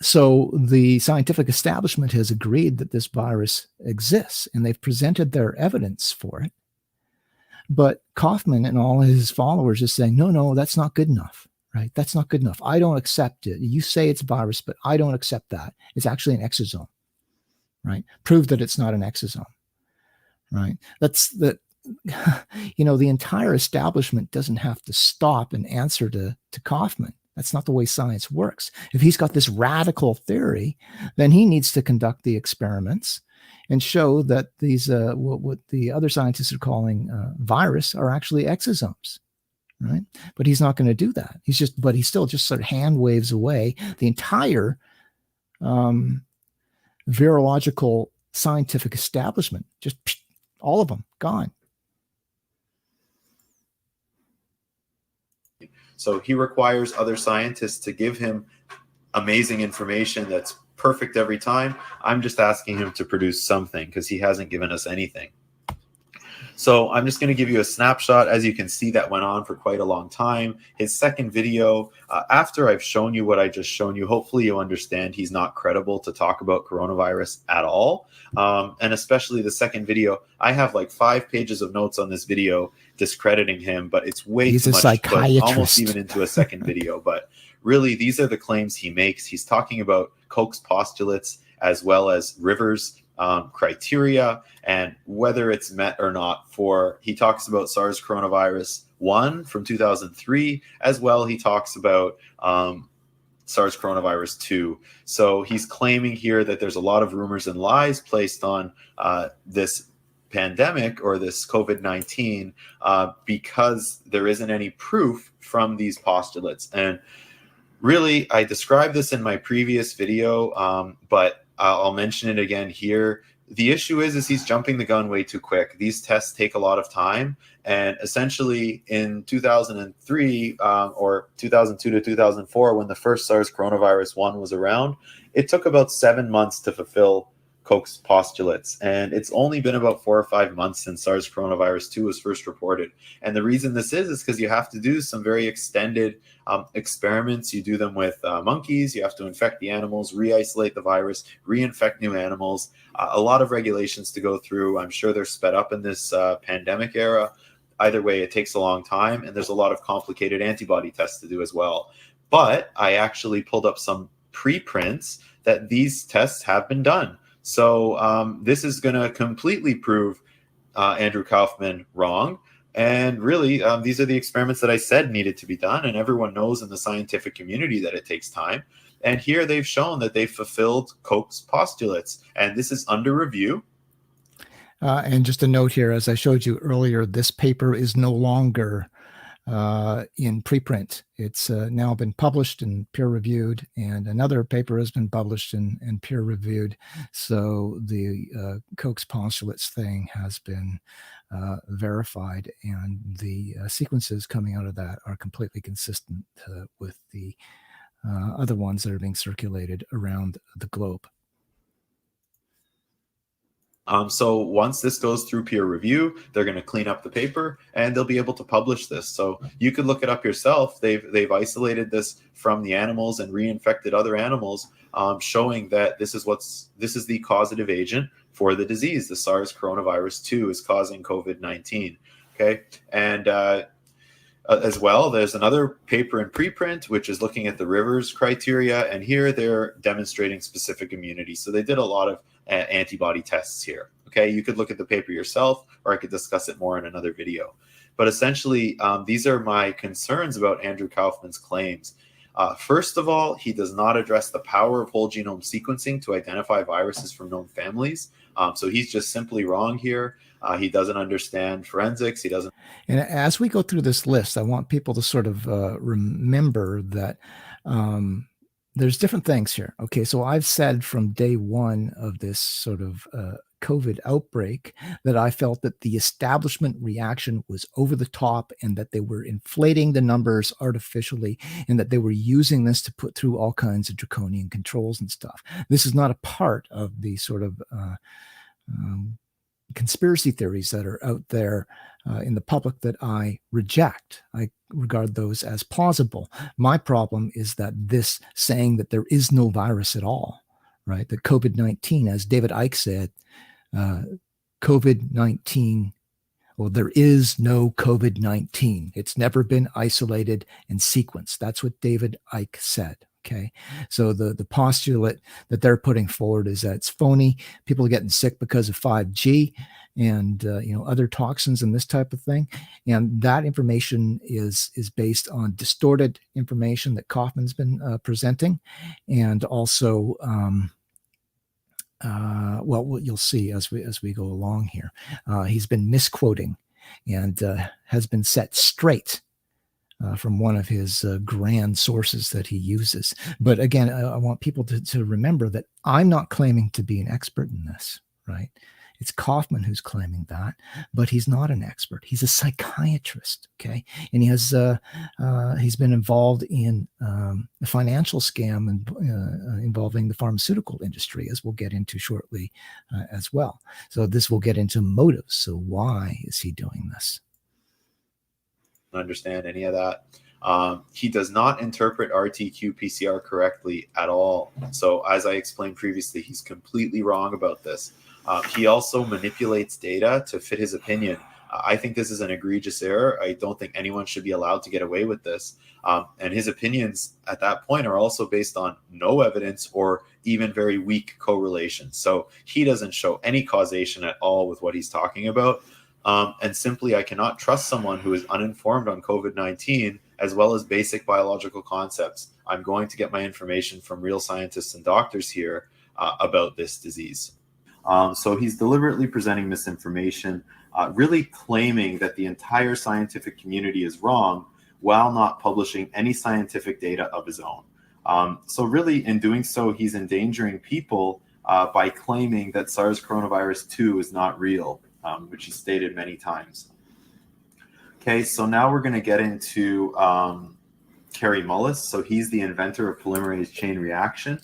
so the scientific establishment has agreed that this virus exists, and they've presented their evidence for it. But Kaufman and all his followers are saying, no, that's not good enough, right? That's not good enough. I don't accept it. You say it's a virus, but I don't accept that. It's actually an exosome, right? Prove that it's not an exosome, right? That's the, the entire establishment doesn't have to stop and answer to Kaufman. That's not the way science works. If he's got this radical theory, then he needs to conduct the experiments and show that these what the other scientists are calling virus are actually exosomes, right? But he's not going to do that. He still just sort of hand waves away the entire virological scientific establishment. Just all of them gone. So he requires other scientists to give him amazing information that's perfect every time. I'm just asking him to produce something because he hasn't given us anything. So I'm just going to give you a snapshot. As you can see, that went on for quite a long time. His second video, after I've shown you what I just shown you, hopefully you understand he's not credible to talk about coronavirus at all. And especially the second video, I have like 5 pages of notes on this video discrediting him, but it's way He's too a much, psychiatrist. but almost even into a second video. But really, these are the claims he makes. He's talking about Koch's postulates as well as Rivers' criteria and whether it's met or not. He talks about SARS coronavirus 1 from 2003, as well he talks about SARS coronavirus 2. So he's claiming here that there's a lot of rumors and lies placed on this pandemic or this COVID-19 because there isn't any proof from these postulates. And really, I described this in my previous video, but I'll mention it again here. The issue is he's jumping the gun way too quick. These tests take a lot of time. And essentially in 2003 or 2002 to 2004, when the first SARS coronavirus 1 was around, it took about 7 months to fulfill Koch's postulates. And it's only been about 4 or 5 months since SARS coronavirus 2 was first reported. And the reason this is because you have to do some very extended experiments. You do them with monkeys. You have to infect the animals, re-isolate the virus, reinfect new animals. A lot of regulations to go through. I'm sure they're sped up in this pandemic era. Either way, it takes a long time, and there's a lot of complicated antibody tests to do as well. But I actually pulled up some preprints that these tests have been done. So this is going to completely prove Andrew Kaufman wrong. And really, these are the experiments that I said needed to be done. And everyone knows in the scientific community that it takes time. And here they've shown that they've fulfilled Koch's postulates. And this is under review. And just a note here, as I showed you earlier, this paper is no longer in preprint. It's now been published and peer-reviewed, and another paper has been published and peer-reviewed. So the Koch's postulates thing has been verified, and the sequences coming out of that are completely consistent with the other ones that are being circulated around the globe. So once this goes through peer review, they're going to clean up the paper and they'll be able to publish this. So you could look it up yourself. They've isolated this from the animals and reinfected other animals, showing that this is the causative agent for the disease. The SARS coronavirus 2 is causing COVID-19. Okay, and as well, there's another paper in preprint, which is looking at the Rivers criteria, and here they're demonstrating specific immunity. So they did a lot of antibody tests here. Okay, you could look at the paper yourself, or I could discuss it more in another video. But essentially, these are my concerns about Andrew Kaufman's claims. First of all, he does not address the power of whole genome sequencing to identify viruses from known families. So he's just simply wrong here. He doesn't understand forensics. He doesn't. And as we go through this list, I want people to sort of remember that there's different things here. Okay, so I've said from day one of this sort of COVID outbreak that I felt that the establishment reaction was over the top and that they were inflating the numbers artificially and that they were using this to put through all kinds of draconian controls and stuff. This is not a part of the sort of conspiracy theories that are out there in the public that I reject. I regard those as plausible. My problem is that this saying that there is no virus at all, right? That COVID-19, as David Icke said, COVID-19, well, there is no COVID-19. It's never been isolated and sequenced. That's what David Icke said. Okay, so the postulate that they're putting forward is that it's phony. People are getting sick because of 5G and other toxins and this type of thing, and that information is based on distorted information that Kaufman's been presenting, and also what you'll see as we go along here, he's been misquoting and has been set straight from one of his grand sources that he uses. But again, I want people to remember that I'm not claiming to be an expert in this, right? It's Kaufman who's claiming that, but he's not an expert. He's a psychiatrist, okay? And he has he's been involved in a financial scam involving the pharmaceutical industry, as we'll get into shortly as well. So this will get into motives. So why is he doing this? Understand any of that. He does not interpret RT-qPCR correctly at all. So as I explained previously, he's completely wrong about this. He also manipulates data to fit his opinion. I think this is an egregious error. I don't think anyone should be allowed to get away with this. And his opinions at that point are also based on no evidence or even very weak correlation. So he doesn't show any causation at all with what he's talking about. And simply, I cannot trust someone who is uninformed on COVID-19 as well as basic biological concepts. I'm going to get my information from real scientists and doctors here about this disease. So he's deliberately presenting misinformation, really claiming that the entire scientific community is wrong while not publishing any scientific data of his own. So really, in doing so, he's endangering people by claiming that SARS coronavirus 2 is not real. Which he stated many times. Okay, so now we're going to get into Kary Mullis. So he's the inventor of polymerase chain reaction.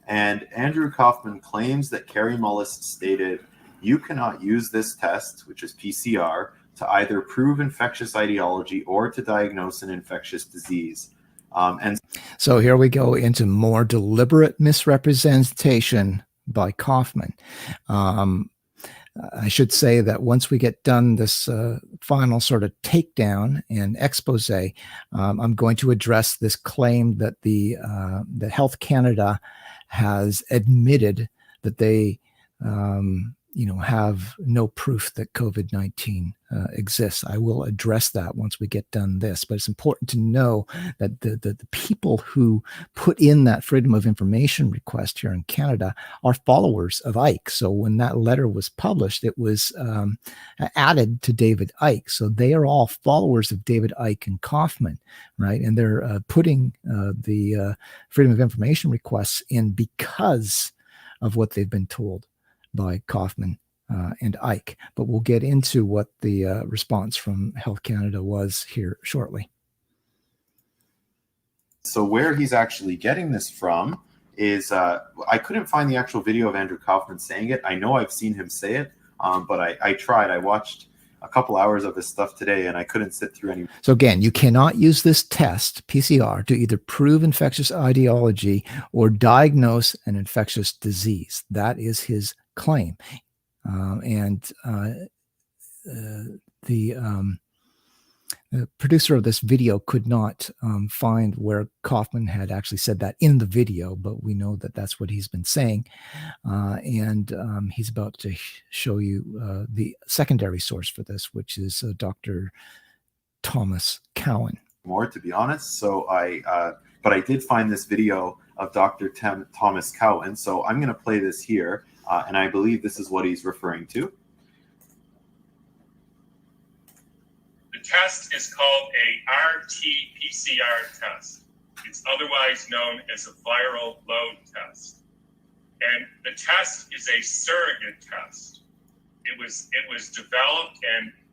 And Andrew Kaufman claims that Kary Mullis stated, you cannot use this test, which is PCR, to either prove infectious etiology or to diagnose an infectious disease. And so here we go into more deliberate misrepresentation by Kaufman. I should say that once we get done this final sort of takedown and expose, I'm going to address this claim that that Health Canada has admitted that they have no proof that COVID-19 exists. I will address that once we get done this, but it's important to know that the people who put in that Freedom of Information request here in Canada are followers of Icke. So when that letter was published, it was added to David Icke. So they are all followers of David Icke and Kaufman, right? And they're putting the Freedom of Information requests in because of what they've been told by Kaufman and Icke. But we'll get into what the response from Health Canada was here shortly. So where he's actually getting this from is I couldn't find the actual video of Andrew Kaufman saying it. I know I've seen him say it, but I tried. I watched a couple hours of his stuff today, and I couldn't sit through any. So again, you cannot use this test, PCR, to either prove infectious etiology or diagnose an infectious disease. That is his claim. The producer of this video could not find where Kaufman had actually said that in the video, but we know that that's what he's been saying. He's about to show you the secondary source for this, which is Dr. Thomas Cowan. More, to be honest. So but I did find this video of Dr. Thomas Cowan. So I'm going to play this here, and I believe this is what he's referring to. The test is called a RT-PCR test. It's otherwise known as a viral load test. And the test is a surrogate test. It was developed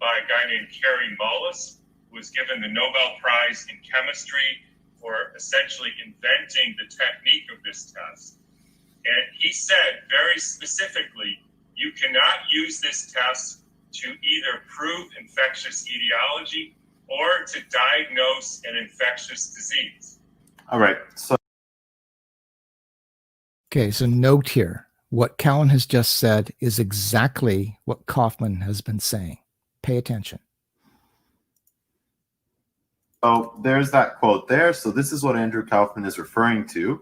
by a guy named Kary Mullis, who was given the Nobel Prize in Chemistry for essentially inventing the technique of this test. And he said very specifically, you cannot use this test to either prove infectious etiology or to diagnose an infectious disease. All right. Okay, so note here, what Cowan has just said is exactly what Kaufman has been saying. Pay attention. So there's that quote there. So this is what Andrew Kaufman is referring to.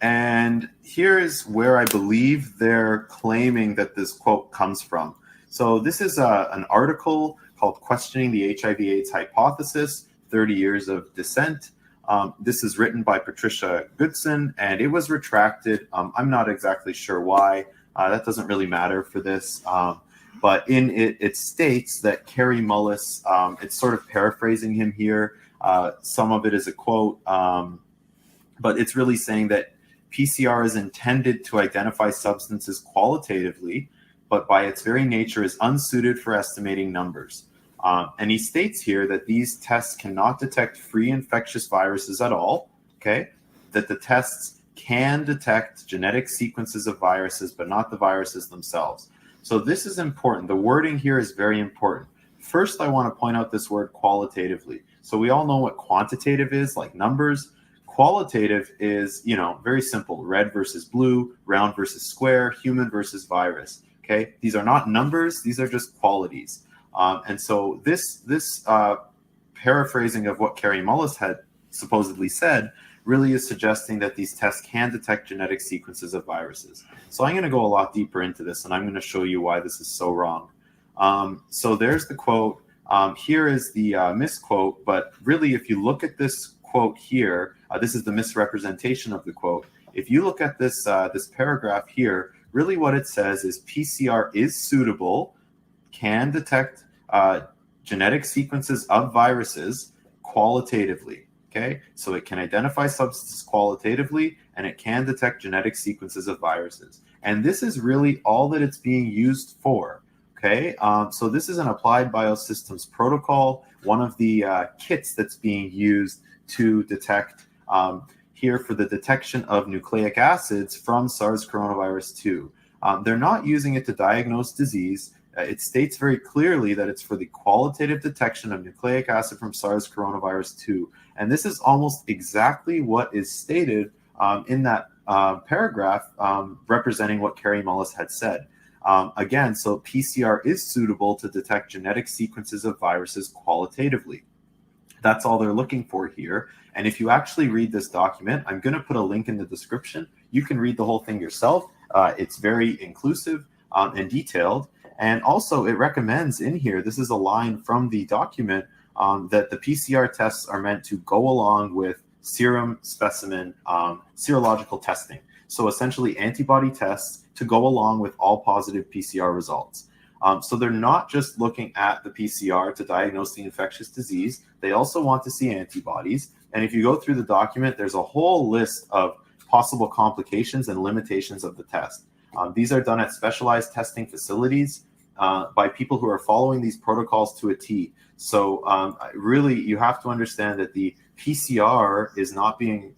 And here is where I believe they're claiming that this quote comes from. So this is an article called Questioning the HIV/AIDS Hypothesis, 30 Years of Dissent. This is written by Patricia Goodson, and it was retracted. I'm not exactly sure why. That doesn't really matter for this. But in it states that Kary Mullis, it's sort of paraphrasing him here. Some of it is a quote, but it's really saying that PCR is intended to identify substances qualitatively, but by its very nature is unsuited for estimating numbers. And he states here that these tests cannot detect free infectious viruses at all, okay? That the tests can detect genetic sequences of viruses, but not the viruses themselves. So this is important. The wording here is very important. First, I want to point out this word qualitatively. So we all know what quantitative is, like numbers. Qualitative is, very simple. Red versus blue, round versus square, human versus virus. Okay, these are not numbers. These are just qualities. And so this paraphrasing of what Kary Mullis had supposedly said really is suggesting that these tests can detect genetic sequences of viruses. So I'm going to go a lot deeper into this, and I'm going to show you why this is so wrong. So there's the quote. Here is the misquote, but really if you look at this quote here, this is the misrepresentation of the quote. If you look at this, this paragraph here, really what it says is PCR is suitable, can detect genetic sequences of viruses qualitatively. Okay, so it can identify substances qualitatively, and it can detect genetic sequences of viruses. And this is really all that it's being used for. Okay, so this is an applied biosystems protocol, one of the kits that's being used to detect here for the detection of nucleic acids from SARS coronavirus 2. They're not using it to diagnose disease. It states very clearly that it's for the qualitative detection of nucleic acid from SARS coronavirus 2. And this is almost exactly what is stated in that paragraph representing what Kary Mullis had said. Again, so PCR is suitable to detect genetic sequences of viruses qualitatively. That's all they're looking for here. And if you actually read this document, I'm going to put a link in the description. You can read the whole thing yourself. It's very inclusive and detailed. And also it recommends in here, this is a line from the document, that the PCR tests are meant to go along with serum specimen serological testing. So essentially antibody tests to go along with all positive PCR results. So they're not just looking at the PCR to diagnose the infectious disease. They also want to see antibodies. And if you go through the document, there's a whole list of possible complications and limitations of the test. These are done at specialized testing facilities by people who are following these protocols to a T. So really, you have to understand that the PCR is not being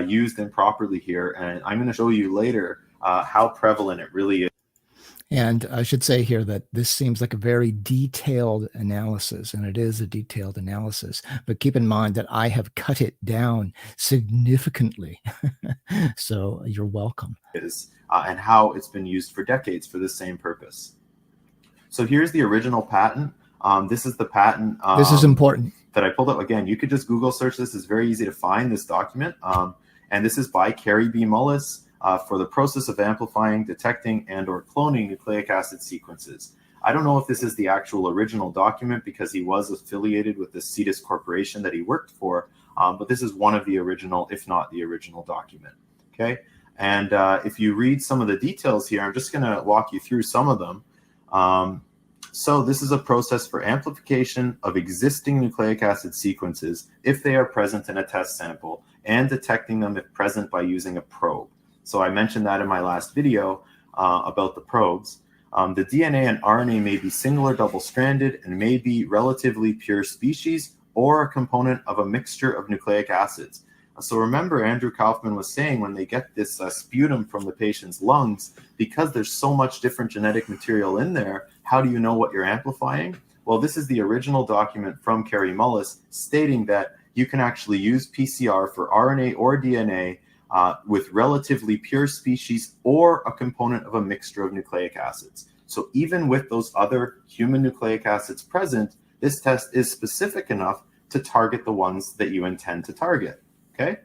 used improperly here. And I'm going to show you later how prevalent it really is. And I should say here that this seems like a very detailed analysis, and it is a detailed analysis, but keep in mind that I have cut it down significantly. So you're welcome. And how it's been used for decades for the same purpose. So here's the original patent. This is the patent. This is important. That I pulled up. Again, you could just Google search this. It's very easy to find this document. And this is by Kerry B. Mullis. For the process of amplifying, detecting, and or cloning nucleic acid sequences. I don't know if this is the actual original document because he was affiliated with the Cetus Corporation that he worked for, but this is one of the original, if not the original document, okay? And if you read some of the details here, I'm just gonna walk you through some of them. So this is a process for amplification of existing nucleic acid sequences if they are present in a test sample and detecting them if present by using a probe. So I mentioned that in my last video about the probes. The DNA and RNA may be single or double-stranded and may be relatively pure species or a component of a mixture of nucleic acids. So remember, Andrew Kaufman was saying when they get this sputum from the patient's lungs, because there's so much different genetic material in there, how do you know what you're amplifying? Well, this is the original document from Kerry Mullis stating that you can actually use PCR for RNA or DNA with relatively pure species or a component of a mixture of nucleic acids. So even with those other human nucleic acids present, this test is specific enough to target the ones that you intend to target, okay?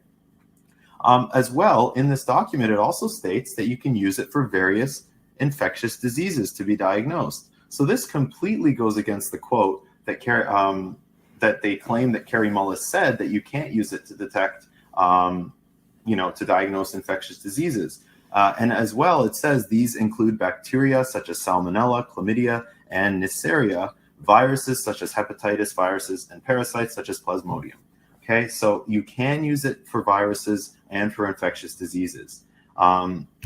As well, in this document, it also states that you can use it for various infectious diseases to be diagnosed. So this completely goes against the quote that that they claim that Kerry Mullis said that you can't use it to detect to diagnose infectious diseases. And as well, it says these include bacteria such as Salmonella, Chlamydia, and Neisseria, viruses such as hepatitis viruses, and parasites such as Plasmodium. Okay, so you can use it for viruses and for infectious diseases.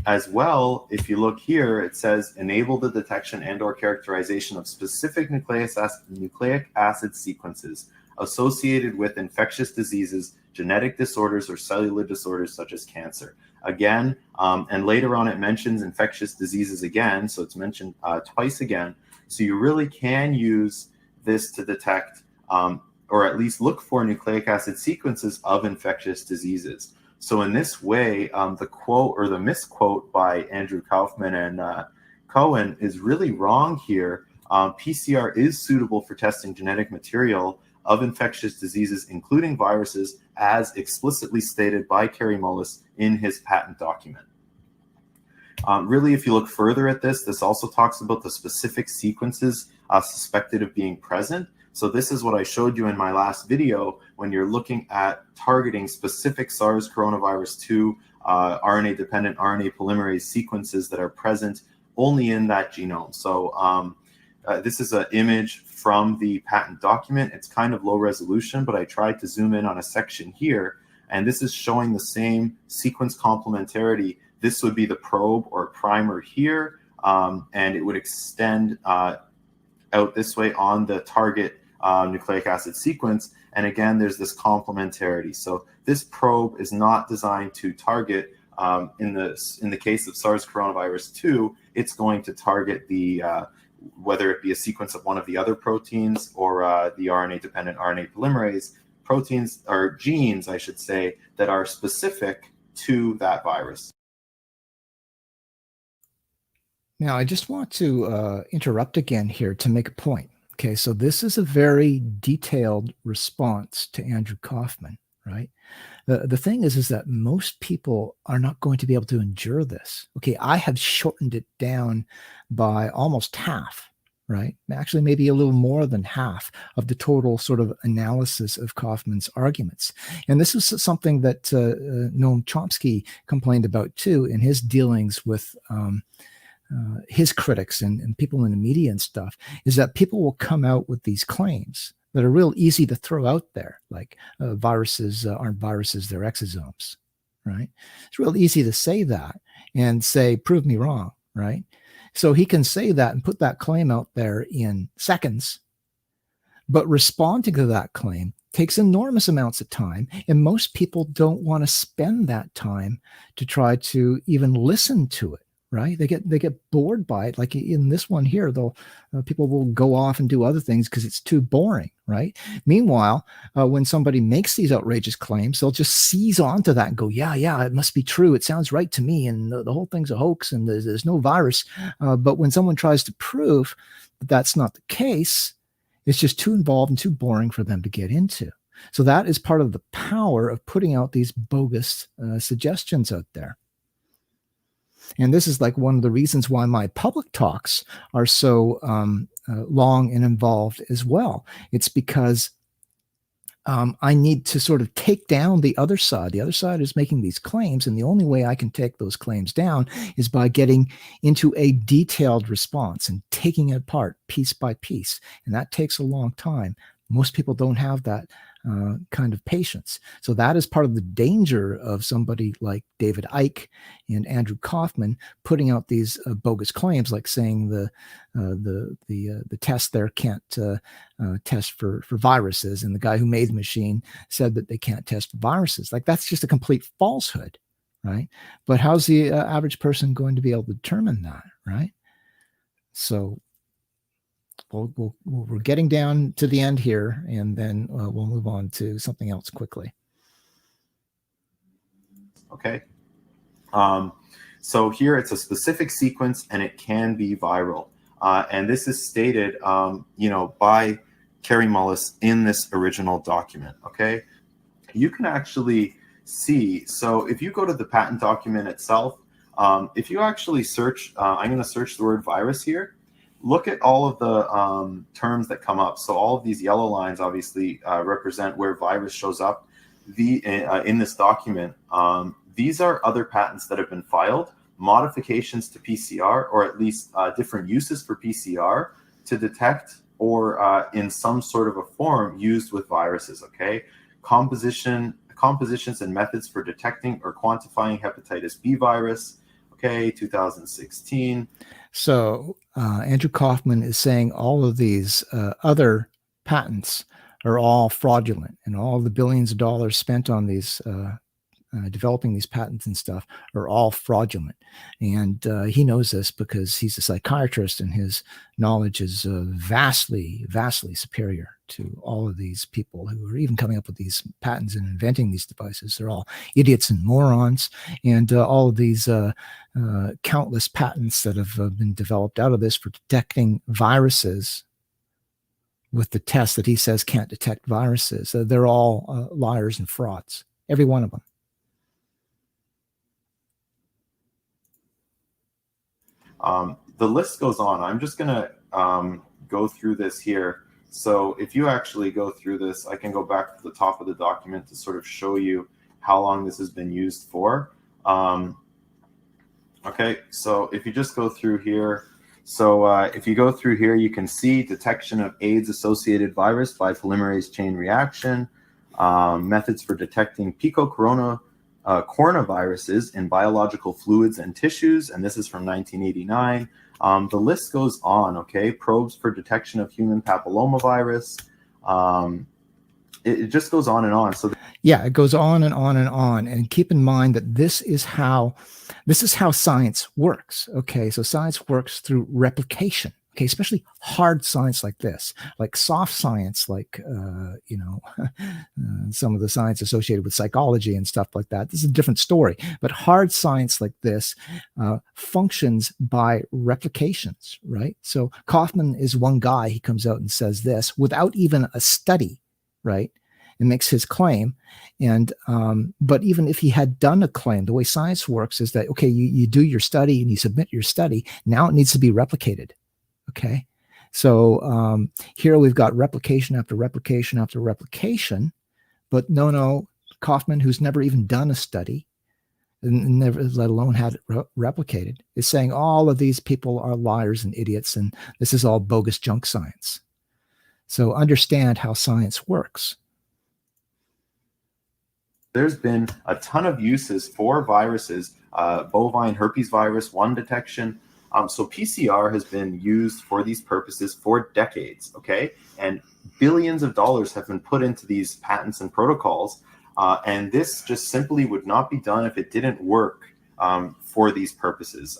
As well, if you look here, it says enable the detection and or characterization of specific nucleic acid sequences associated with infectious diseases, genetic disorders, or cellular disorders such as cancer. Again, and later on it mentions infectious diseases again, so it's mentioned twice again. So you really can use this to detect or at least look for nucleic acid sequences of infectious diseases. So in this way, the quote or the misquote by Andrew Kaufman and Cohen is really wrong here. PCR is suitable for testing genetic material of infectious diseases, including viruses, as explicitly stated by Kerry Mullis in his patent document. Really, if you look further at this, this also talks about the specific sequences suspected of being present. So this is what I showed you in my last video when you're looking at targeting specific SARS coronavirus 2 RNA-dependent RNA polymerase sequences that are present only in that genome. So this is an image from the patent document. It's kind of low resolution, but I tried to zoom in on a section here, and this is showing the same sequence complementarity. This would be the probe or primer here, and it would extend out this way on the target nucleic acid sequence. And again, there's this complementarity. So this probe is not designed to target, in the case of SARS coronavirus 2, it's going to target the whether it be a sequence of one of the other proteins or the RNA-dependent RNA polymerase proteins, or genes, I should say, that are specific to that virus. Now, I just want to interrupt again here to make a point. Okay, so this is a very detailed response to Andrew Kaufman, right? The thing is that most people are not going to be able to endure this. Okay, I have shortened it down by almost half, right? Actually, maybe a little more than half of the total sort of analysis of Kaufman's arguments. And this is something that Noam Chomsky complained about too in his dealings with his critics and people in the media and stuff, is that people will come out with these claims that are real easy to throw out there, like viruses aren't viruses, they're exosomes, right? It's real easy to say that and say, prove me wrong, right? So he can say that and put that claim out there in seconds, but responding to that claim takes enormous amounts of time, and most people don't want to spend that time to try to even listen to it. Right? They get bored by it. Like in this one here, they'll people will go off and do other things because it's too boring. Right? Meanwhile, when somebody makes these outrageous claims, they'll just seize onto that and go, yeah, it must be true. It sounds right to me, and the whole thing's a hoax, and there's no virus. But when someone tries to prove that that's not the case, it's just too involved and too boring for them to get into. So that is part of the power of putting out these bogus suggestions out there. And this is like one of the reasons why my public talks are so long and involved as well. It's because I need to sort of take down the other side. The other side is making these claims, and the only way I can take those claims down is by getting into a detailed response and taking it apart piece by piece. And that takes a long time. Most people don't have that kind of patience. So that is part of the danger of somebody like David Icke and Andrew Kaufman putting out these bogus claims, like saying the test there can't test for viruses, and the guy who made the machine said that they can't test for viruses. Like, that's just a complete falsehood, right? But how's the average person going to be able to determine that, right? So we're getting down to the end here, and then we'll move on to something else quickly. Okay. So here it's a specific sequence, and it can be viral. And this is stated, by Kary Mullis in this original document. Okay. You can actually see. So if you go to the patent document itself, if you actually search, I'm going to search the word virus here. Look at all of the terms that come up. So all of these yellow lines obviously represent where virus shows up in this document. These are other patents that have been filed, modifications to PCR, or at least different uses for PCR to detect or in some sort of a form used with viruses, okay? Compositions and methods for detecting or quantifying hepatitis B virus, okay, 2016. So Andrew Kaufman is saying all of these other patents are all fraudulent, and all the billions of dollars spent on these developing these patents and stuff are all fraudulent. And he knows this because he's a psychiatrist, and his knowledge is vastly superior to all of these people who are even coming up with these patents and inventing these devices. They're all idiots and morons. And all of these countless patents that have been developed out of this for detecting viruses with the test that he says can't detect viruses, they're all liars and frauds, every one of them. The list goes on. I'm just going to go through this here. So if you actually go through this, I can go back to the top of the document to sort of show you how long this has been used for. Okay, so if you just go through here, if you go through here, you can see detection of AIDS-associated virus by polymerase chain reaction, methods for detecting coronaviruses in biological fluids and tissues, and this is from 1989. The list goes on, okay? Probes for detection of human papillomavirus. It just goes on and on. So yeah, it goes on and on and on. And keep in mind that this is how science works. Okay, so science works through replication. Okay, especially hard science like this, like soft science, like some of the science associated with psychology and stuff like that. This is a different story. But hard science like this functions by replications, right? So Kaufman is one guy. He comes out and says this without even a study, right? And makes his claim. And but even if he had done a claim, the way science works is that, okay, you do your study and you submit your study. Now it needs to be replicated. Okay, so here we've got replication after replication after replication, but no, Kaufman, who's never even done a study, and never, let alone had it replicated, is saying all of these people are liars and idiots, and this is all bogus junk science. So understand how science works. There's been a ton of uses for viruses, bovine herpes virus 1 detection, So PCR has been used for these purposes for decades, okay? And billions of dollars have been put into these patents and protocols. And this just simply would not be done if it didn't work for these purposes.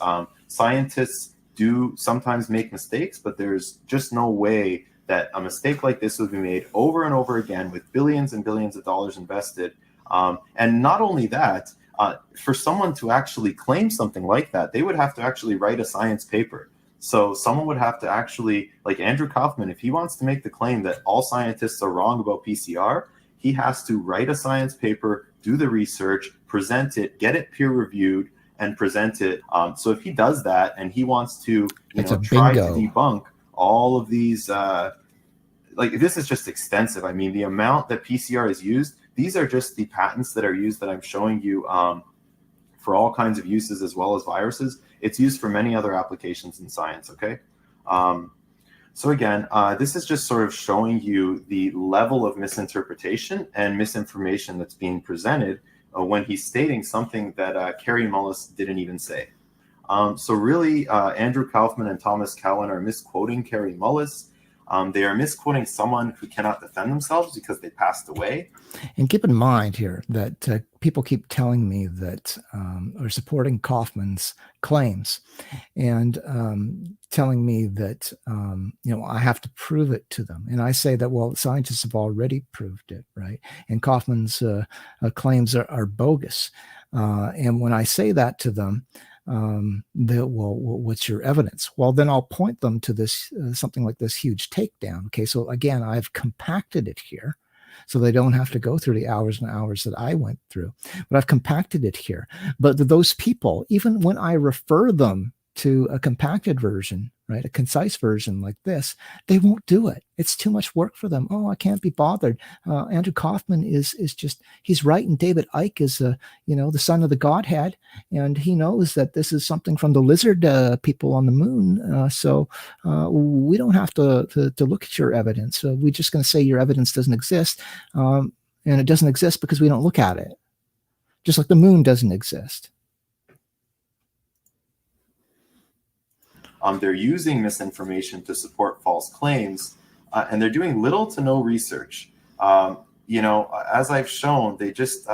Scientists do sometimes make mistakes, but there's just no way that a mistake like this would be made over and over again with billions and billions of dollars invested. And not only that, for someone to actually claim something like that, they would have to actually write a science paper. So someone would have to actually, like Andrew Kaufman, if he wants to make the claim that all scientists are wrong about PCR, he has to write a science paper, do the research, present it, get it peer reviewed, and present it. So if he does that and he wants to, try to debunk all of these, like this is just extensive. I mean, the amount that PCR is used, these are just the patents that are used that I'm showing you for all kinds of uses as well as viruses. It's used for many other applications in science, okay? So again, this is just sort of showing you the level of misinterpretation and misinformation that's being presented when he's stating something that Kary Mullis didn't even say. So really, Andrew Kaufman and Thomas Cowan are misquoting Kary Mullis. They are misquoting someone who cannot defend themselves because they passed away. And keep in mind here that people keep telling me that, or supporting Kaufman's claims, and telling me that, I have to prove it to them. And I say that, well, scientists have already proved it, right? And Kaufman's claims are bogus. And when I say that to them, what's your evidence? Well, then I'll point them to this something like this huge takedown. Okay, so again, I've compacted it here so they don't have to go through the hours and hours that I went through, but I've compacted it here. But those people, even when I refer them to a compacted version, right, a concise version like this, they won't do it. It's too much work for them. Oh, I can't be bothered. Andrew Kaufman is just, he's right, and David Icke is the son of the Godhead, and he knows that this is something from the lizard people on the moon. So we don't have to look at your evidence. So we're just going to say your evidence doesn't exist, and it doesn't exist because we don't look at it. Just like the moon doesn't exist. They're using misinformation to support false claims, and they're doing little to no research. As I've shown, they just,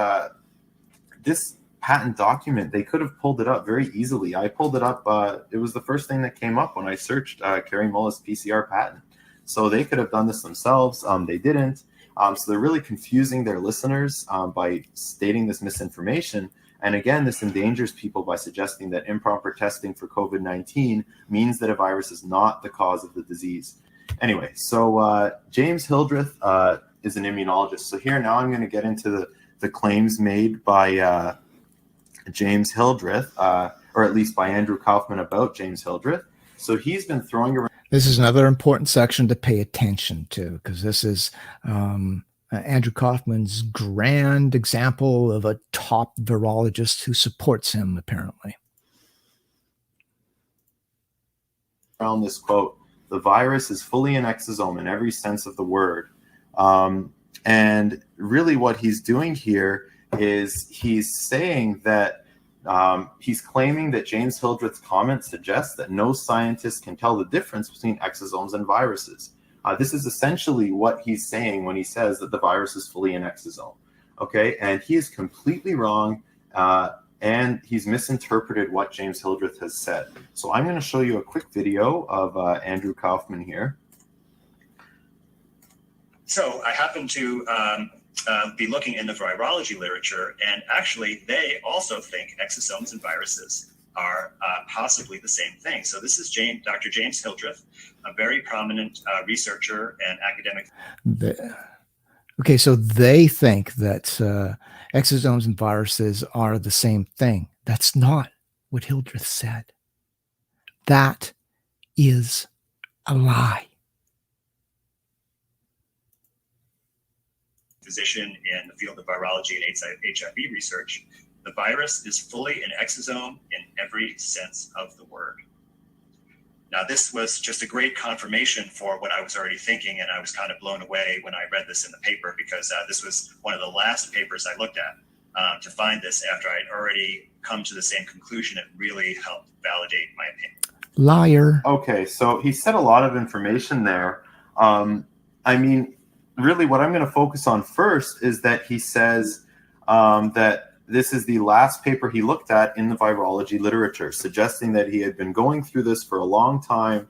this patent document, they could have pulled it up very easily. I pulled it up. It was the first thing that came up when I searched Kary Mullis PCR patent. So they could have done this themselves. They didn't. So they're really confusing their listeners by stating this misinformation. And again, this endangers people by suggesting that improper testing for COVID-19 means that a virus is not the cause of the disease. Anyway, so James Hildreth is an immunologist. So here now I'm going to get into the claims made by James Hildreth, or at least by Andrew Kaufman about James Hildreth. So he's been throwing around. This is another important section to pay attention to, because this is Andrew Kaufman's grand example of a top virologist who supports him, apparently. Around this quote, the virus is fully an exosome in every sense of the word. And really what he's doing here is he's saying that he's claiming that James Hildreth's comment suggests that no scientist can tell the difference between exosomes and viruses. This is essentially what he's saying when he says that the virus is fully an exosome. Okay, and he is completely wrong, and he's misinterpreted what James Hildreth has said. So I'm going to show you a quick video of Andrew Kaufman here. So I happen to be looking in the virology literature, and actually they also think exosomes and viruses are possibly the same thing. So this is Dr. James Hildreth, a very prominent researcher and academic. Okay, so they think that exosomes and viruses are the same thing. That's not what Hildreth said. That is a lie. Physician in the field of virology and HIV research. The virus is fully an exosome in every sense of the word. Now, this was just a great confirmation for what I was already thinking, and I was kind of blown away when I read this in the paper, because this was one of the last papers I looked at to find this after I'd already come to the same conclusion. It really helped validate my opinion. Liar. Okay, so he said a lot of information there. I mean, really what I'm going to focus on first is that he says that this is the last paper he looked at in the virology literature, suggesting that he had been going through this for a long time.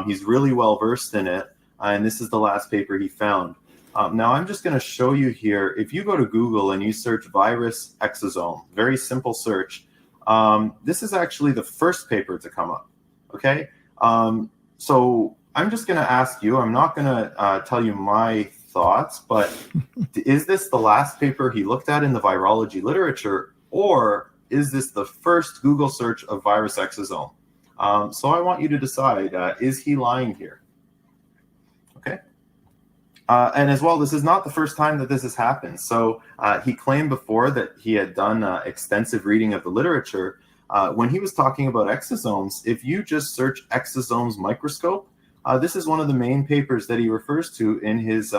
He's really well versed in it, and this is the last paper he found. Now I'm just going to show you here, if you go to Google and you search virus exosome, very simple search, this is actually the first paper to come up, okay? So I'm just going to ask you, I'm not going to tell you my thoughts, but is this the last paper he looked at in the virology literature, or is this the first Google search of virus exosome? So I want you to decide, is he lying here? Okay. And as well, this is not the first time that this has happened. So he claimed before that he had done extensive reading of the literature. When he was talking about exosomes, if you just search exosomes microscope, this is one of the main papers that he refers to in his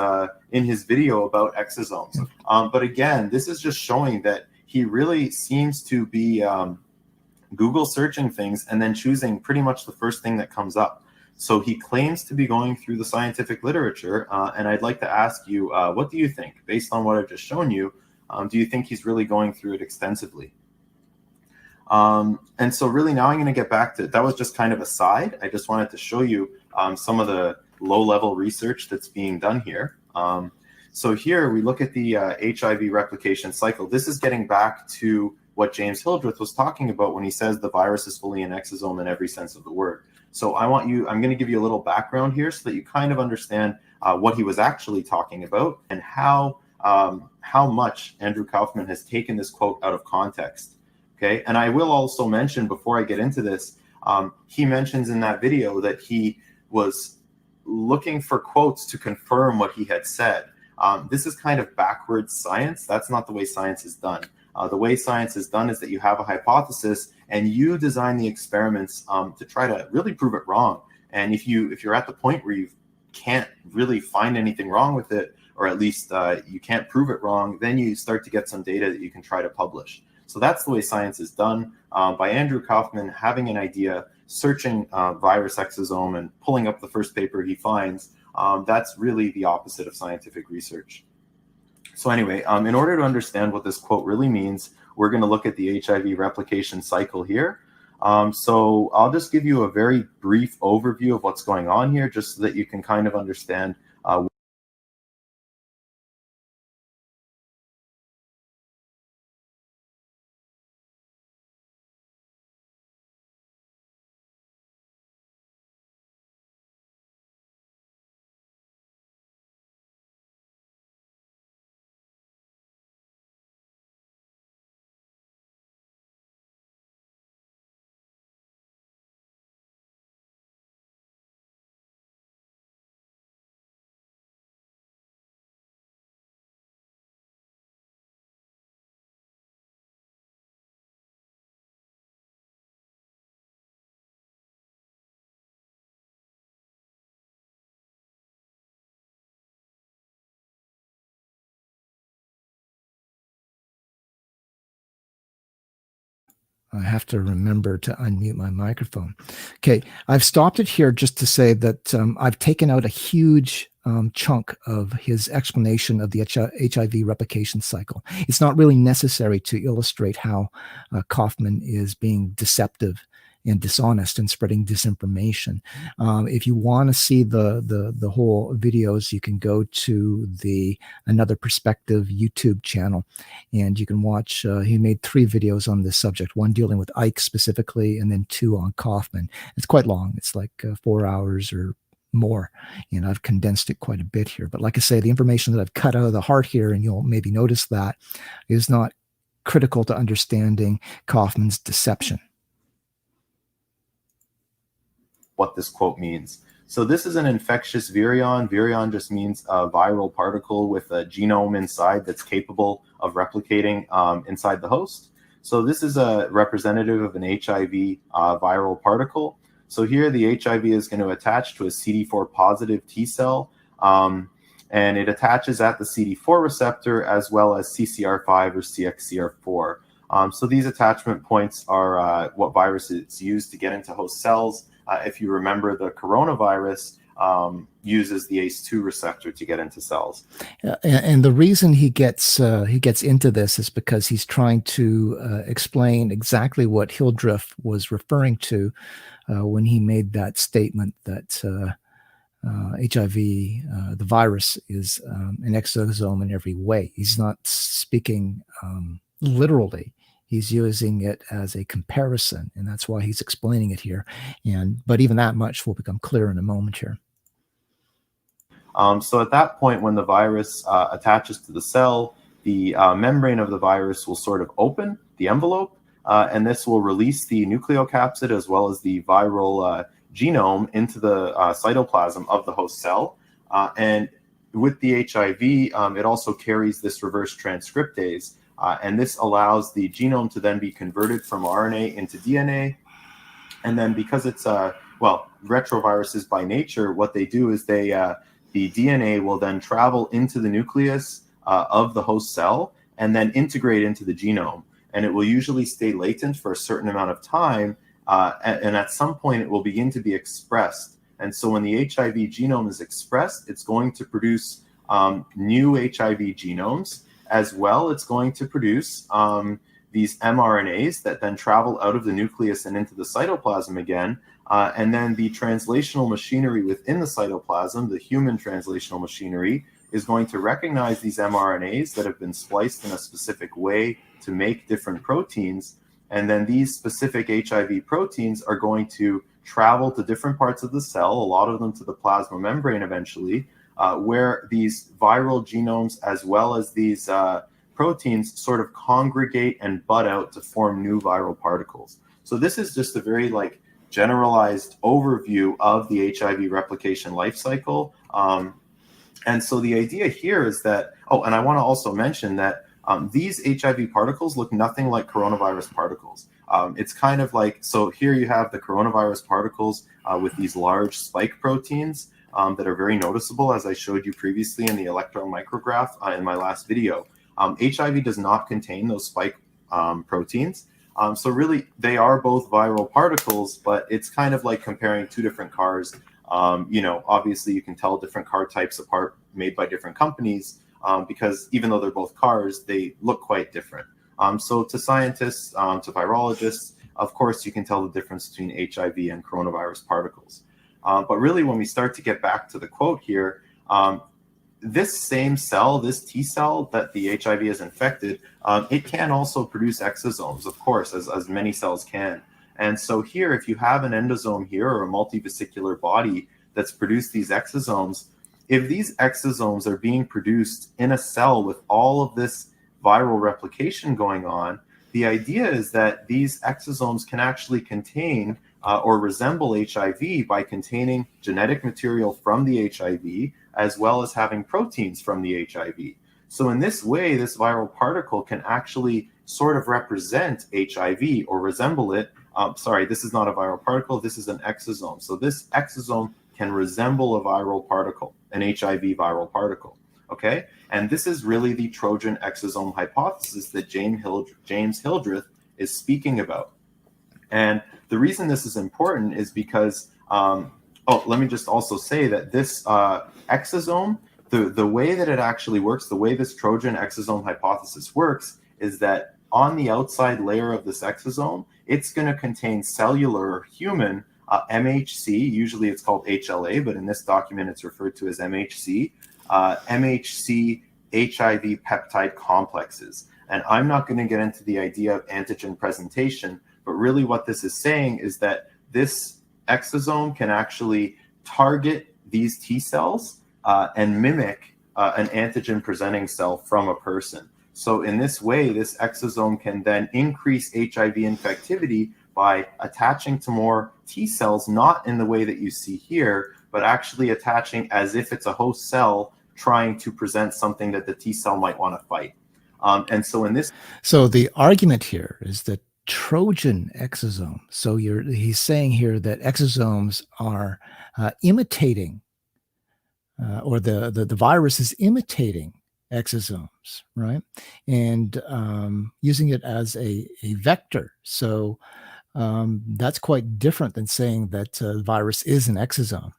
video about exosomes. But again, this is just showing that he really seems to be Google searching things and then choosing pretty much the first thing that comes up. So he claims to be going through the scientific literature, and I'd like to ask you, what do you think? Based on what I've just shown you, do you think he's really going through it extensively? And so really now I'm going to get back to, that was just kind of a side. I just wanted to show you some of the low-level research that's being done here. So here we look at the HIV replication cycle. This is getting back to what James Hildreth was talking about when he says the virus is fully an exosome in every sense of the word. So I'm going to give you a little background here so that you kind of understand what he was actually talking about and how much Andrew Kaufman has taken this quote out of context. Okay, and I will also mention before I get into this, he mentions in that video that he was looking for quotes to confirm what he had said. This is kind of backwards science. That's not the way science is done. The way science is done is that you have a hypothesis and you design the experiments to try to really prove it wrong. And if you're at the point where you can't really find anything wrong with it, or at least you can't prove it wrong, then you start to get some data that you can try to publish. So that's the way science is done by Andrew Kaufman having an idea, searching virus exosome and pulling up the first paper he finds. That's really the opposite of scientific research. So anyway, in order to understand what this quote really means, we're going to look at the HIV replication cycle here. So I'll just give you a very brief overview of what's going on here, just so that you can kind of understand I have to remember to unmute my microphone. Okay, I've stopped it here just to say that I've taken out a huge chunk of his explanation of the HIV replication cycle. It's not really necessary to illustrate how Kaufman is being deceptive and dishonest and spreading disinformation. If you want to see the whole videos, you can go to the Another Perspective YouTube channel, and you can watch. He made 3 videos on this subject, one dealing with Ike specifically, and then 2 on Kaufman. It's quite long. It's like 4 hours or more, and I've condensed it quite a bit here. But like I say, the information that I've cut out of the heart here, and you'll maybe notice that, is not critical to understanding Kaufman's deception. What this quote means. So this is an infectious virion. Virion just means a viral particle with a genome inside that's capable of replicating inside the host. So this is a representative of an HIV viral particle. So here the HIV is going to attach to a CD4 positive T cell, and it attaches at the CD4 receptor as well as CCR5 or CXCR4. So these attachment points are what viruses use to get into host cells. If you remember, the coronavirus uses the ACE2 receptor to get into cells. And the reason he gets into this is because he's trying to explain exactly what Hildreth was referring to when he made that statement that HIV, the virus, is an exosome in every way. He's not speaking literally. He's using it as a comparison, and that's why he's explaining it here. But even that much will become clear in a moment here. So at that point, when the virus attaches to the cell, the membrane of the virus will sort of open the envelope, and this will release the nucleocapsid as well as the viral genome into the cytoplasm of the host cell. And with the HIV, it also carries this reverse transcriptase, and this allows the genome to then be converted from RNA into DNA. And then because it's, retroviruses by nature, what they do is the DNA will then travel into the nucleus of the host cell and then integrate into the genome. And it will usually stay latent for a certain amount of time, and at some point it will begin to be expressed. And so when the HIV genome is expressed, it's going to produce new HIV genomes. As well, it's going to produce these mRNAs that then travel out of the nucleus and into the cytoplasm again. And then the translational machinery within the cytoplasm, the human translational machinery, is going to recognize these mRNAs that have been spliced in a specific way to make different proteins. And then these specific HIV proteins are going to travel to different parts of the cell, a lot of them to the plasma membrane eventually, where these viral genomes as well as these proteins sort of congregate and bud out to form new viral particles. So this is just a very generalized overview of the HIV replication life cycle. And so the idea here is that, and I want to also mention that these HIV particles look nothing like coronavirus particles. It's kind of so here you have the coronavirus particles with these large spike proteins that are very noticeable, as I showed you previously in the electron micrograph in my last video. HIV does not contain those spike proteins. So really, they are both viral particles, but it's kind of like comparing two different cars. Obviously, you can tell different car types apart made by different companies because even though they're both cars, they look quite different. So to scientists, to virologists, of course, you can tell the difference between HIV and coronavirus particles. But really, when we start to get back to the quote here, this same cell, this T cell that the HIV is infected, it can also produce exosomes, of course, as many cells can. And so here, if you have an endosome here or a multivesicular body that's produced these exosomes, if these exosomes are being produced in a cell with all of this viral replication going on, the idea is that these exosomes can actually contain or resemble HIV by containing genetic material from the HIV, as well as having proteins from the HIV. So in this way, this viral particle can actually sort of represent HIV or resemble it. Sorry, this is not a viral particle, this is an exosome. So this exosome can resemble a viral particle, an HIV viral particle, okay? And this is really the Trojan exosome hypothesis that James Hildreth is speaking about. And the reason this is important is because, let me just also say that this exosome, the way that it actually works, the way this Trojan exosome hypothesis works is that on the outside layer of this exosome, it's going to contain cellular human MHC, usually it's called HLA, but in this document it's referred to as MHC, MHC HIV peptide complexes. And I'm not going to get into the idea of antigen presentation, but really what this is saying is that this exosome can actually target these T cells and mimic an antigen presenting cell from a person. So in this way, this exosome can then increase HIV infectivity by attaching to more T cells, not in the way that you see here, but actually attaching as if it's a host cell trying to present something that the T cell might want to fight. And so in this... So the argument here is that Trojan exosome. So he's saying here that exosomes are imitating, or the virus is imitating exosomes, right? And using it as a vector. So that's quite different than saying that the virus is an exosome.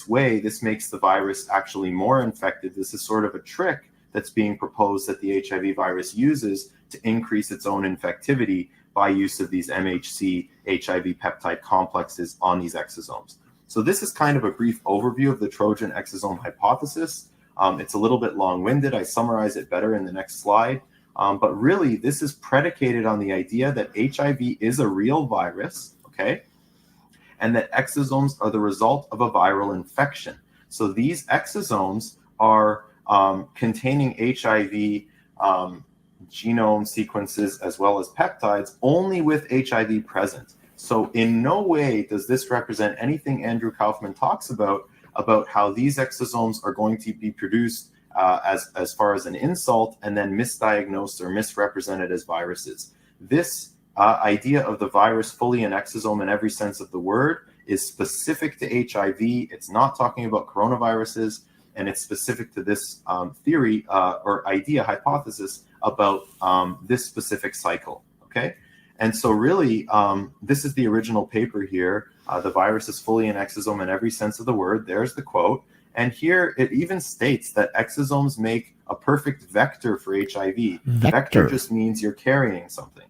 Way, this makes the virus actually more infected. This is sort of a trick that's being proposed that the HIV virus uses to increase its own infectivity by use of these MHC HIV peptide complexes on these exosomes. So this is kind of a brief overview of the Trojan exosome hypothesis. It's a little bit long-winded. I summarize it better in the next slide. But really, this is predicated on the idea that HIV is a real virus, okay? And that exosomes are the result of a viral infection. So these exosomes are containing HIV genome sequences as well as peptides only with HIV present. So in no way does this represent anything Andrew Kaufman talks about how these exosomes are going to be produced as far as an insult and then misdiagnosed or misrepresented as viruses. This idea of the virus fully an exosome in every sense of the word is specific to HIV. It's not talking about coronaviruses, and it's specific to this theory or idea, hypothesis about this specific cycle, okay? And so really, this is the original paper here. The virus is fully an exosome in every sense of the word. There's the quote. And here it even states that exosomes make a perfect vector for HIV. Vector just means you're carrying something.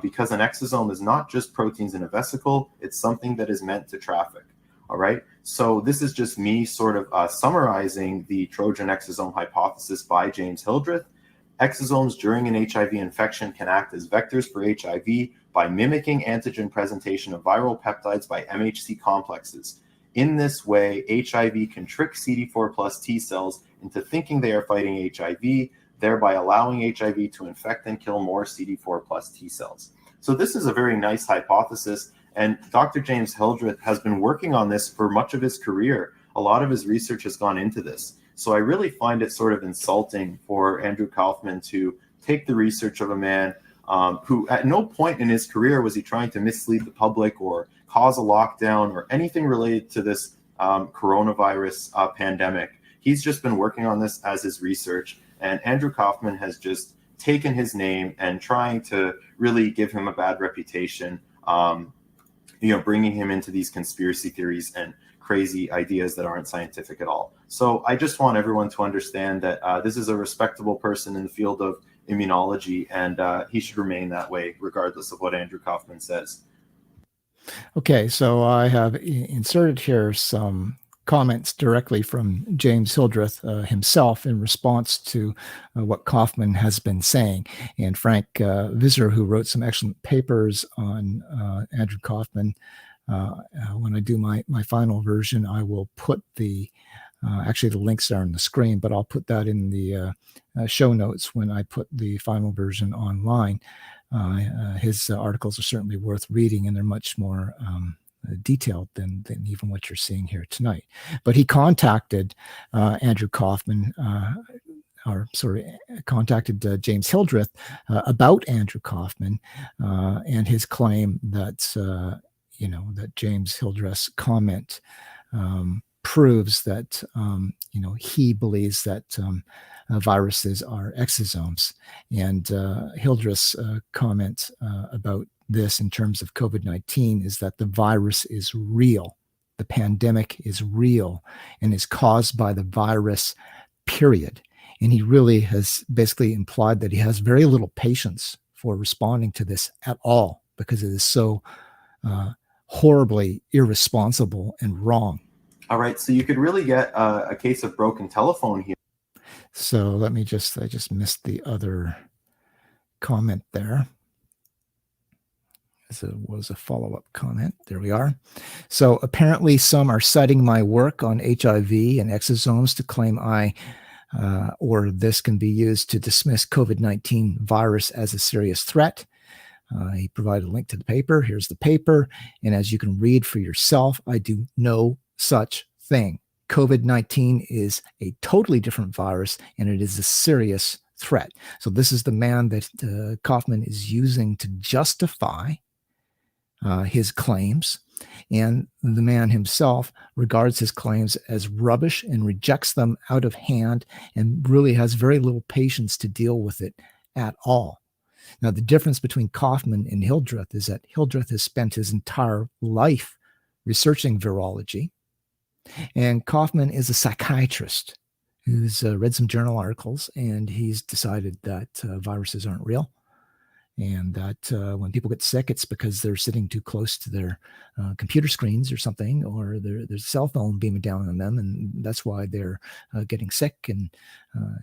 Because an exosome is not just proteins in a vesicle, it's something that is meant to traffic, all right? So this is just me sort of summarizing the Trojan exosome hypothesis by James Hildreth. Exosomes during an HIV infection can act as vectors for HIV by mimicking antigen presentation of viral peptides by MHC complexes. In this way, HIV can trick CD4 plus T cells into thinking they are fighting HIV, thereby allowing HIV to infect and kill more CD4 plus T cells. So this is a very nice hypothesis, and Dr. James Hildreth has been working on this for much of his career. A lot of his research has gone into this. So I really find it sort of insulting for Andrew Kaufman to take the research of a man who at no point in his career was he trying to mislead the public or cause a lockdown or anything related to this coronavirus pandemic. He's just been working on this as his research. And Andrew Kaufman has just taken his name and trying to really give him a bad reputation, bringing him into these conspiracy theories and crazy ideas that aren't scientific at all. So I just want everyone to understand that this is a respectable person in the field of immunology, and he should remain that way regardless of what Andrew Kaufman says. Okay, so I have inserted here some comments directly from James Hildreth himself in response to what Kaufman has been saying. And Frank Visser, who wrote some excellent papers on Andrew Kaufman, when I do my final version, I will put actually the links are on the screen, but I'll put that in the show notes when I put the final version online. His articles are certainly worth reading, and they're much more detailed than even what you're seeing here tonight. But he contacted Andrew Kaufman, contacted James Hildreth about Andrew Kaufman and his claim that that James Hildreth's comment proves that he believes that viruses are exosomes. And Hildreth's comment about this in terms of COVID-19 is that the virus is real. The pandemic is real and is caused by the virus, period. And he really has basically implied that he has very little patience for responding to this at all because it is so horribly irresponsible and wrong. All right, so you could really get a case of broken telephone here. So let me I just missed the other comment there. It was a follow-up comment. There we are. So apparently some are citing my work on HIV and exosomes to claim or this can be used to dismiss COVID-19 virus as a serious threat. He provided a link to the paper. Here's the paper. And as you can read for yourself, I do no such thing. COVID-19 is a totally different virus, and it is a serious threat. So this is the man that Kaufman is using to justify his claims, and the man himself regards his claims as rubbish and rejects them out of hand and really has very little patience to deal with it at all. Now, the difference between Kaufman and Hildreth is that Hildreth has spent his entire life researching virology, and Kaufman is a psychiatrist who's read some journal articles, and he's decided that viruses aren't real, and that when people get sick, it's because they're sitting too close to their computer screens or something, or there's a cell phone beaming down on them, and that's why they're getting sick. And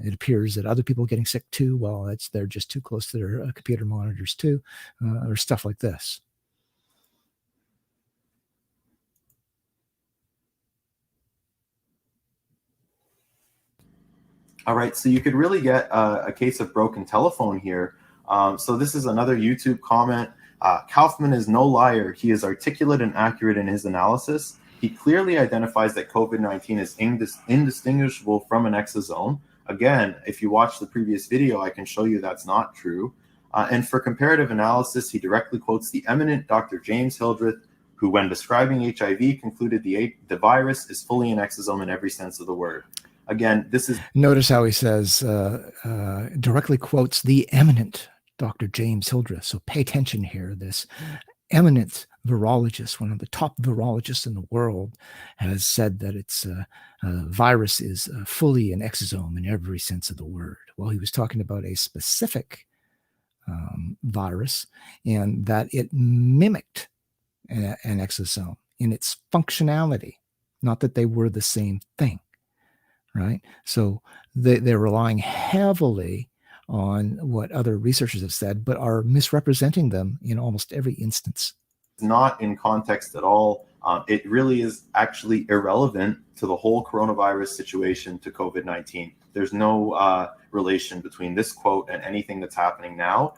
it appears that other people are getting sick too. Well, they're just too close to their computer monitors too, or stuff like this. All right, so you could really get a case of broken telephone here. So this is another YouTube comment. Kaufman is no liar. He is articulate and accurate in his analysis. He clearly identifies that COVID-19 is indistinguishable from an exosome. Again, if you watch the previous video, I can show you that's not true. And for comparative analysis, he directly quotes the eminent Dr. James Hildreth, who, when describing HIV, concluded the virus is fully an exosome in every sense of the word. Again, this is... Notice how he says, directly quotes the eminent Dr. James Hildreth. So pay attention here. This eminent virologist, one of the top virologists in the world, has said that it's virus is fully an exosome in every sense of the word. Well, he was talking about a specific virus, and that it mimicked an exosome in its functionality, not that they were the same thing. Right. So they're relying heavily on what other researchers have said, but are misrepresenting them in almost every instance. Not in context at all. It really is actually irrelevant to the whole coronavirus situation, to COVID-19. There's no relation between this quote and anything that's happening now.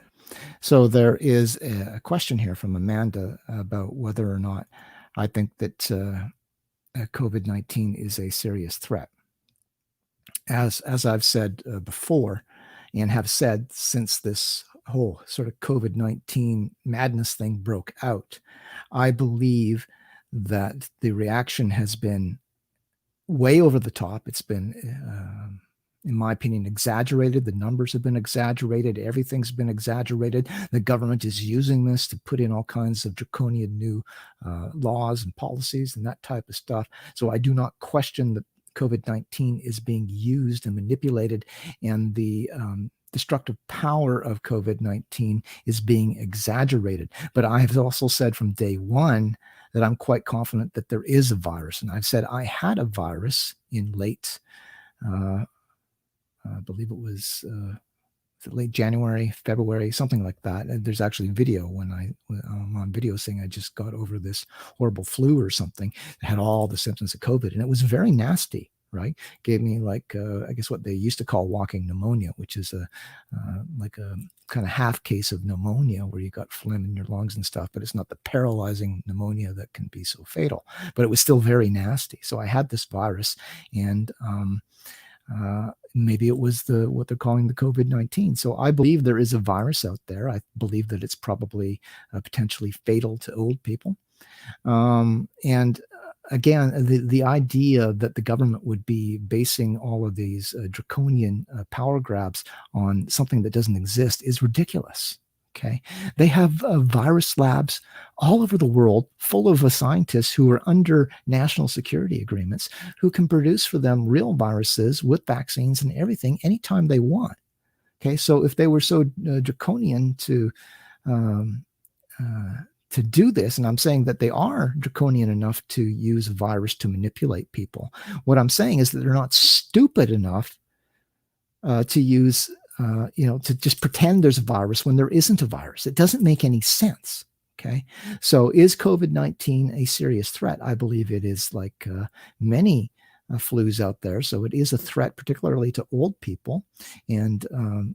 So there is a question here from Amanda about whether or not I think that COVID-19 is a serious threat. As I've said before, and have said since this whole sort of COVID-19 madness thing broke out, I believe that the reaction has been way over the top. It's been, in my opinion, exaggerated. The numbers have been exaggerated. Everything's been exaggerated. The government is using this to put in all kinds of draconian new laws and policies and that type of stuff. So I do not question that COVID-19 is being used and manipulated, and the destructive power of COVID-19 is being exaggerated. But I have also said from day one that I'm quite confident that there is a virus. And I've said I had a virus in late, I believe it was late January, February, something like that. And there's actually video when I'm on video saying I just got over this horrible flu or something that had all the symptoms of COVID. And it was very nasty, right? Gave me like, I guess what they used to call walking pneumonia, which is like a kind of half case of pneumonia where you got phlegm in your lungs and stuff, but it's not the paralyzing pneumonia that can be so fatal, but it was still very nasty. So I had this virus, and maybe it was what they're calling the COVID-19. So I believe there is a virus out there. I believe that it's probably potentially fatal to old people. And again, the idea that the government would be basing all of these draconian power grabs on something that doesn't exist is ridiculous. Okay, they have virus labs all over the world full of scientists who are under national security agreements who can produce for them real viruses with vaccines and everything anytime they want. Okay, so if they were so draconian to do this, and I'm saying that they are draconian enough to use a virus to manipulate people, what I'm saying is that they're not stupid enough to use to just pretend there's a virus when there isn't a virus. It doesn't make any sense. Okay. So is COVID-19 a serious threat? I believe it is, like many flus out there. So it is a threat, particularly to old people and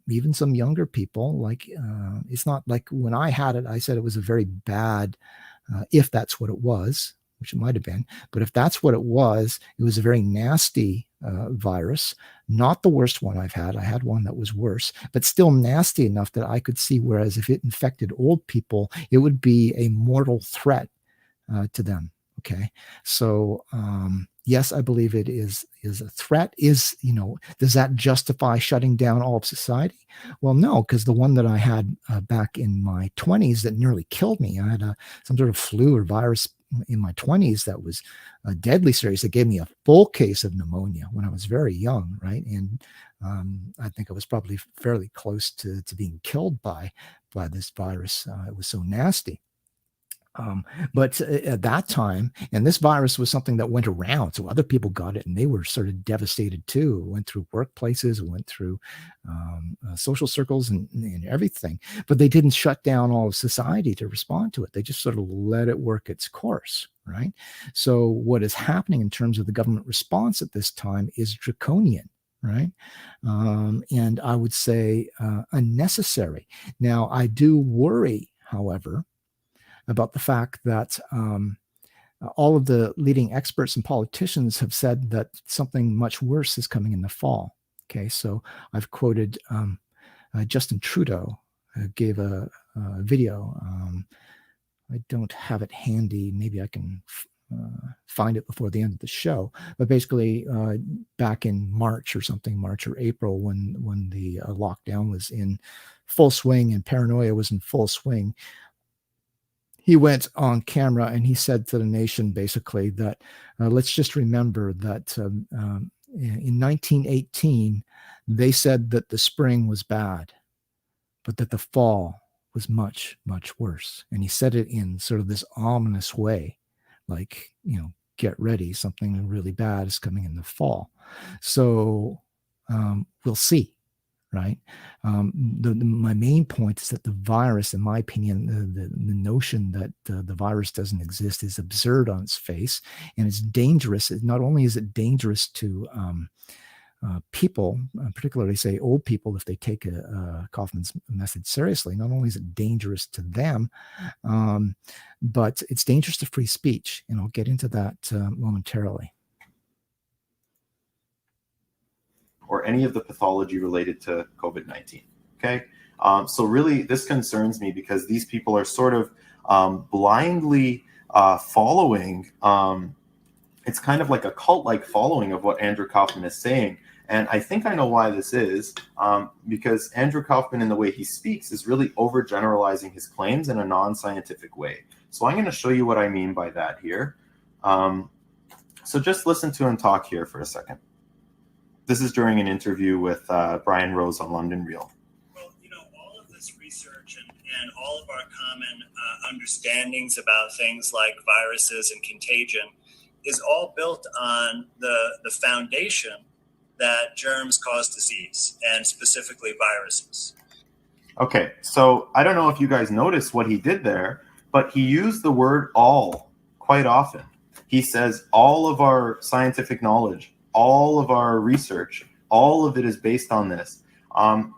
even some younger people. Like it's not like when I had it, I said it was a very bad, if that's what it was, which it might have been, but if that's what it was a very nasty virus, not the worst one I've had. I had one that was worse, but still nasty enough that I could see, whereas if it infected old people, it would be a mortal threat to them. Okay, so yes, I believe it is a threat. Does that justify shutting down all of society? Well, no, because the one that I had back in my 20s that nearly killed me, I had some sort of flu or virus in my 20s that was deadly serious. It gave me a full case of pneumonia when I was very young, right? And I think I was probably fairly close to being killed by this virus. It was so nasty. But at that time, and this virus was something that went around, so other people got it and they were sort of devastated too. It went through workplaces, it went through social circles and everything, but they didn't shut down all of society to respond to it. They just sort of let it work its course, right? So what is happening in terms of the government response at this time is draconian, right? And I would say unnecessary. Now, I do worry, however, about the fact that all of the leading experts and politicians have said that something much worse is coming in the fall. Okay, so I've quoted Justin Trudeau gave a video. I don't have it handy. Maybe I can find it before the end of the show. But basically, back in March or something, March or April, when the lockdown was in full swing and paranoia was in full swing, he went on camera and he said to the nation basically that let's just remember that in 1918, they said that the spring was bad, but that the fall was much, much worse. And he said it in sort of this ominous way, like, get ready, something really bad is coming in the fall. So we'll see. Right. My main point is that the virus, in my opinion, the notion that the virus doesn't exist is absurd on its face, and it's dangerous. Not only is it dangerous to people, particularly say old people, if they take Kaufman's message seriously, not only is it dangerous to them, but it's dangerous to free speech. And I'll get into that momentarily. Or any of the pathology related to COVID-19. Okay. So really this concerns me because these people are sort of blindly following. It's kind of like a cult-like following of what Andrew Kaufman is saying. And I think I know why this is, because Andrew Kaufman, in the way he speaks, is really overgeneralizing his claims in a non-scientific way. So I'm going to show you what I mean by that here. So just listen to him talk here for a second. This is during an interview with Brian Rose on London Real. Well, all of this research and all of our common understandings about things like viruses and contagion is all built on the foundation that germs cause disease, and specifically viruses. Okay, so I don't know if you guys noticed what he did there, but he used the word all quite often. He says all of our scientific knowledge, all of our research, all of it is based on this.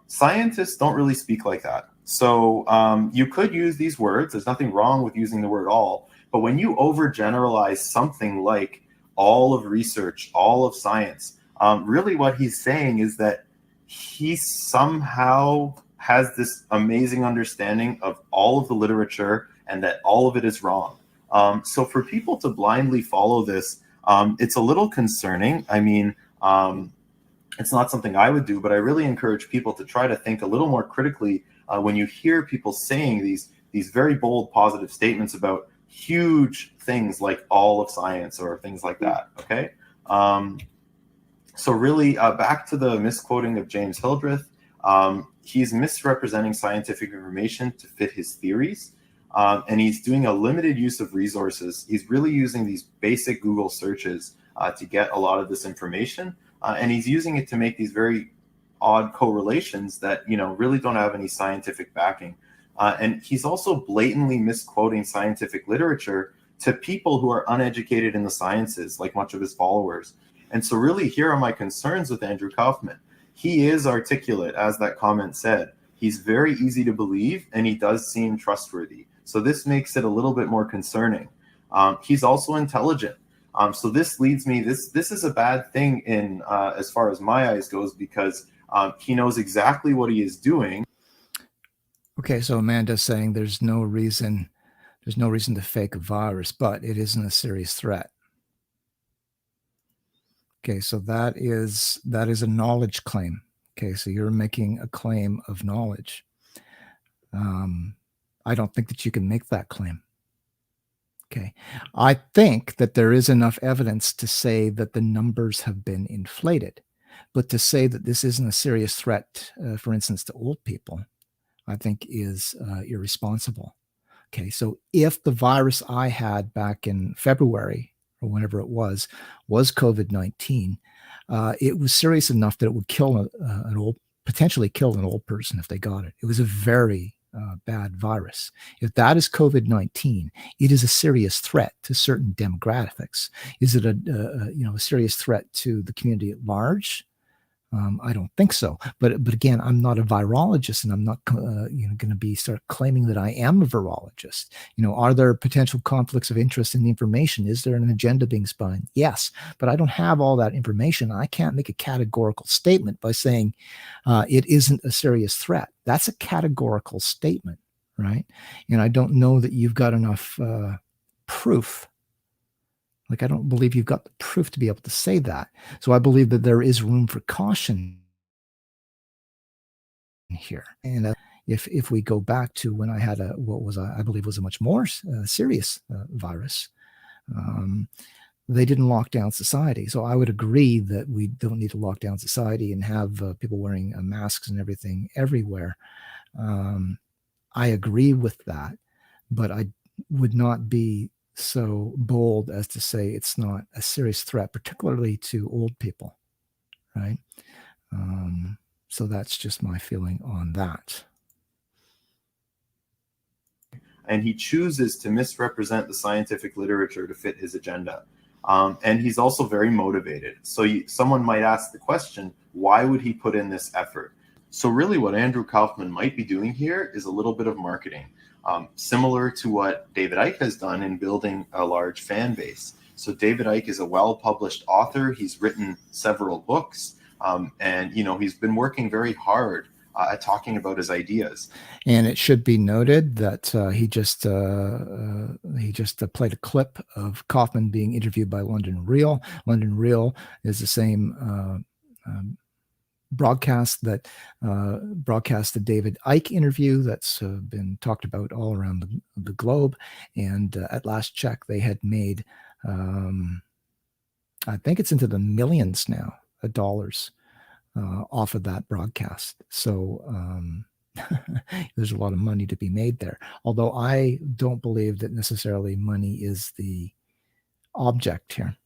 Scientists don't really speak like that. So you could use these words. There's nothing wrong with using the word all. But when you overgeneralize something like all of research, all of science, really what he's saying is that he somehow has this amazing understanding of all of the literature and that all of it is wrong. So for people to blindly follow this, it's a little concerning. I mean, it's not something I would do, but I really encourage people to try to think a little more critically when you hear people saying these very bold, positive statements about huge things like all of science or things like that. Okay. So really, back to the misquoting of James Hildreth, he's misrepresenting scientific information to fit his theories. And he's doing a limited use of resources. He's really using these basic Google searches to get a lot of this information. And he's using it to make these very odd correlations that, really don't have any scientific backing. And he's also blatantly misquoting scientific literature to people who are uneducated in the sciences, like much of his followers. And so really, here are my concerns with Andrew Kaufman. He is articulate, as that comment said. He's very easy to believe, and he does seem trustworthy. So this makes it a little bit more concerning. He's also intelligent. So this leads me, this is a bad thing in as far as my eyes goes, because he knows exactly what he is doing. Okay, so Amanda's saying there's no reason There's no reason to fake a virus, but it isn't a serious threat. Okay, so that is a knowledge claim. Okay, so you're making a claim of knowledge. I don't think that you can make that claim. Okay, I think that there is enough evidence to say that the numbers have been inflated, but to say that this isn't a serious threat, for instance, to old people, I think is irresponsible. Okay, so if the virus I had back in February or whenever it was COVID-19, it was serious enough that it would kill potentially kill an old person if they got it. It was a very bad virus. If that is COVID-19, it is a serious threat to certain demographics. Is it a serious threat to the community at large? I don't think so. But again, I'm not a virologist, and I'm not going to start claiming that I am a virologist. Are there potential conflicts of interest in the information? Is there an agenda being spun? Yes, but I don't have all that information. I can't make a categorical statement by saying it isn't a serious threat. That's a categorical statement, right? And I don't know that you've got enough proof. Like, I don't believe you've got the proof to be able to say that. So I believe that there is room for caution here. And if we go back to when I had I believe was a much more serious virus, they didn't lock down society. So I would agree that we don't need to lock down society and have people wearing masks and everything everywhere. I agree with that, but I would not be so bold as to say it's not a serious threat, particularly to old people, right? So that's just my feeling on that. And he chooses to misrepresent the scientific literature to fit his agenda. And he's also very motivated. So someone might ask the question, why would he put in this effort? So really what Andrew Kaufman might be doing here is a little bit of marketing, similar to what David Icke has done in building a large fan base. So David Icke is a well-published author. He's written several books, and he's been working very hard at talking about his ideas. And it should be noted that he just played a clip of Kaufman being interviewed by London Real. London Real is the same broadcast that broadcast the David Icke interview that's been talked about all around the globe. And at last check, they had made, I think it's into the millions now of dollars off of that broadcast. So there's a lot of money to be made there. Although I don't believe that necessarily money is the object here.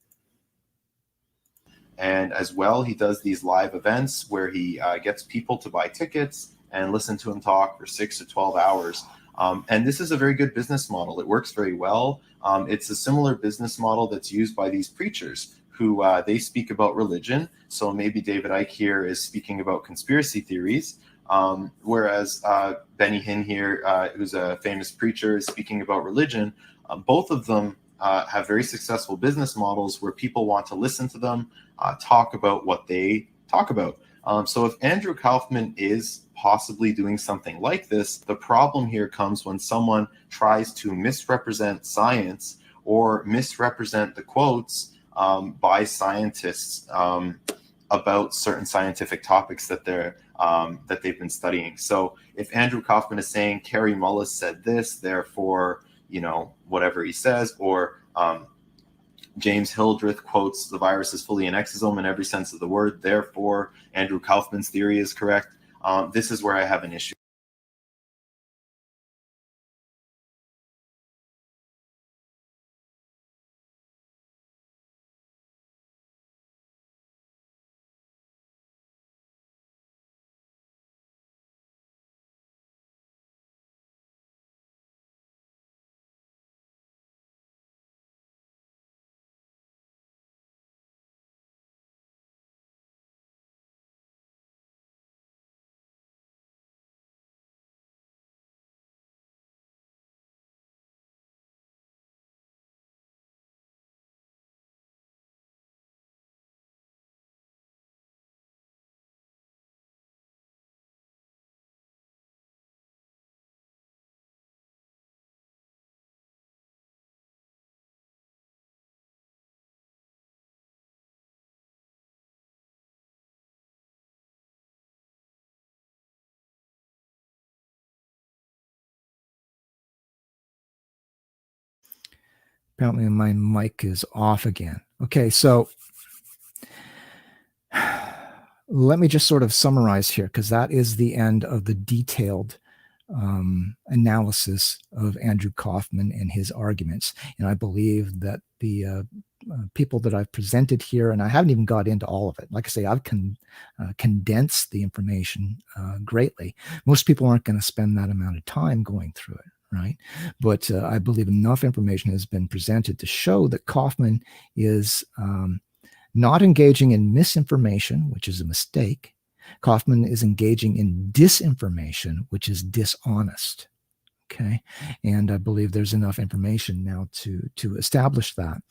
And as well, he does these live events where he gets people to buy tickets and listen to him talk for 6 to 12 hours. And this is a very good business model. It works very well. It's a similar business model that's used by these preachers who they speak about religion. So maybe David Icke here is speaking about conspiracy theories, whereas Benny Hinn here, who's a famous preacher, is speaking about religion. Both of them have very successful business models where people want to listen to them talk about what they talk about. So if Andrew Kaufman is possibly doing something like this, the problem here comes when someone tries to misrepresent science or misrepresent the quotes by scientists about certain scientific topics that they've been studying. So if Andrew Kaufman is saying Kary Mullis said this, therefore, whatever he says, or James Hildreth quotes the virus is fully an exosome in every sense of the word, therefore Andrew Kaufman's theory is correct. This is where I have an issue. Apparently my mic is off again. Okay, so let me just sort of summarize here, because that is the end of the detailed analysis of Andrew Kaufman and his arguments. And I believe that the people that I've presented here, and I haven't even got into all of it. Like I say, I've condensed the information greatly. Most people aren't going to spend that amount of time going through it, right? But I believe enough information has been presented to show that Kaufman is not engaging in misinformation, which is a mistake. Kaufman is engaging in disinformation, which is dishonest. Okay, and I believe there's enough information now to establish that.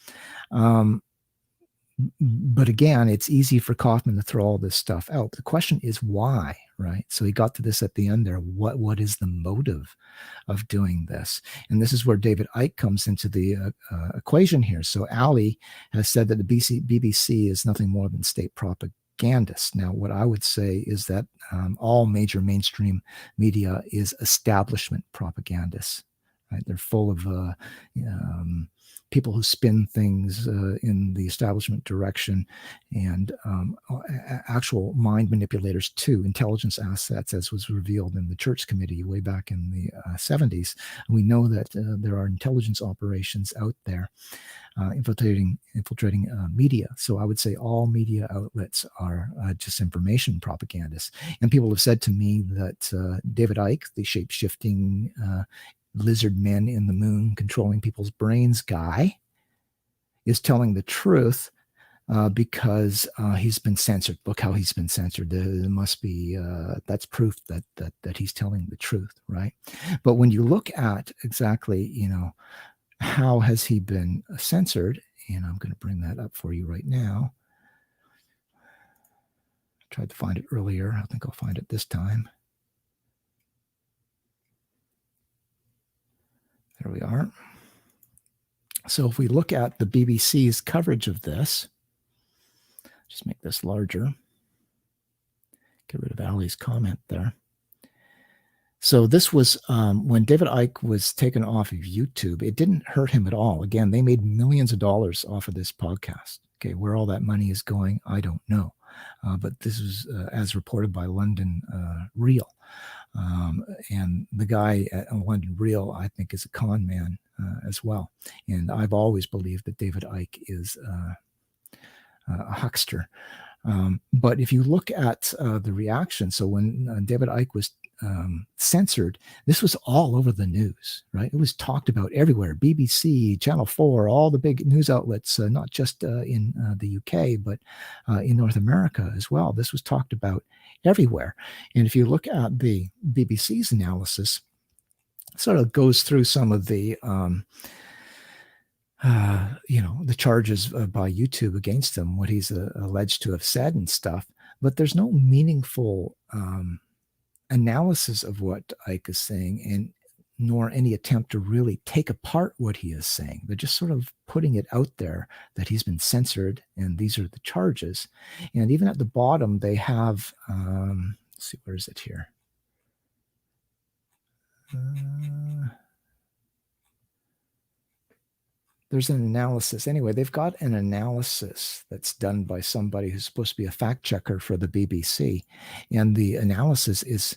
But again, it's easy for Kaufman to throw all this stuff out. The question is why, right? So he got to this at the end there. What is the motive of doing this? And this is where David Icke comes into the equation here. So Ali has said that the BBC is nothing more than state propagandists. Now, what I would say is that all major mainstream media is establishment propagandists. Right? They're full of people who spin things in the establishment direction, and actual mind manipulators too, intelligence assets, as was revealed in the Church Committee way back in the 70s. We know that there are intelligence operations out there infiltrating media. So I would say all media outlets are disinformation propagandists. And people have said to me that David Icke, the shape-shifting lizard men in the moon controlling people's brains guy, is telling the truth because he's been censored. Look how he's been censored. There must be that's proof that he's telling the truth, right? But when you look at exactly, how has he been censored, and I'm going to bring that up for you right now. I tried to find it earlier. I think I'll find it this time. There we are. So if we look at the BBC's coverage of this, just make this larger. Get rid of Ali's comment there. So this was when David Icke was taken off of YouTube. It didn't hurt him at all. Again, they made millions of dollars off of this podcast. Okay, where all that money is going, I don't know. But this is as reported by London Real. And the guy at London Real, I think, is a con man as well. And I've always believed that David Icke is a huckster. But if you look at the reaction, so when David Icke was censored, this was all over the news, right? It was talked about everywhere. BBC, Channel 4, all the big news outlets, not just in the UK, but in North America as well. This was talked about everywhere. And if you look at the BBC's analysis, it sort of goes through some of the the charges by YouTube against him, what he's alleged to have said and stuff, but there's no meaningful analysis of what Icke is saying, and nor any attempt to really take apart what he is saying. They're just sort of putting it out there that he's been censored and these are the charges. And even at the bottom, they have, let's see, where is it here? There's an analysis. Anyway, they've got an analysis that's done by somebody who's supposed to be a fact checker for the BBC. And the analysis is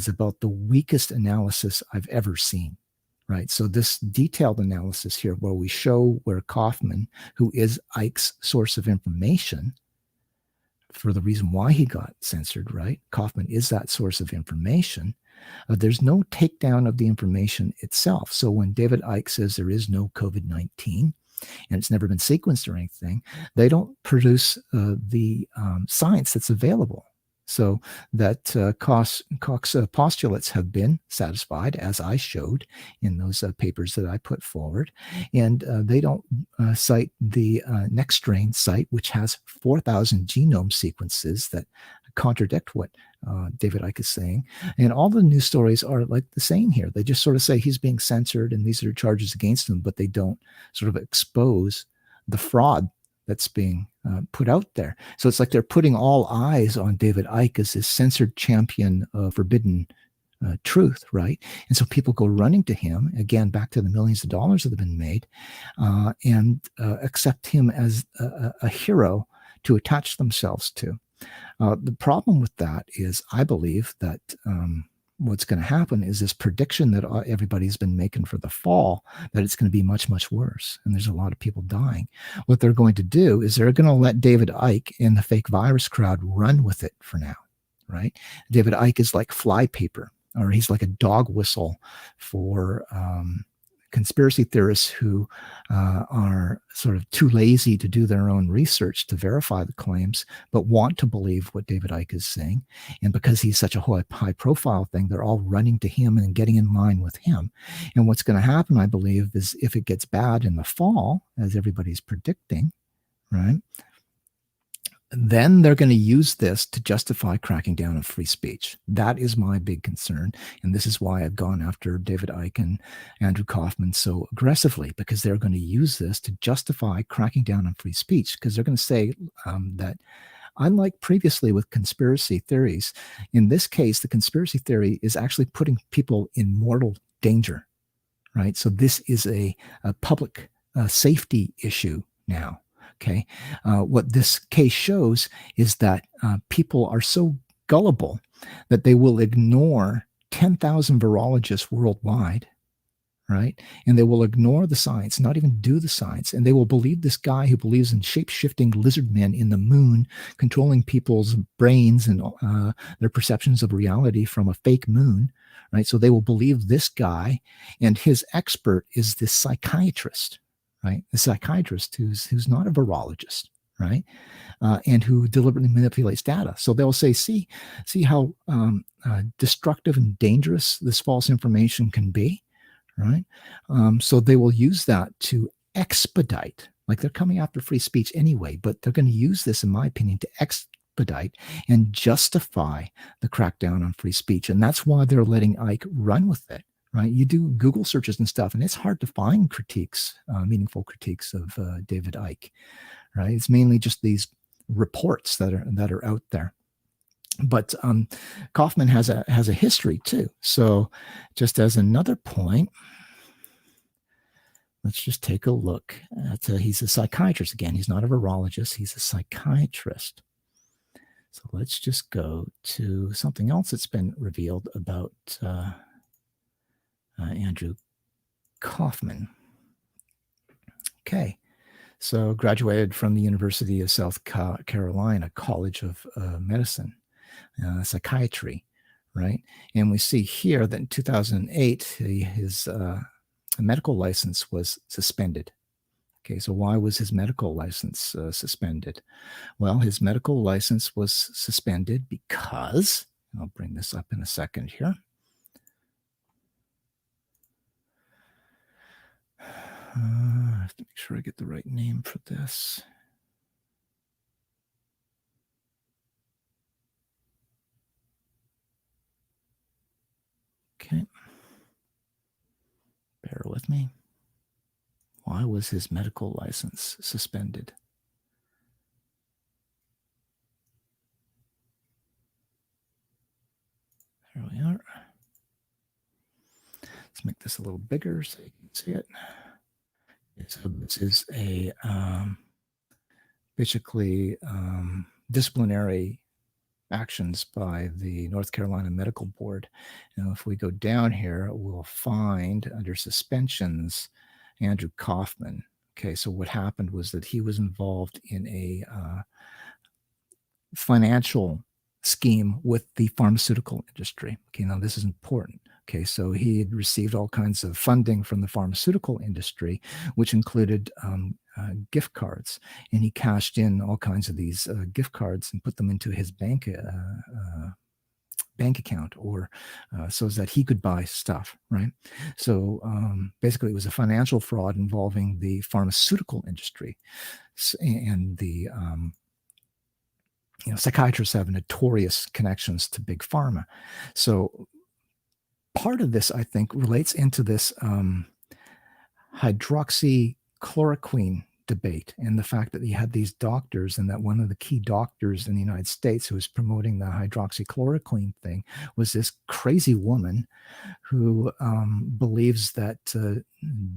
about the weakest analysis I've ever seen, right? So this detailed analysis here, where we show where Kaufman, who is Icke's source of information for the reason why he got censored, right? Kaufman is that source of information. There's no takedown of the information itself. So when David Icke says there is no COVID-19 and it's never been sequenced or anything, they don't produce the science that's available. So that Koch's postulates have been satisfied, as I showed in those papers that I put forward. And they don't cite the NextStrain site, which has 4,000 genome sequences that contradict what David Icke is saying. And all the news stories are like the same here. They just sort of say he's being censored and these are charges against him, but they don't sort of expose the fraud that's being put out there. So it's like they're putting all eyes on David Icke as this censored champion of forbidden truth, right? And so people go running to him, again, back to the millions of dollars that have been made, and accept him as a hero to attach themselves to. The problem with that is, I believe that what's going to happen is this prediction that everybody's been making for the fall, that it's going to be much, much worse. And there's a lot of people dying. What they're going to do is they're going to let David Icke and the fake virus crowd run with it for now, right? David Icke is like flypaper, or he's like a dog whistle for conspiracy theorists who are sort of too lazy to do their own research to verify the claims, but want to believe what David Icke is saying. And because he's such a high profile thing, they're all running to him and getting in line with him. And what's going to happen, I believe, is if it gets bad in the fall, as everybody's predicting, right, then they're going to use this to justify cracking down on free speech. That is my big concern. And this is why I've gone after David Icke and Andrew Kaufman so aggressively, because they're going to use this to justify cracking down on free speech, because they're going to say that, unlike previously with conspiracy theories, in this case, the conspiracy theory is actually putting people in mortal danger, right? So this is a public safety issue now. Okay, what this case shows is that people are so gullible that they will ignore 10,000 virologists worldwide, right? And they will ignore the science, not even do the science. And they will believe this guy who believes in shape-shifting lizard men in the moon, controlling people's brains and their perceptions of reality from a fake moon, right? So they will believe this guy, and his expert is this psychiatrist, right? The psychiatrist who's not a virologist, right? And who deliberately manipulates data. So they'll say, see how destructive and dangerous this false information can be, right? So they will use that to expedite, like they're coming after free speech anyway, but they're going to use this, in my opinion, to expedite and justify the crackdown on free speech. And that's why they're letting Icke run with it. Right, you do Google searches and stuff, and it's hard to find critiques, meaningful critiques of David Icke. Right, it's mainly just these reports that are out there. But Kaufman has a history too. So, just as another point, let's just take a look at. He's a psychiatrist again. He's not a virologist. He's a psychiatrist. So let's just go to something else that's been revealed about. Andrew Kaufman. Okay, so graduated from the University of South Carolina College of Medicine, psychiatry, right? And we see here that in 2008, his medical license was suspended. Okay, so why was his medical license suspended? Well, his medical license was suspended because, I'll bring this up in a second here. I have to make sure I get the right name for this. Okay. Bear with me. Why was his medical license suspended? There we are. Let's make this a little bigger so you can see it. So this is a basically disciplinary actions by the North Carolina Medical Board. Now, if we go down here, we'll find under suspensions, Andrew Kaufman. Okay, so what happened was that he was involved in a financial scheme with the pharmaceutical industry. Okay, now this is important. Okay, so he had received all kinds of funding from the pharmaceutical industry, which included gift cards, and he cashed in all kinds of these gift cards and put them into his bank account, or so that he could buy stuff, right? So basically, it was a financial fraud involving the pharmaceutical industry, and the psychiatrists have notorious connections to big pharma. So part of this, I think, relates into this hydroxychloroquine debate, and the fact that you had these doctors, and that one of the key doctors in the United States who was promoting the hydroxychloroquine thing was this crazy woman who believes that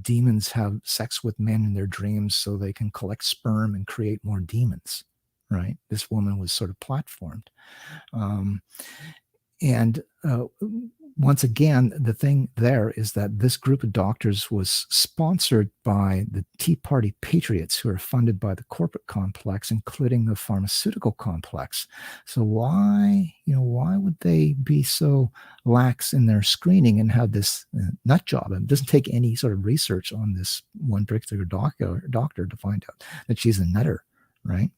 demons have sex with men in their dreams so they can collect sperm and create more demons, right? This woman was sort of platformed. And once again, the thing there is that this group of doctors was sponsored by the Tea Party patriots who are funded by the corporate complex, including the pharmaceutical complex. So why would they be so lax in their screening and have this nut job? It doesn't take any sort of research on this one particular doctor to find out that she's a nutter, right?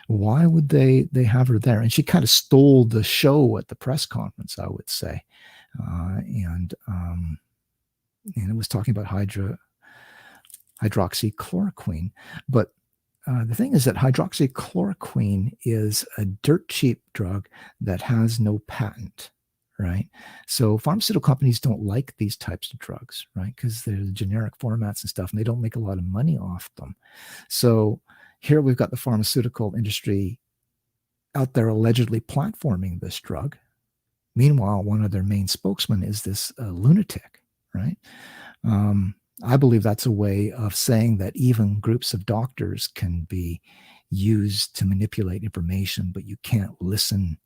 Why would they have her there? And she kind of stole the show at the press conference, I would say. And it was talking about hydroxychloroquine. But the thing is that hydroxychloroquine is a dirt cheap drug that has no patent, right? So pharmaceutical companies don't like these types of drugs, right? Because they're the generic formats and stuff, and they don't make a lot of money off them. So here we've got the pharmaceutical industry out there allegedly platforming this drug. Meanwhile, one of their main spokesmen is this lunatic, right? I believe that's a way of saying that even groups of doctors can be used to manipulate information, but you can't listen.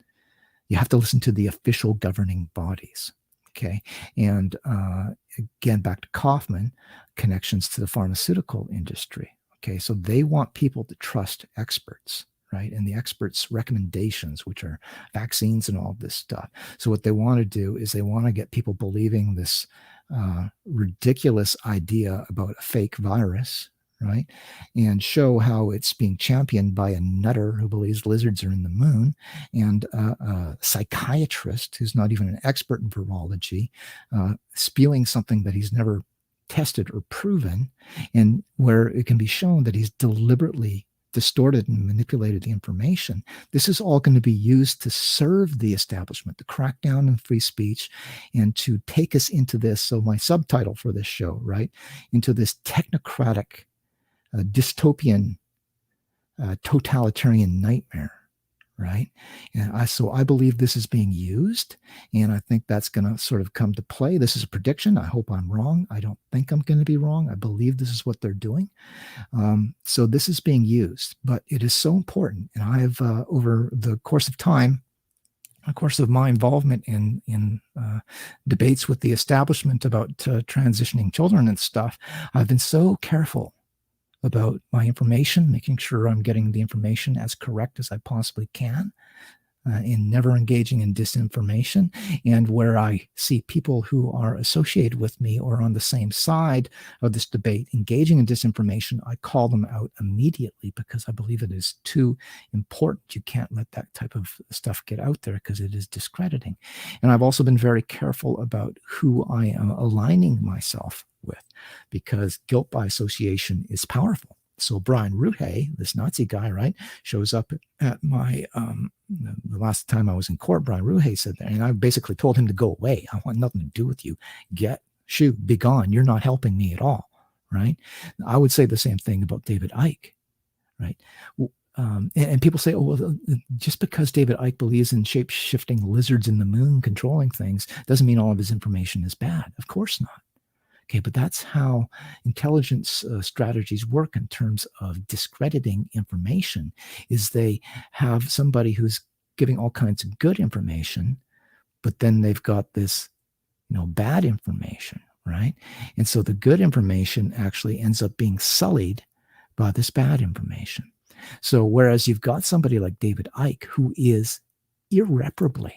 You have to listen to the official governing bodies. Okay. And again, back to Kaufman, connections to the pharmaceutical industry. Okay. So they want people to trust experts, right? And the experts' recommendations, which are vaccines and all this stuff. So what they want to do is they want to get people believing this ridiculous idea about a fake virus, right? And show how it's being championed by a nutter who believes lizards are in the moon, and a psychiatrist who's not even an expert in virology, spewing something that he's never tested or proven, and where it can be shown that he's deliberately distorted and manipulated the information. This is all going to be used to serve the establishment, to crack down on free speech, and to take us into this. So my subtitle for this show, right, into this technocratic, dystopian, totalitarian nightmare, right? And so I believe this is being used, and I think that's going to sort of come to play. This is a prediction. I hope I'm wrong. I don't think I'm going to be wrong. I believe this is what they're doing. So this is being used, but it is so important. And I have, over the course of time, of course, of my involvement in debates with the establishment about transitioning children and stuff, I've been so careful about my information, making sure I'm getting the information as correct as I possibly can, in never engaging in disinformation. And where I see people who are associated with me or on the same side of this debate engaging in disinformation, I call them out immediately, because I believe it is too important. You can't let that type of stuff get out there, because it is discrediting. And I've also been very careful about who I am aligning myself with, because guilt by association is powerful. So Brian Ruhe, this Nazi guy, right, shows up at my, the last time I was in court, Brian Ruhe said that, and I basically told him to go away. I want nothing to do with you. Be gone. You're not helping me at all, right? I would say the same thing about David Icke, right? And people say, oh, well, just because David Icke believes in shape-shifting lizards in the moon controlling things doesn't mean all of his information is bad. Of course not. Okay, but that's how intelligence strategies work in terms of discrediting information, is they have somebody who's giving all kinds of good information, but then they've got this, bad information, right? And so the good information actually ends up being sullied by this bad information. So whereas you've got somebody like David Icke, who is irreparably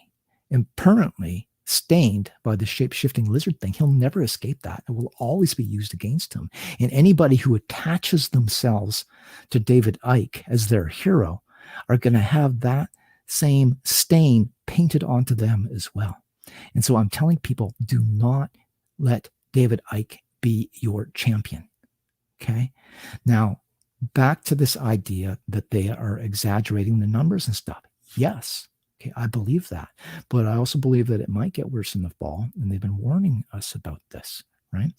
and permanently stained by the shape-shifting lizard thing, he'll never escape that. It will always be used against him. And anybody who attaches themselves to David Icke as their hero are going to have that same stain painted onto them as well. And so I'm telling people, do not let David Icke be your champion. Okay? Now, back to this idea that they are exaggerating the numbers and stuff. Yes. Okay, I believe that, but I also believe that it might get worse in the fall, and they've been warning us about this, right?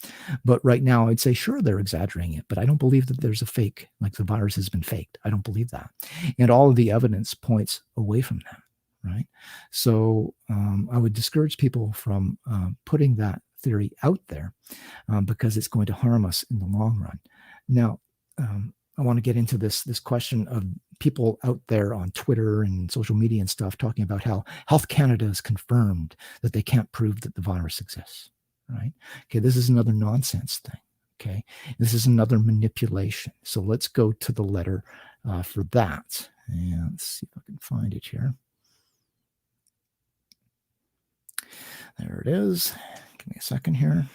But right now, I'd say, sure, they're exaggerating it, but I don't believe that there's a fake, like the virus has been faked. I don't believe that. And all of the evidence points away from that, right? So I would discourage people from putting that theory out there because it's going to harm us in the long run. Now, I want to get into this question of people out there on Twitter and social media and stuff talking about how Health Canada has confirmed that they can't prove that the virus exists, right? Okay, this is another nonsense thing. Okay, this is another manipulation. So let's go to the letter for that. And let's see if I can find it here. There it is. Give me a second here.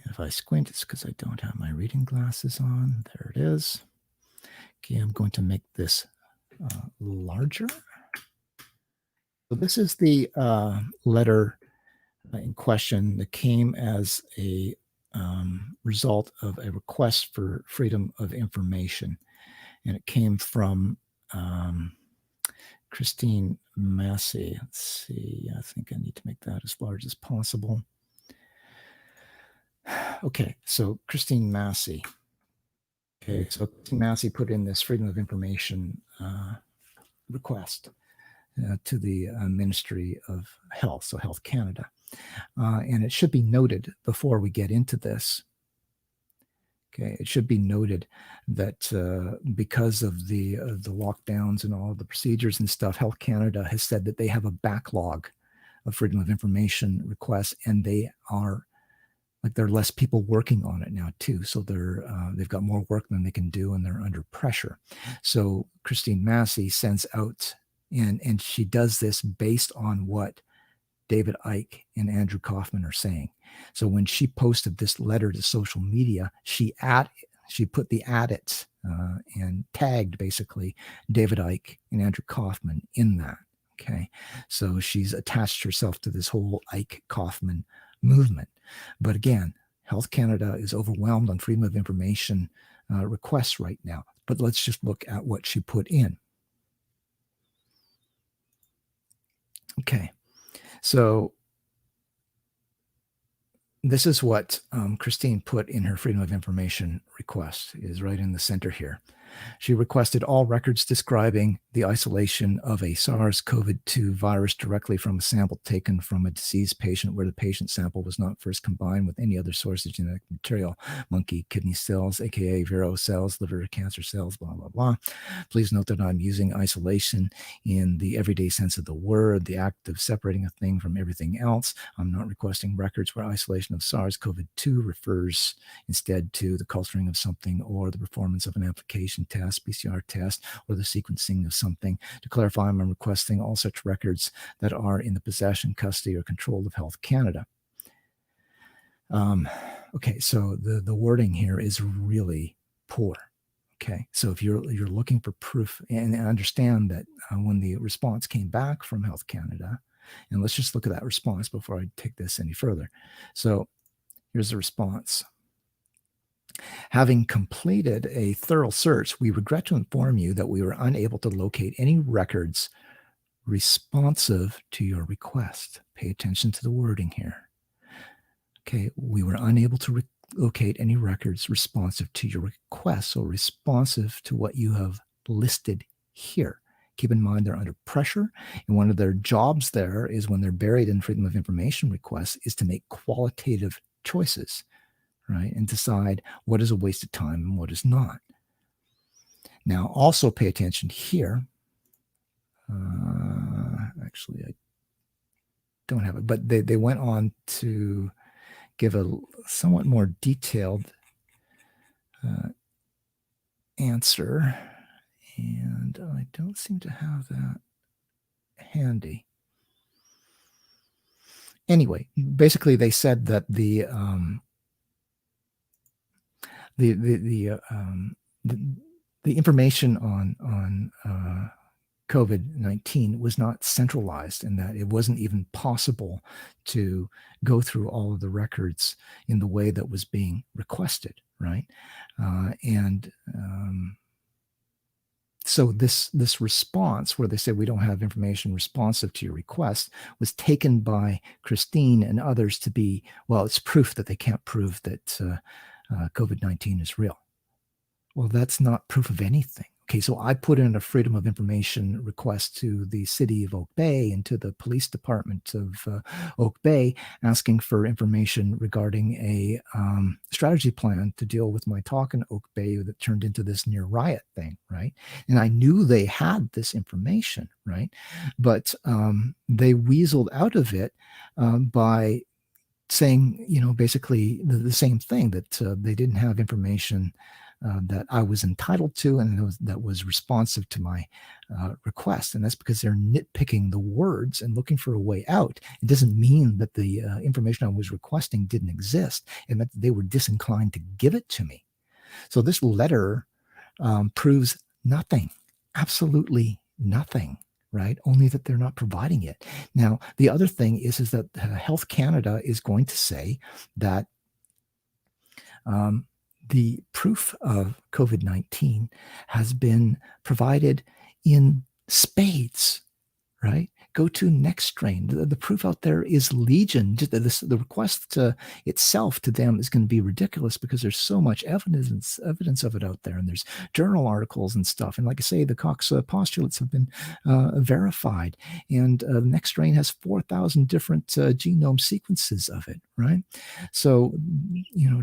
If I squint, it's because I don't have my reading glasses on. There it is. Okay, I'm going to make this larger. So this is the letter in question that came as a result of a request for freedom of information. And it came from Christine Massey. Let's see, I think I need to make that as large as possible. Okay, so Christine Massey. Okay, so Christine Massey put in this freedom of information request to the Ministry of Health, so Health Canada. And it should be noted before we get into this, okay, it should be noted that because of the lockdowns and all of the procedures and stuff, Health Canada has said that they have a backlog of freedom of information requests, and they are like there are less people working on it now too. So they've got more work than they can do, and they're under pressure. So Christine Massey sends out, and she does this based on what David Icke and Andrew Kaufman are saying. So when she posted this letter to social media, she put the "it" and tagged basically David Icke and Andrew Kaufman in that. Okay, so she's attached herself to this whole Icke Kaufman movement. But again, Health Canada is overwhelmed on freedom of information requests right now. But let's just look at what she put in. Okay, so this is what Christine put in her freedom of information request, is right in the center here. She requested all records describing the isolation of a SARS-CoV-2 virus directly from a sample taken from a deceased patient where the patient sample was not first combined with any other source of genetic material, monkey kidney cells, aka Vero cells, liver cancer cells, blah, blah, blah. Please note that I'm using isolation in the everyday sense of the word, the act of separating a thing from everything else. I'm not requesting records where isolation of SARS-CoV-2 refers instead to the culturing of something or the performance of an application test, PCR test, or the sequencing of something. To clarify, I'm requesting all such records that are in the possession, custody, or control of Health Canada. Okay, so the wording here is really poor. Okay, so if you're looking for proof, and understand that when the response came back from Health Canada, and let's just look at that response before I take this any further. So here's the response. Having completed a thorough search, we regret to inform you that we were unable to locate any records responsive to your request. Pay attention to the wording here. Okay, we were unable to locate any records responsive to your request, so responsive to what you have listed here. Keep in mind they're under pressure, and one of their jobs there is, when they're buried in freedom of information requests, is to make qualitative choices, right, and decide what is a waste of time and what is not. Now, also pay attention here. Actually, I don't have it, but they went on to give a somewhat more detailed answer, and I don't seem to have that handy. Anyway, basically, they said that the information on COVID-19 was not centralized, and that it wasn't even possible to go through all of the records in the way that was being requested, right? So this response, where they say we don't have information responsive to your request, was taken by Christine and others to be, well, it's proof that they can't prove that COVID-19 is real. Well, that's not proof of anything. Okay, so I put in a Freedom of Information request to the city of Oak Bay and to the police department of Oak Bay, asking for information regarding a strategy plan to deal with my talk in Oak Bay that turned into this near riot thing, right? And I knew they had this information, right? But they weaseled out of it by saying, basically the same thing, that they didn't have information that I was entitled to and that was responsive to my request. And that's because they're nitpicking the words and looking for a way out. It doesn't mean that the information I was requesting didn't exist. It meant that they were disinclined to give it to me. So this letter proves nothing, absolutely nothing. Right? Only that they're not providing it. Now, the other thing is that Health Canada is going to say that the proof of COVID-19 has been provided in spades, right? Go to next strain. The proof out there is legion. The request itself to them is going to be ridiculous because there's so much evidence of it out there, and there's journal articles and stuff. And like I say, the Cox postulates have been verified, and next strain has 4,000 different genome sequences of it, right? So,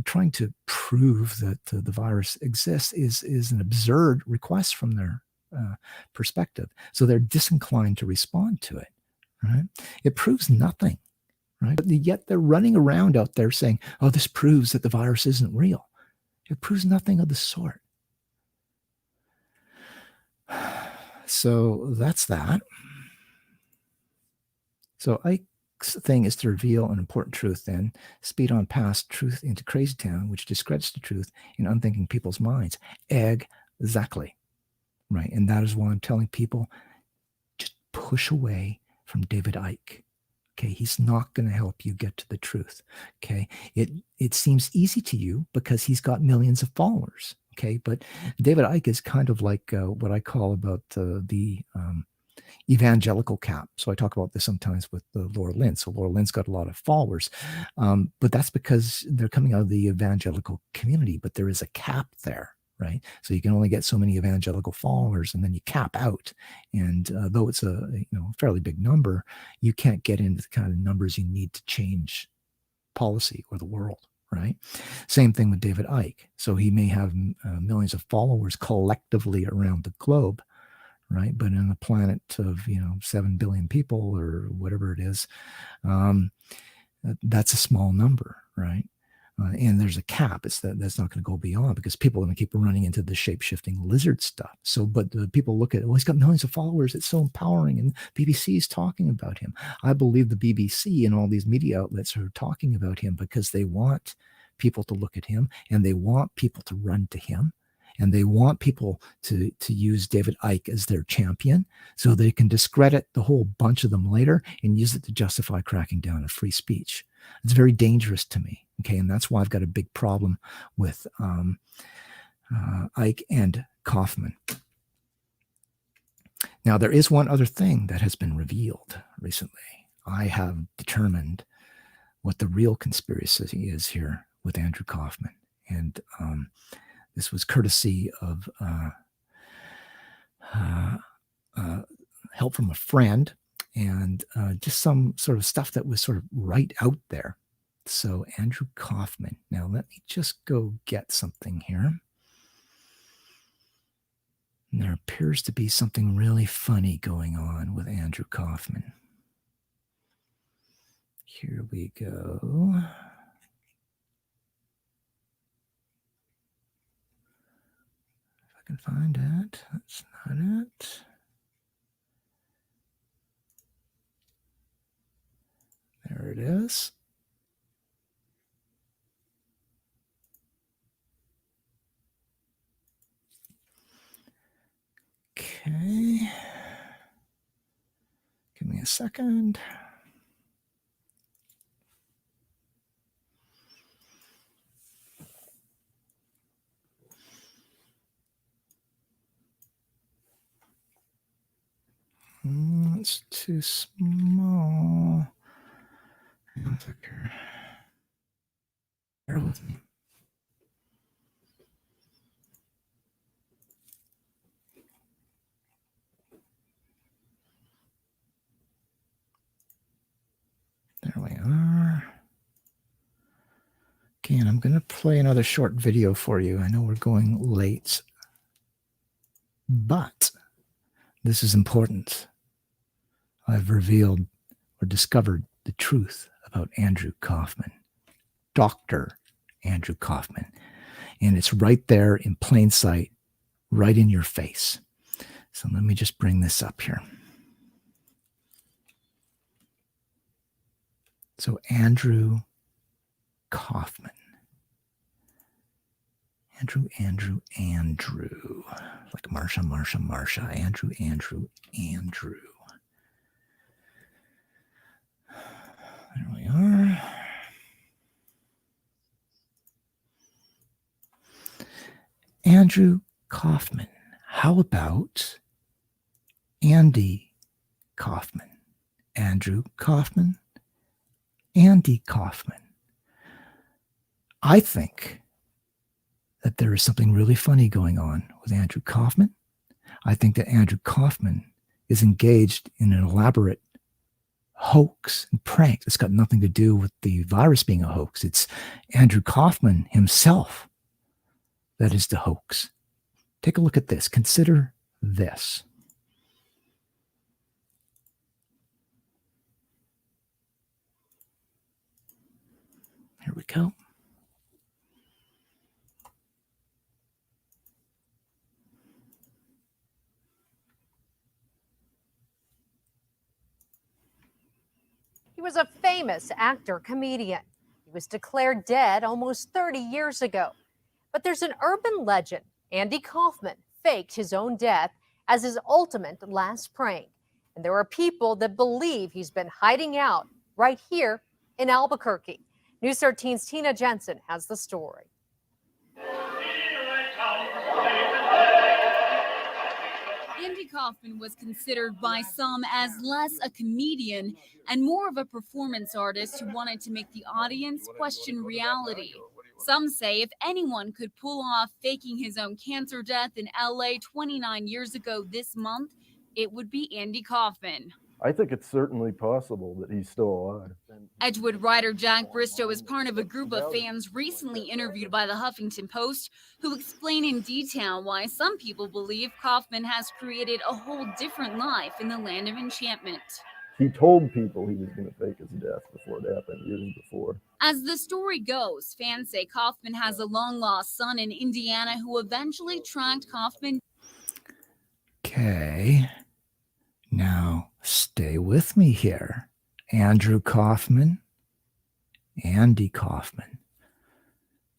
trying to prove that the virus exists is an absurd request from their perspective. So they're disinclined to respond to it, right? It proves nothing, right? But yet they're running around out there saying, oh, this proves that the virus isn't real. It proves nothing of the sort. So that's that. So Ike's thing is to reveal an important truth, then speed on past truth into Crazy Town, which discredits the truth in unthinking people's minds. Exactly. Right. And that is why I'm telling people, just push away from David Icke. Okay. He's not going to help you get to the truth. Okay. It seems easy to you because he's got millions of followers. Okay. But David Icke is kind of like what I call about the evangelical cap. So I talk about this sometimes with Laura Lynn. So Laura Lynn's got a lot of followers, but that's because they're coming out of the evangelical community, but there is a cap there. Right. So you can only get so many evangelical followers and then you cap out. And though it's a fairly big number, you can't get into the kind of numbers you need to change policy or the world. Right. Same thing with David Icke. So he may have millions of followers collectively around the globe. Right. But in a planet of, 7 billion people or whatever it is, that's a small number. Right. And there's a cap. That's not going to go beyond because people are going to keep running into the shape-shifting lizard stuff. So, but people look at, he's got millions of followers. It's so empowering. And BBC is talking about him. I believe the BBC and all these media outlets are talking about him because they want people to look at him and they want people to run to him. And they want people to use David Icke as their champion so they can discredit the whole bunch of them later and use it to justify cracking down on free speech. It's very dangerous to me. Okay. And that's why I've got a big problem with Icke and Kaufman. Now, there is one other thing that has been revealed recently. I have determined what the real conspiracy is here with Andrew Kaufman. And this was courtesy of help from a friend and just some sort of stuff that was sort of right out there. So Andrew Kaufman. Now let me just go get something here. And there appears to be something really funny going on with Andrew Kaufman. Here we go. If I can find it. That's not it. There it is. Okay. Give me a second. It's too small. Bear with me. There we are. Okay, and I'm going to play another short video for you. I know we're going late, but this is important. I've revealed or discovered the truth about Andrew Kaufman, Dr. Andrew Kaufman. And it's right there in plain sight, right in your face. So let me just bring this up here. So Andrew Kaufman. Andrew. Like Marsha. Andrew. There we are. Andrew Kaufman. How about Andy Kaufman? Andrew Kaufman, Andy Kaufman. I think that there is something really funny going on with Andrew Kaufman. I think that Andrew Kaufman is engaged in an elaborate hoax and prank that's got nothing to do with the virus being a hoax. It's Andrew Kaufman himself that is the hoax. Take a look at this. Consider this. Here we go. He was a famous actor, comedian. He was declared dead almost 30 years ago. But there's an urban legend. Andy Kaufman faked his own death as his ultimate last prank. And there are people that believe he's been hiding out right here in Albuquerque. News 13's Tina Jensen has the story. Andy Kaufman was considered by some as less a comedian and more of a performance artist who wanted to make the audience question reality. Some say if anyone could pull off faking his own cancer death in LA 29 years ago this month, it would be Andy Kaufman. I think it's certainly possible that he's still alive. Edgewood writer Jack Bristow is part of a group of fans recently interviewed by the Huffington Post who explain in detail why some people believe Kaufman has created a whole different life in the land of enchantment. He told people he was going to fake his death before it happened, years before. As the story goes, fans say Kaufman has a long-lost son in Indiana who eventually tracked Kaufman. Okay. Now, stay with me here. Andrew Kaufman, Andy Kaufman.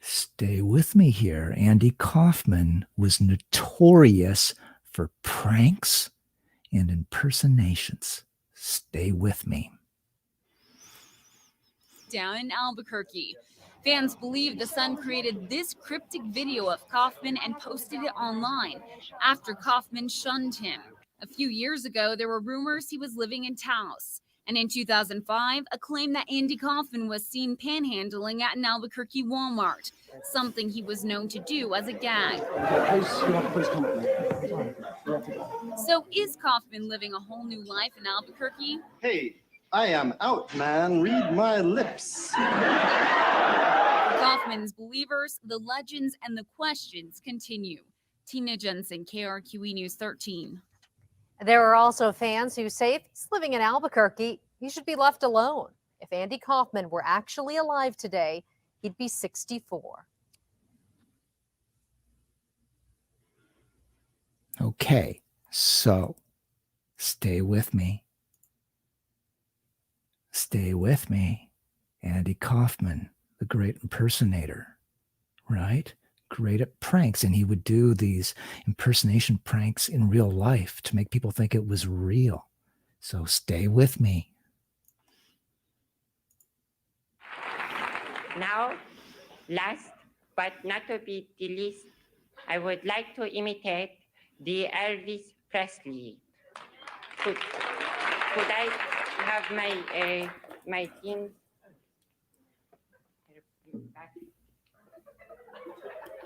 Stay with me here. Andy Kaufman was notorious for pranks and impersonations. Stay with me. Down in Albuquerque. Fans believe the son created this cryptic video of Kaufman and posted it online after Kaufman shunned him. A few years ago, there were rumors he was living in Taos. And in 2005, a claim that Andy Kaufman was seen panhandling at an Albuquerque Walmart, something he was known to do as a gag. So is Kaufman living a whole new life in Albuquerque? Hey, I am out, man. Read my lips. For Kaufman's believers, the legends and the questions continue. Tina Jensen, KRQE News 13. There are also fans who say if he's living in Albuquerque, he should be left alone. If Andy Kaufman were actually alive today, he'd be 64. Okay, so stay with me. Stay with me. Andy Kaufman, the great impersonator, right? Great at pranks, and he would do these impersonation pranks in real life to make people think it was real. So stay with me. Now, last but not to be the least, I would like to imitate the Elvis Presley. could I have my thing?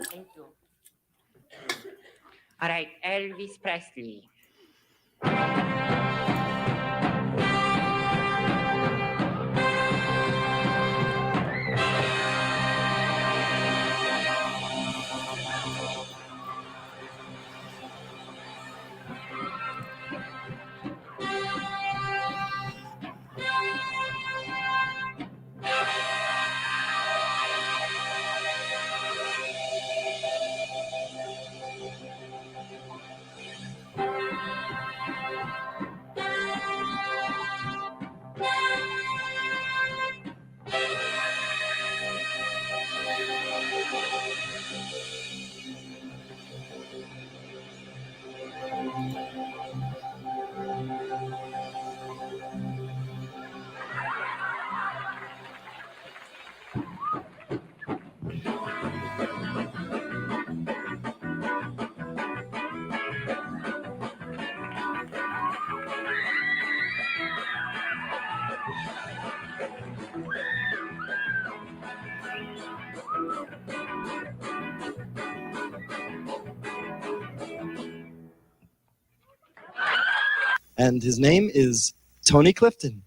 Thank you. All right, Elvis Presley. And his name is Tony Clifton.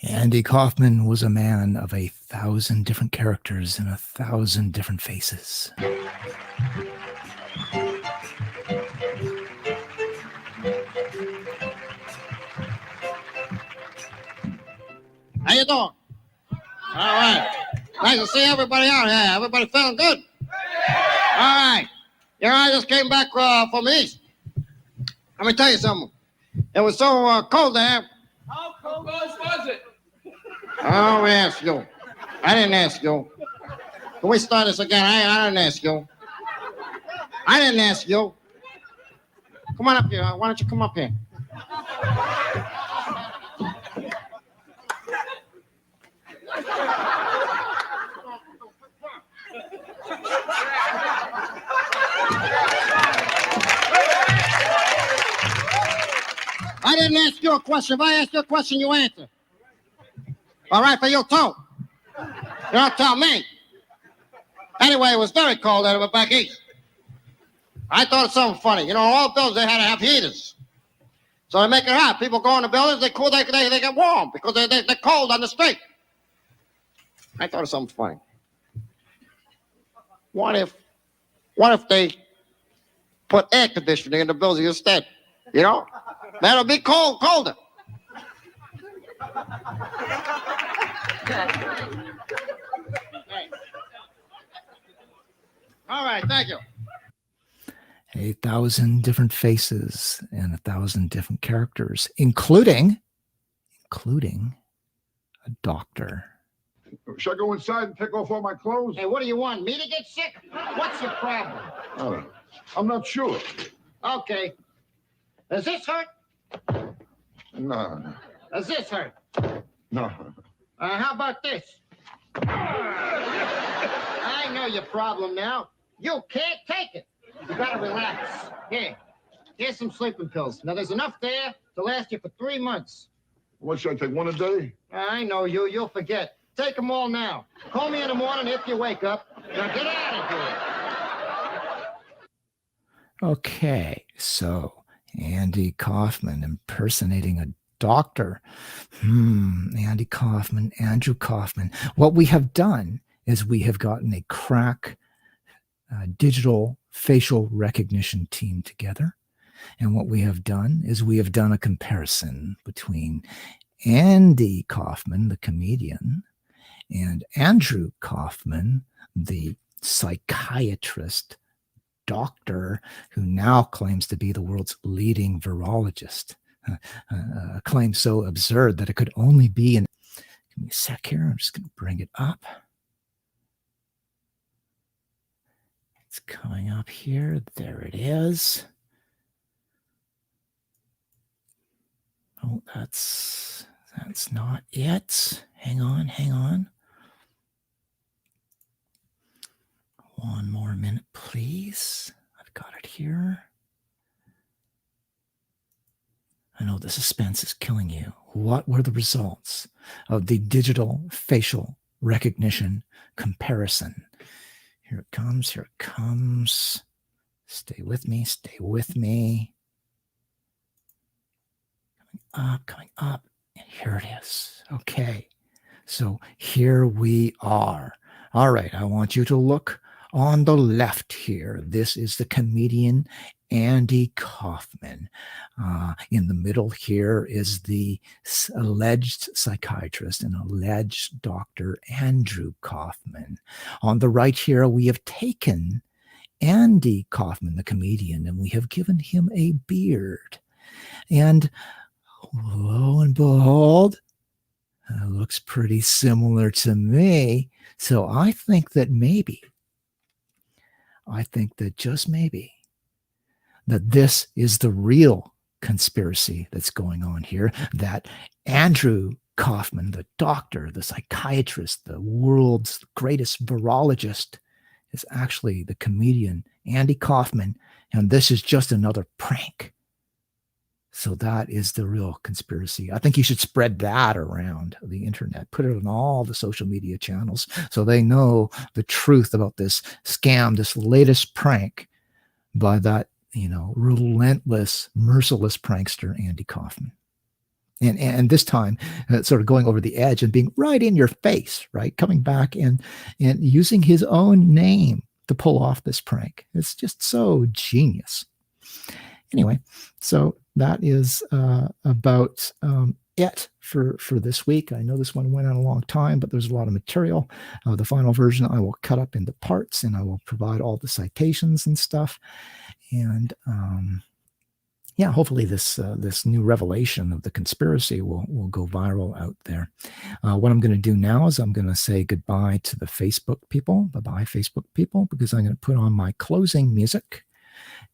Andy Kaufman was a man of 1,000 different characters and 1,000 different faces. How you doing? All right. Nice to see everybody out here. Everybody feeling good? All right. You know, I just came back from the east. Let me tell you something. It was so cold there. How cold was it? I don't ask you. I didn't ask you. Can we start this again? I didn't ask you. I didn't ask you. Come on up here. Why don't you come up here? I didn't ask you a question. If I ask you a question, you answer. All right, for you too. You don't tell me. Anyway, it was very cold there back east. I thought of something funny. You know, all buildings, they had to have heaters. So they make it hot. People go in the buildings, they cool, they get warm because they're cold on the street. I thought of something funny. What if they put air conditioning in the building instead? You know? That'll be colder. All right, thank you. 1,000 different faces and 1,000 different characters, including a doctor. Should I go inside and take off all my clothes? Hey, what do you want? Me to get sick? What's your problem? Oh, I'm not sure. Okay. Does this hurt? No. Does this hurt? No. How about this? I know your problem now. You can't take it. You gotta relax. Here's some sleeping pills. Now, there's enough there to last you for 3 months. What, should I take one a day? I know you. You'll forget. Take them all now. Call me in the morning if you wake up. Now, get out of here. Okay, so Andy Kaufman impersonating a doctor. Andy Kaufman, Andrew Kaufman. What we have done is we have gotten a crack digital facial recognition team together. And what we have done is we have done a comparison between Andy Kaufman, the comedian, and Andrew Kaufman, the psychiatrist doctor who now claims to be the world's leading virologist. A claim so absurd that it could only be in. Give me a sec here. I'm just going to bring it up. It's coming up here. There it is. that's not it. Hang on. One more minute, please. I've got it here. I know the suspense is killing you. What were the results of the digital facial recognition comparison? Here it comes. Stay with me. Coming up. And here it is. Okay. So here we are. All right. I want you to look on the left here. This is the comedian Andy Kaufman. In the middle here is the alleged psychiatrist and alleged Dr. Andrew Kaufman. On the right here, we have taken Andy Kaufman, the comedian, and we have given him a beard. And lo and behold, it looks pretty similar to me. So I think that just maybe, that this is the real conspiracy that's going on here, that Andrew Kaufman, the doctor, the psychiatrist, the world's greatest virologist, is actually the comedian Andy Kaufman, and this is just another prank. So that is the real conspiracy. I think you should spread that around the internet, put it on all the social media channels so they know the truth about this scam, this latest prank by that, relentless, merciless prankster, Andy Kaufman. And this time, sort of going over the edge and being right in your face, right? Coming back and using his own name to pull off this prank. It's just so genius. Anyway, so that is about it for this week. I know this one went on a long time, but there's a lot of material. The final version I will cut up into parts, and I will provide all the citations and stuff. And hopefully this new revelation of the conspiracy will go viral out there. What I'm going to do now is I'm going to say goodbye to the Facebook people. Bye-bye, Facebook people, because I'm going to put on my closing music.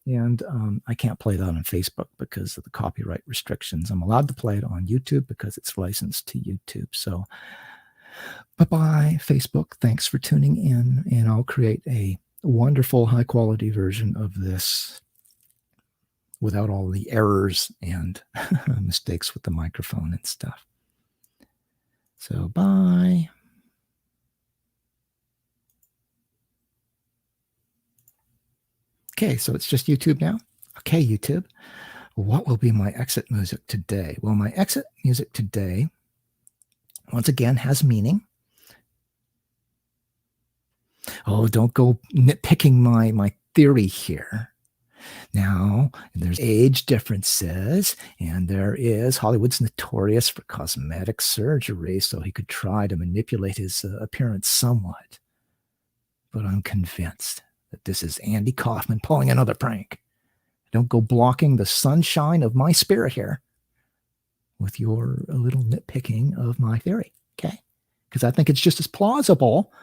And I can't play that on Facebook because of the copyright restrictions. I'm allowed to play it on YouTube because it's licensed to YouTube. So bye-bye, Facebook. Thanks for tuning in. And I'll create a wonderful, high-quality version of this without all the errors and mistakes with the microphone and stuff. So bye. Okay, so it's just YouTube now. Okay, YouTube. What will be my exit music today? Well, my exit music today, once again, has meaning. Oh, don't go nitpicking my theory here. Now, there's age differences, and there is Hollywood's notorious for cosmetic surgery, so he could try to manipulate his appearance somewhat. But I'm convinced that this is Andy Kaufman pulling another prank. Don't go blocking the sunshine of my spirit here with your little nitpicking of my theory, okay? Because I think it's just as plausible,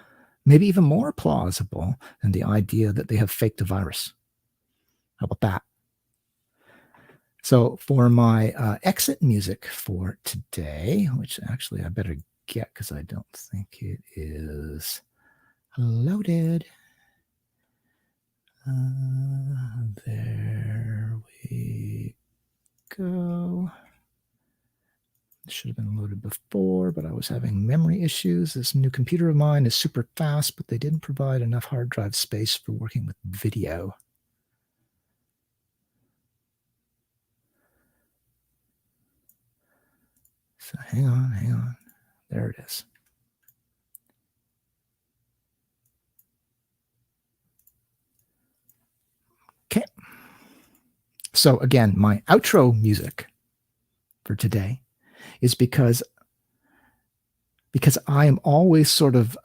maybe even more plausible, than the idea that they have faked the virus. How about that? So for my exit music for today, which actually I better get because I don't think it is loaded. There we go. It should have been loaded before, but I was having memory issues. This new computer of mine is super fast, but they didn't provide enough hard drive space for working with video. So hang on. There it is. Okay. So again, my outro music for today is because I am always sort of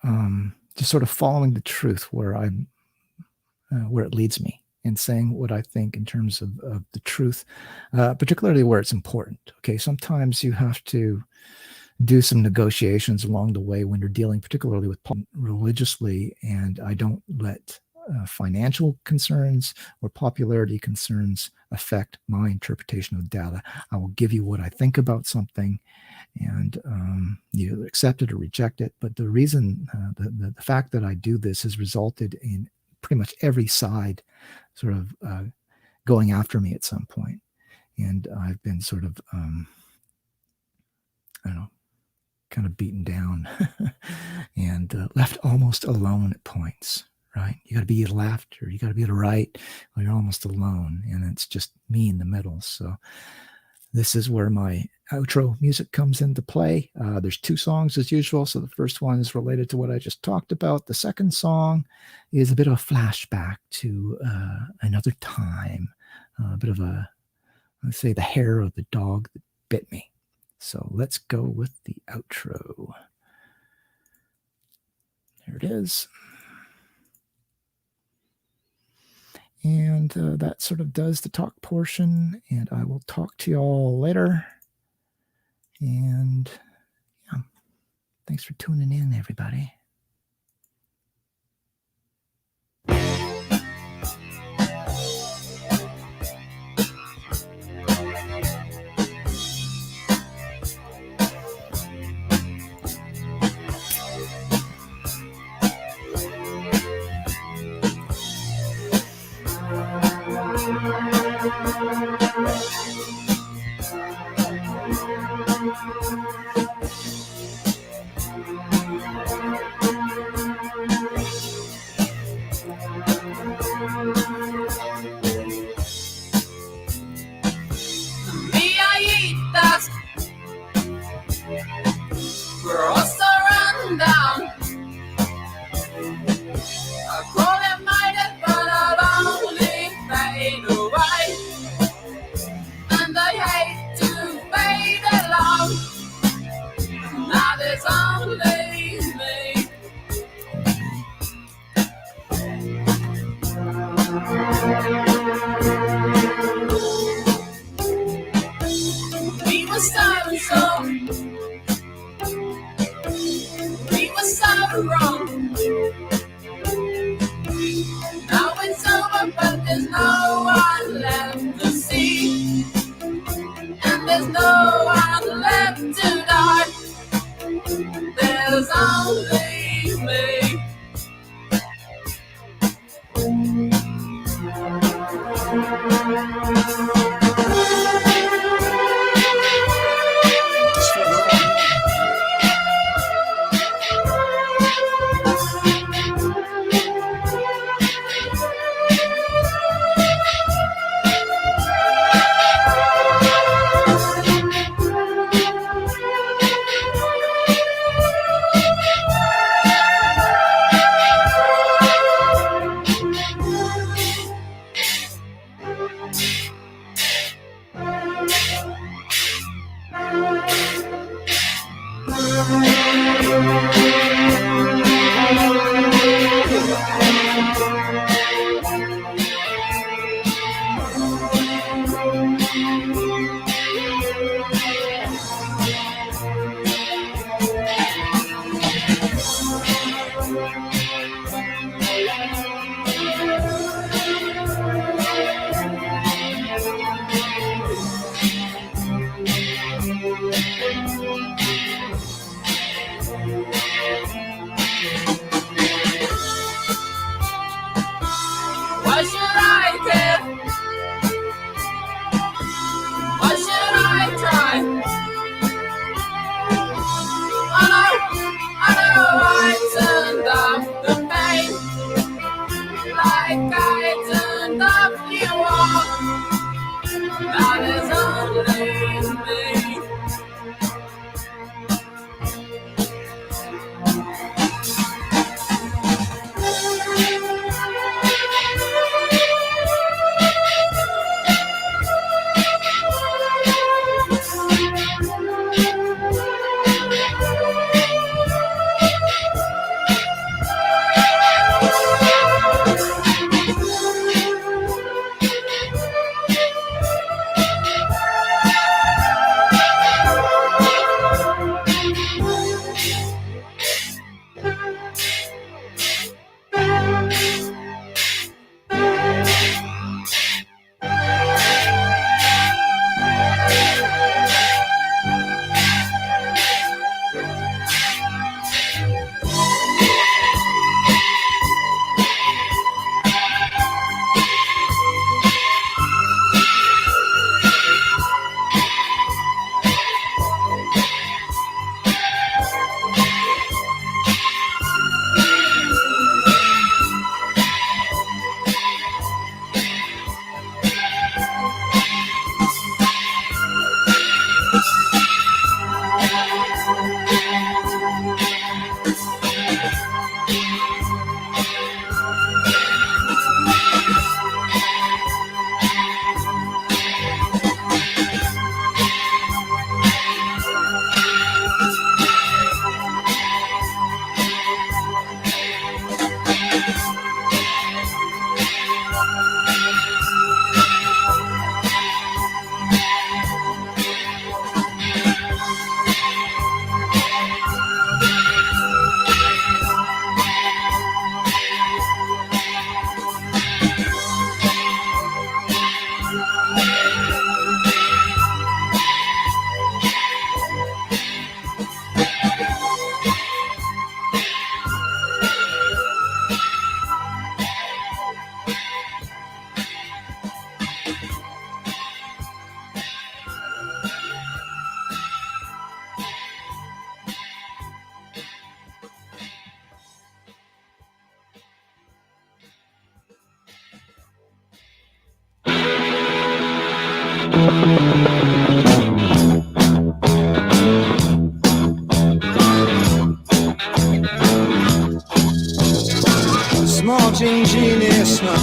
just sort of following the truth where it leads me, and saying what I think in terms of the truth, particularly where it's important. Okay, sometimes you have to do some negotiations along the way when you're dealing particularly with religiously, and I don't let financial concerns or popularity concerns affect my interpretation of data. I will give you what I think about something, and you accept it or reject it. But the reason, the fact that I do this has resulted in pretty much every side sort of going after me at some point. And I've been sort of, I don't know, kind of beaten down and left almost alone at points, right? You got to be at the left or you got to be at the right, or you're almost alone, and it's just me in the middle. So this is where my outro music comes into play. There's 2 songs as usual. So the first one is related to what I just talked about. The second song is a bit of a flashback to another time, a bit of a, let's say, the hair of the dog that bit me. So let's go with the outro. There it is. And that sort of does the talk portion, and I will talk to you all later. And yeah, thanks for tuning in, everybody. We're all so run down. I call it mighty, but I'll only fade away. And I hate to fade along. Now there's only me. We were so we were so wrong. Now it's over, but there's no one left to see, and there's no one left to die. There's only me.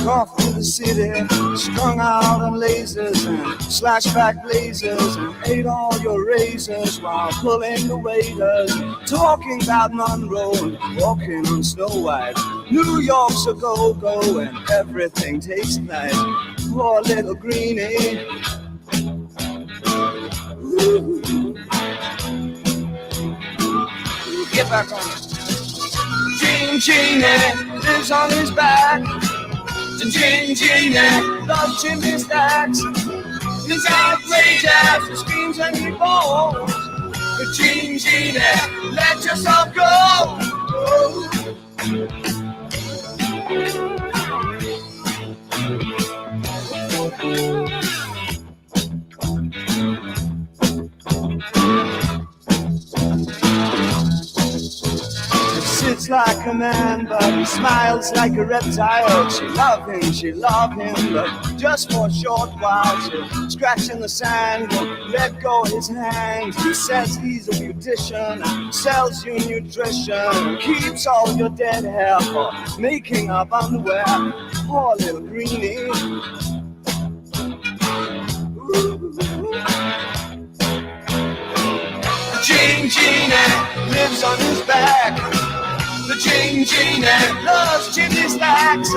off to the city, strung out on lasers and slashback blazers, and ate all your razors while pulling the waiters, talking about Monroe and walking on Snow White. New York's a go-go and everything tastes nice. Poor little greenie. Ooh. Get back on it. Genie lives on his back. Genie loves chimney stacks. He's outrageous, he screams and he falls. But Genie, let yourself go. Sits like a man, but he smiles like a reptile. She love him, but just for a short while. She'll scratch in the sand, won't let go his hand. He says he's a beautician, sells you nutrition, keeps all your dead hair for making up underwear. Poor little greenie. Genie lives on his back. The Genie loves chimney stacks.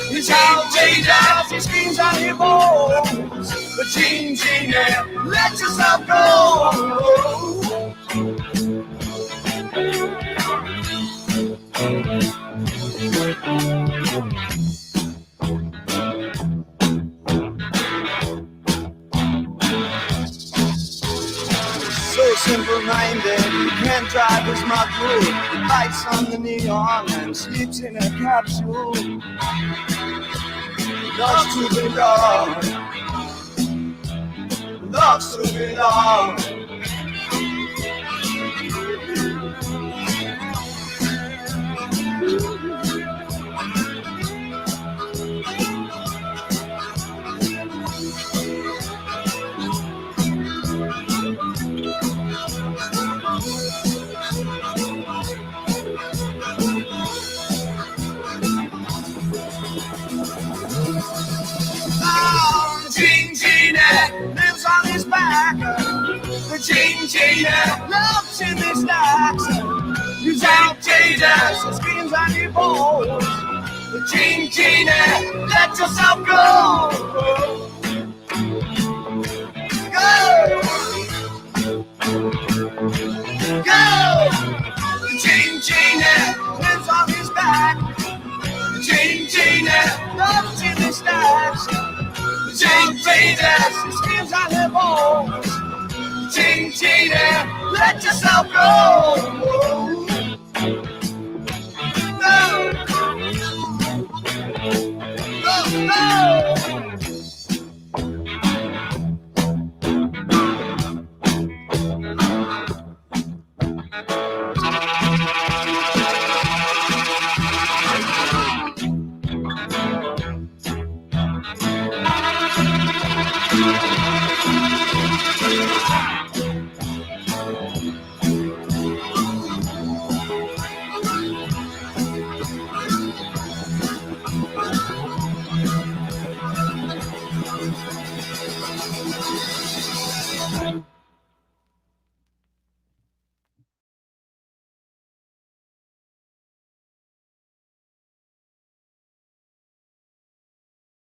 He's outrageous, he screams and he moans. But Genie, let yourself go. So simple-minded, he can't drive his Maru. He bites on the neon and sleeps in a capsule. Loves to belong. Loves to belong. Lives on his back. The Genie loves in his stacks. He's outrageous, he screams and he falls. The Genie, let yourself go. Go. Go. The Genie lives on his back. The Genie loves in his stacks. Genie, he screams and he falls. Genie, let yourself go. Go. Go, go.